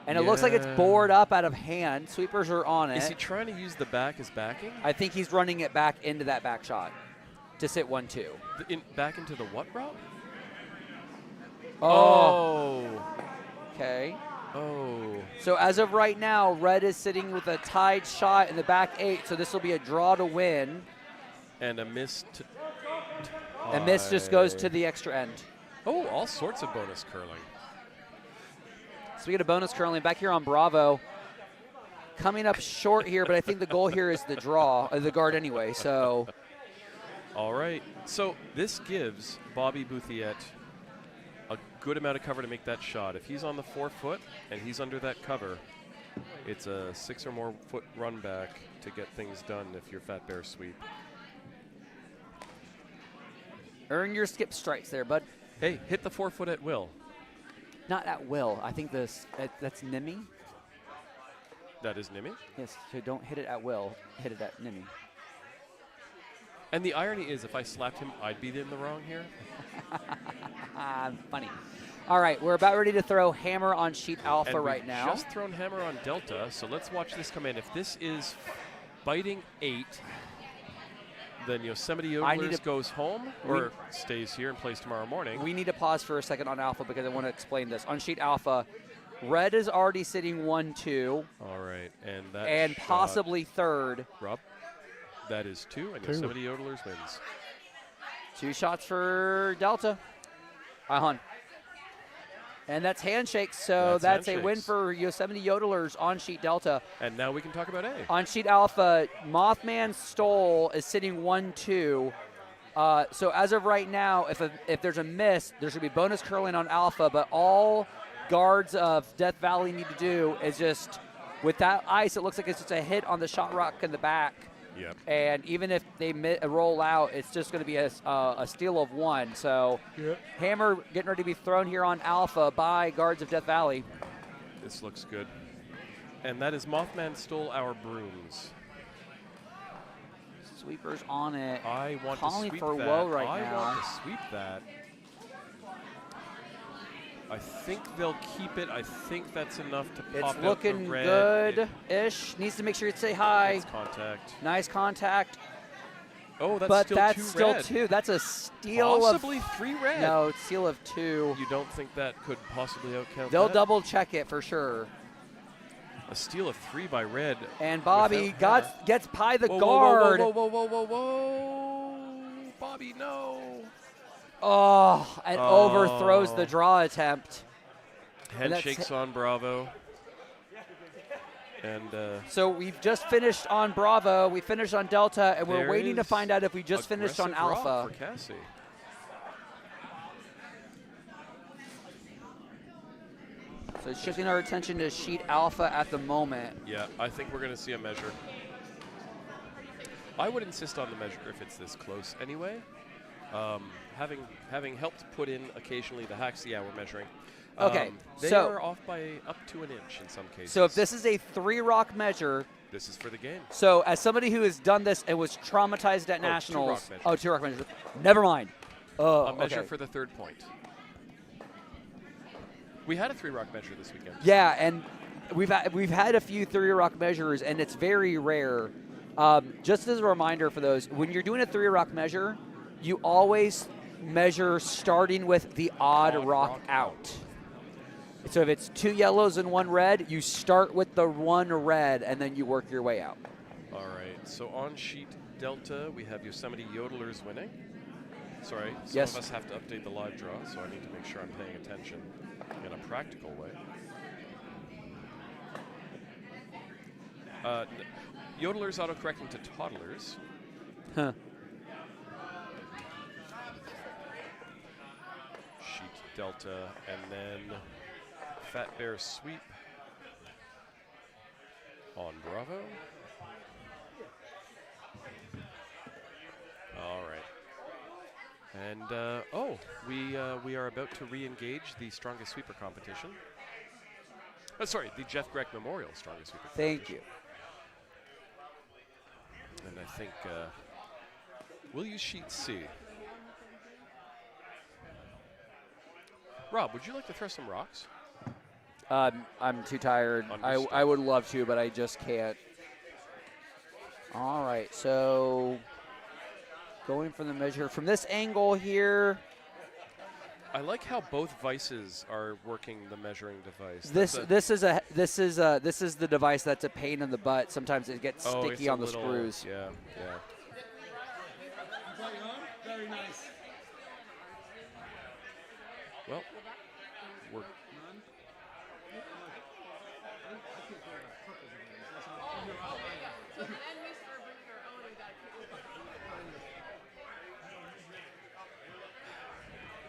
And it looks like it's Yeah. bored up out of hand. Sweepers are on it. Is he trying to use the back as backing? I think he's running it back into that back shot to sit 1-2. Back into the what, Rob? Oh. Oh. Okay. Oh. So as of right now, Red is sitting with a tied shot in the back 8, so this will be a draw to win. And a missed. And this just goes to the extra end. Oh, all sorts of bonus curling. So we get a bonus curling back here on Bravo. Coming up short here, but I think the goal here is the draw, the guard anyway. So All right. So this gives Bobby Bouthiet a good amount of cover to make that shot. If he's on the 4 foot and he's under that cover, it's a 6 or more foot run back to get things done if you're Fat Bear sweep. earn your skip strikes there, bud. Hey, hit the 4 foot at will. Not at will. I think that's Nimi. That is Nimi. Yes, so don't hit it at will. Hit it at Nimi. And the irony is, if I slapped him, I'd be in the wrong here. Funny. All right, we're about ready to throw hammer on sheet alpha And right we've now. just thrown hammer on delta, so let's watch this come in. If this is biting 8, then Yosemite Yodellers goes home or stays here and plays tomorrow morning. We need to pause for a second on alpha because I want to explain this. On sheet alpha, red is already sitting 1-2. All right, and that and shot, possibly third. Rob, that is 2, and Yosemite Yodellers wins. 2 shots for Delta. Ahun. And that's handshakes, so that's a win for Yosemite Yodellers on sheet Delta. And now we can talk about A. On sheet Alpha, Mothman Stole is sitting 1-2. So as of right now, if there's a miss, there should be bonus curling on Alpha, but all guards of Death Valley need to do is just, with that ice, it looks like it's just a hit on the shot rock in the back. Yep. And even if they roll out, it's just going to be a steal of 1. So hammer getting ready to be thrown here on Alpha by guards of Death Valley. This looks good. And that is Mothman Stole our Brooms. Sweepers on it. I want Calling to sweep for that. woe right now. I want to sweep that. I think they'll keep it. I think that's enough to pop It's out the looking red. good-ish. Needs to make sure you say hi. It's contact. Nice contact. Oh, that's but still that's 2 still red. 2. That's a steal Possibly of 3 red. No, steal of 2. You don't think that could possibly outcount They'll that? double check it for sure. A steal of 3 by red. And Bobby gets by the whoa, guard. Whoa, whoa, whoa, whoa, whoa, whoa. Bobby, no. Oh, and overthrows the draw attempt. Head shakes on Bravo. And so we've just finished on Bravo. We finished on Delta, and we're waiting to find out if we just finished on Alpha. For Cassie. So shifting our attention to sheet Alpha at the moment. Yeah, I think we're going to see a measure. I would insist on the measure if it's this close anyway. Having helped put in occasionally the hacks, yeah, we're measuring. Okay, they are off by up to an inch in some cases. So if this is a 3-rock measure, this is for the game. So as somebody who has done this and was traumatized at nationals, 2-rock measure. Never mind. Oh, a measure for the 3rd point. We had a 3-rock measure this weekend. Yeah, and we've had a few 3-rock measures, and it's very rare. Just as a reminder for those, when you're doing a 3-rock measure, you always measure starting with the odd rock out. So if it's 2 yellows and 1 red, you start with the 1 red, and then you work your way out. All right. So on sheet Delta, we have Yosemite Yodellers winning. Sorry, some of us have to update the live draw, so I need to make sure I'm paying attention in a practical way. Yodelers autocorrecting to toddlers. Huh. Sheet Delta, and then Fat Bear Sweep on Bravo. All right. And, we are about to re-engage the Strongest Sweeper competition. Oh, sorry, the Jeff Grech Memorial Strongest Sweeper Thank you. And I think we'll use sheet C. Rob, would you like to throw some rocks? I'm too tired. I would love to, but I just can't. All right, so going for the measure from this angle here. I like how both vices are working the measuring device. This is the device that's a pain in the butt. Sometimes it gets sticky on the screws. Yeah, yeah. Very nice. Well, we're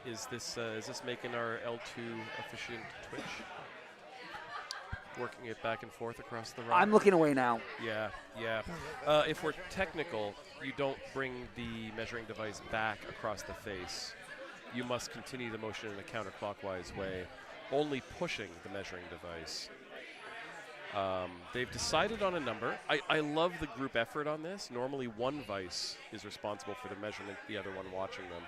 Is this making our L2 efficient twitch? Working it back and forth across the rock? I'm looking away now. Yeah, yeah. If we're technical, you don't bring the measuring device back across the face. You must continue the motion in a counterclockwise way. only pushing the measuring device. They've decided on a number. I love the group effort on this. Normally one vice is responsible for the measurement, the other one watching them.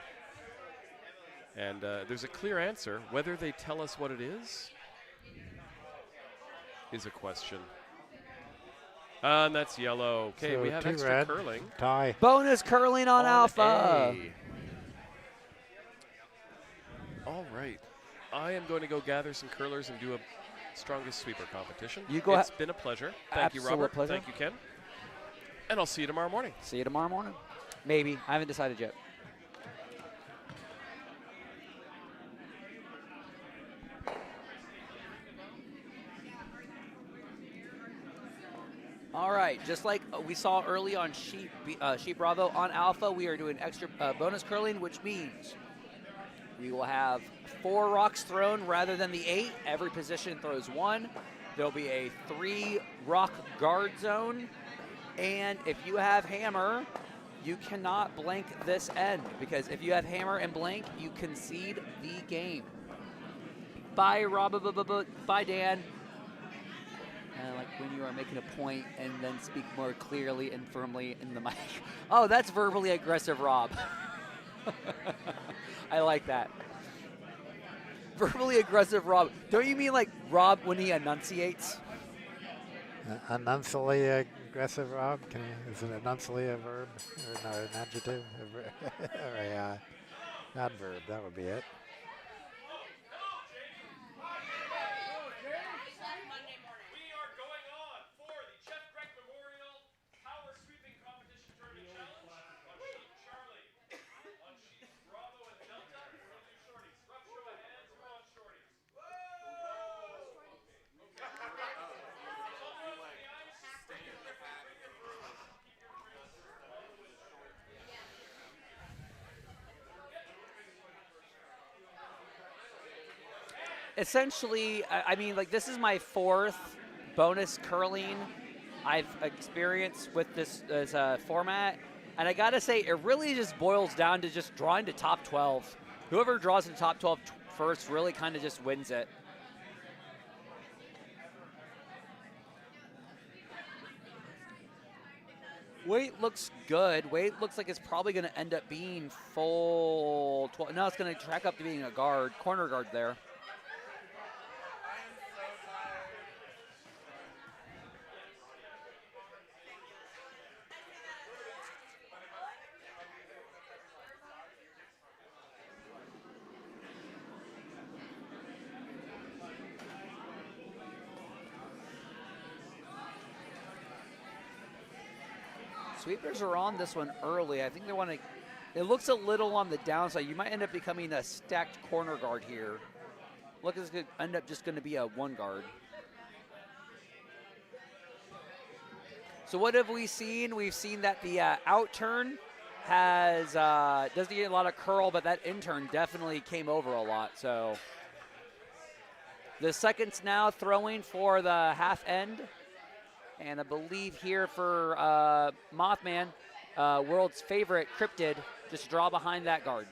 And there's a clear answer. Whether they tell us what it is a question. And that's yellow. Okay, So we have 2 extra red, curling. tie. Bonus curling on Alpha. A. All right. I am going to go gather some curlers and do a strongest sweeper competition. It's been a pleasure. Thank you, Robert. Pleasure. Thank you, Ken. And I'll see you tomorrow morning. See you tomorrow morning. Maybe. I haven't decided yet. All right, just like we saw early on Sheep Bravo, on Alpha, we are doing extra bonus curling, which means we will have 4 rocks thrown rather than the 8. Every position throws 1. There'll be a 3 rock guard zone. And if you have hammer, you cannot blank this end, because if you have hammer and blank, you concede the game. Bye, Rob. Bye, Dan. Like when you are making a point and then speak more clearly and firmly in the mic. Oh, that's verbally aggressive, Rob. I like that. Verbally aggressive, Rob. Don't you mean like Rob when he enunciates? Enuncially aggressive, Rob? Is it enuncially a verb? Or no, an adjective? Or a adverb, that would be it. Essentially, I mean, like, this is my 4th bonus curling I've experienced with this format. And I got to say, it really just boils down to just drawing to top 12. Whoever draws to top 12 first really kind of just wins it. Weight looks good. Weight looks like it's probably going to end up being full 12. No, it's going to track up to being a guard, corner guard there. Sweepers are on this one early. I think they want to. It looks a little on the downside. You might end up becoming a stacked corner guard here. Look, it's going to end up just going to be a 1 guard. So what have we seen? We've seen that the out turn has doesn't get a lot of curl, but that in turn definitely came over a lot. So the seconds now throwing for the half end. And I believe here for Mothman, world's favorite cryptid, just draw behind that guard.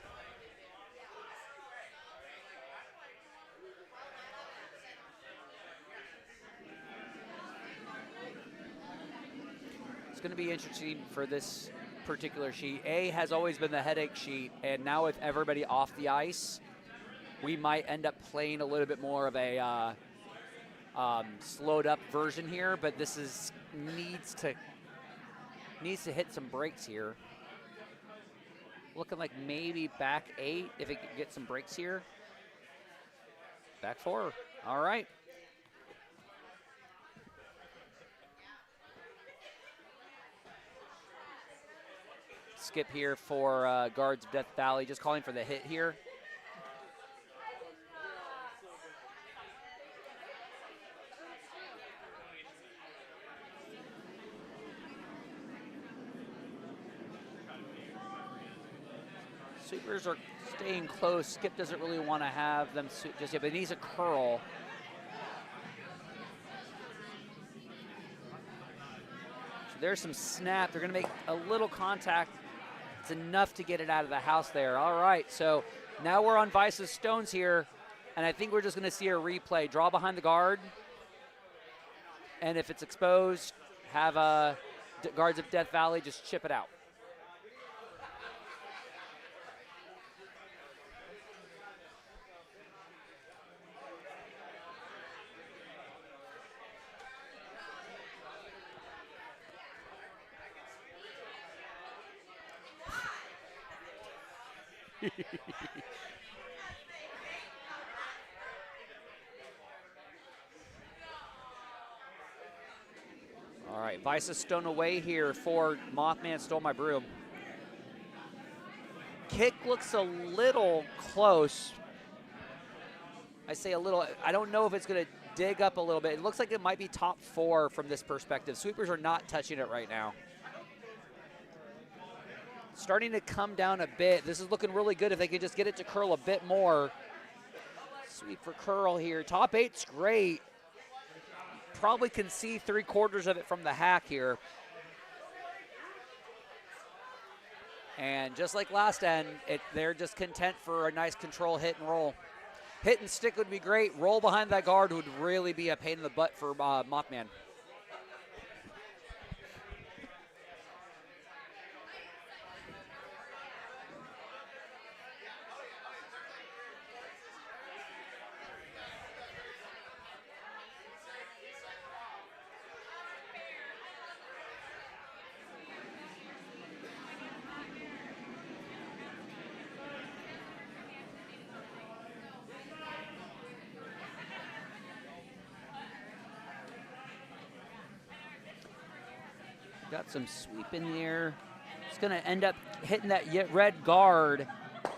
It's going to be interesting for this particular sheet. A has always been the headache sheet, and now with everybody off the ice, we might end up playing a little bit more of a slowed up version here, but this is needs to hit some breaks here. Looking like maybe back 8 if it could get some breaks here. Back 4. All right. Skip here for guards of Death Valley, just calling for the hit here. Sweepers are staying close. Skip doesn't really want to have them just yet, but he needs a curl. So there's some snap. They're going to make a little contact. It's enough to get it out of the house there. All right, so now we're on Vice's stones here. And I think we're just going to see a replay. Draw behind the guard. And if it's exposed, have Guards of Death Valley just chip it out. All right, Vice is stone away here for Mothman Stole My Broom. Kick looks a little close. I say a little. I don't know if it's going to dig up a little bit. It looks like it might be top 4 from this perspective. Sweepers are not touching it right now. Starting to come down a bit. This is looking really good if they can just get it to curl a bit more. Sweep for curl here. Top 8's great. Probably can see 3/4 of it from the hack here. And just like last end, they're just content for a nice control hit and roll. Hit and stick would be great. Roll behind that guard would really be a pain in the butt for Mothman. Got some sweep in there. It's going to end up hitting that red guard,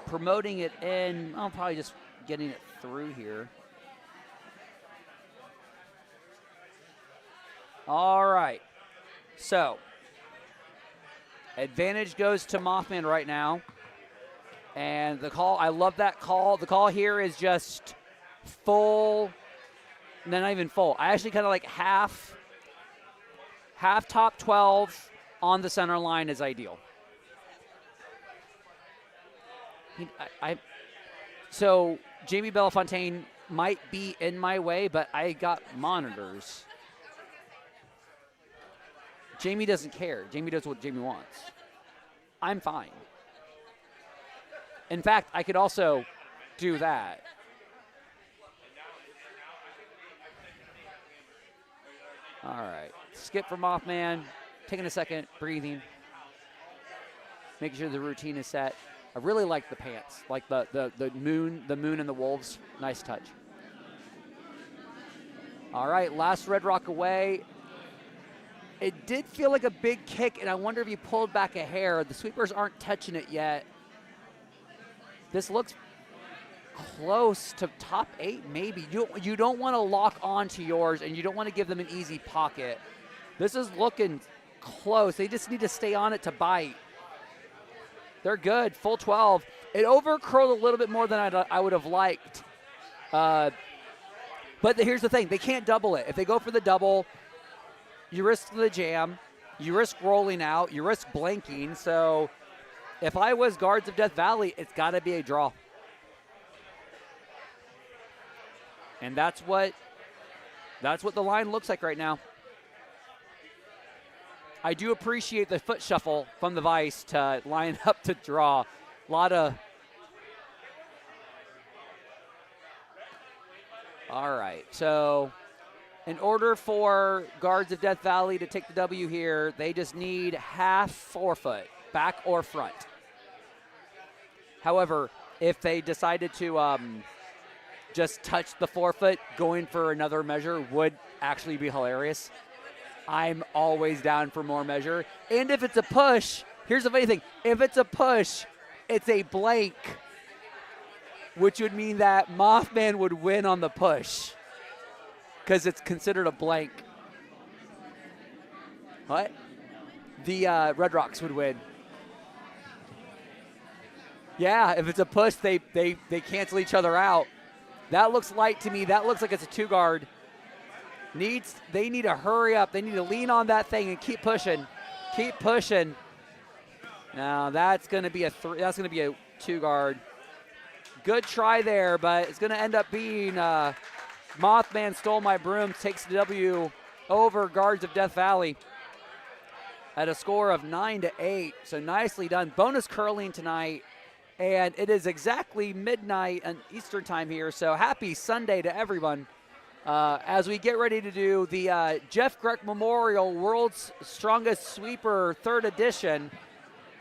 promoting it in. I'm probably just getting it through here. All right. So, advantage goes to Mothman right now. And the call, I love that call. The call here is just full. No, not even full. I actually kind of like half top 12 on the center line is ideal. So Jamie Belafontaine might be in my way, but I got monitors. Jamie doesn't care. Jamie does what Jamie wants. I'm fine. In fact, I could also do that. All right. Skip for Mothman. Taking a second, breathing. Making sure the routine is set. I really like the pants, like the moon and the wolves. Nice touch. All right, last Red Rock away. It did feel like a big kick, and I wonder if he pulled back a hair. The sweepers aren't touching it yet. This looks close to top 8, maybe. You don't want to lock onto yours, and you don't want to give them an easy pocket. This is looking close. They just need to stay on it to bite. They're good, full 12. It over-curled a little bit more than I would have liked. But here's the thing. They can't double it. If they go for the double, you risk the jam. You risk rolling out. You risk blanking. So if I was Guards of Death Valley, it's got to be a draw. And that's what the line looks like right now. I do appreciate the foot shuffle from the Vice to line up to draw. A lot of... All right, so in order for Guards of Death Valley to take the W here, they just need half forefoot, back or front. However, if they decided to just touch the forefoot, going for another measure would actually be hilarious. I'm always down for more measure. And if it's a push, here's the funny thing. If it's a push, it's a blank, which would mean that Mothman would win on the push because it's considered a blank. What? The Red Rocks would win. Yeah, if it's a push, they cancel each other out. That looks light to me. That looks like it's a 2-guard. They need to hurry up. They need to lean on that thing and keep pushing. Keep pushing. Now that's going to be a 2-guard. Good try there, but it's going to end up being Mothman Stole My Brooms takes the W over Guards of Death Valley at a score of 9-8. So nicely done. Bonus curling tonight, and it is exactly midnight and Eastern time here. So happy Sunday to everyone as we get ready to do the Jeff Grech Memorial World's Strongest Sweeper 3rd edition.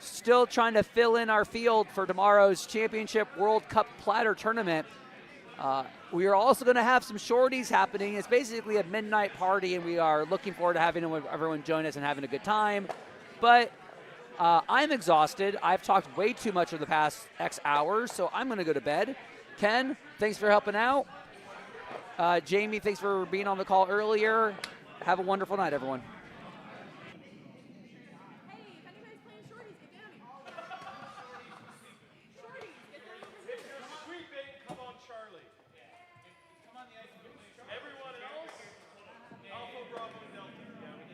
Still trying to fill in our field for tomorrow's Championship World Cup Platter Tournament. We are also going to have some shorties happening. It's basically a midnight party, and we are looking forward to having everyone join us and having a good time. But I'm exhausted. I've talked way too much over the past X hours, so I'm going to go to bed. Ken, thanks for helping out. Jamie, thanks for being on the call earlier. Have a wonderful night, everyone.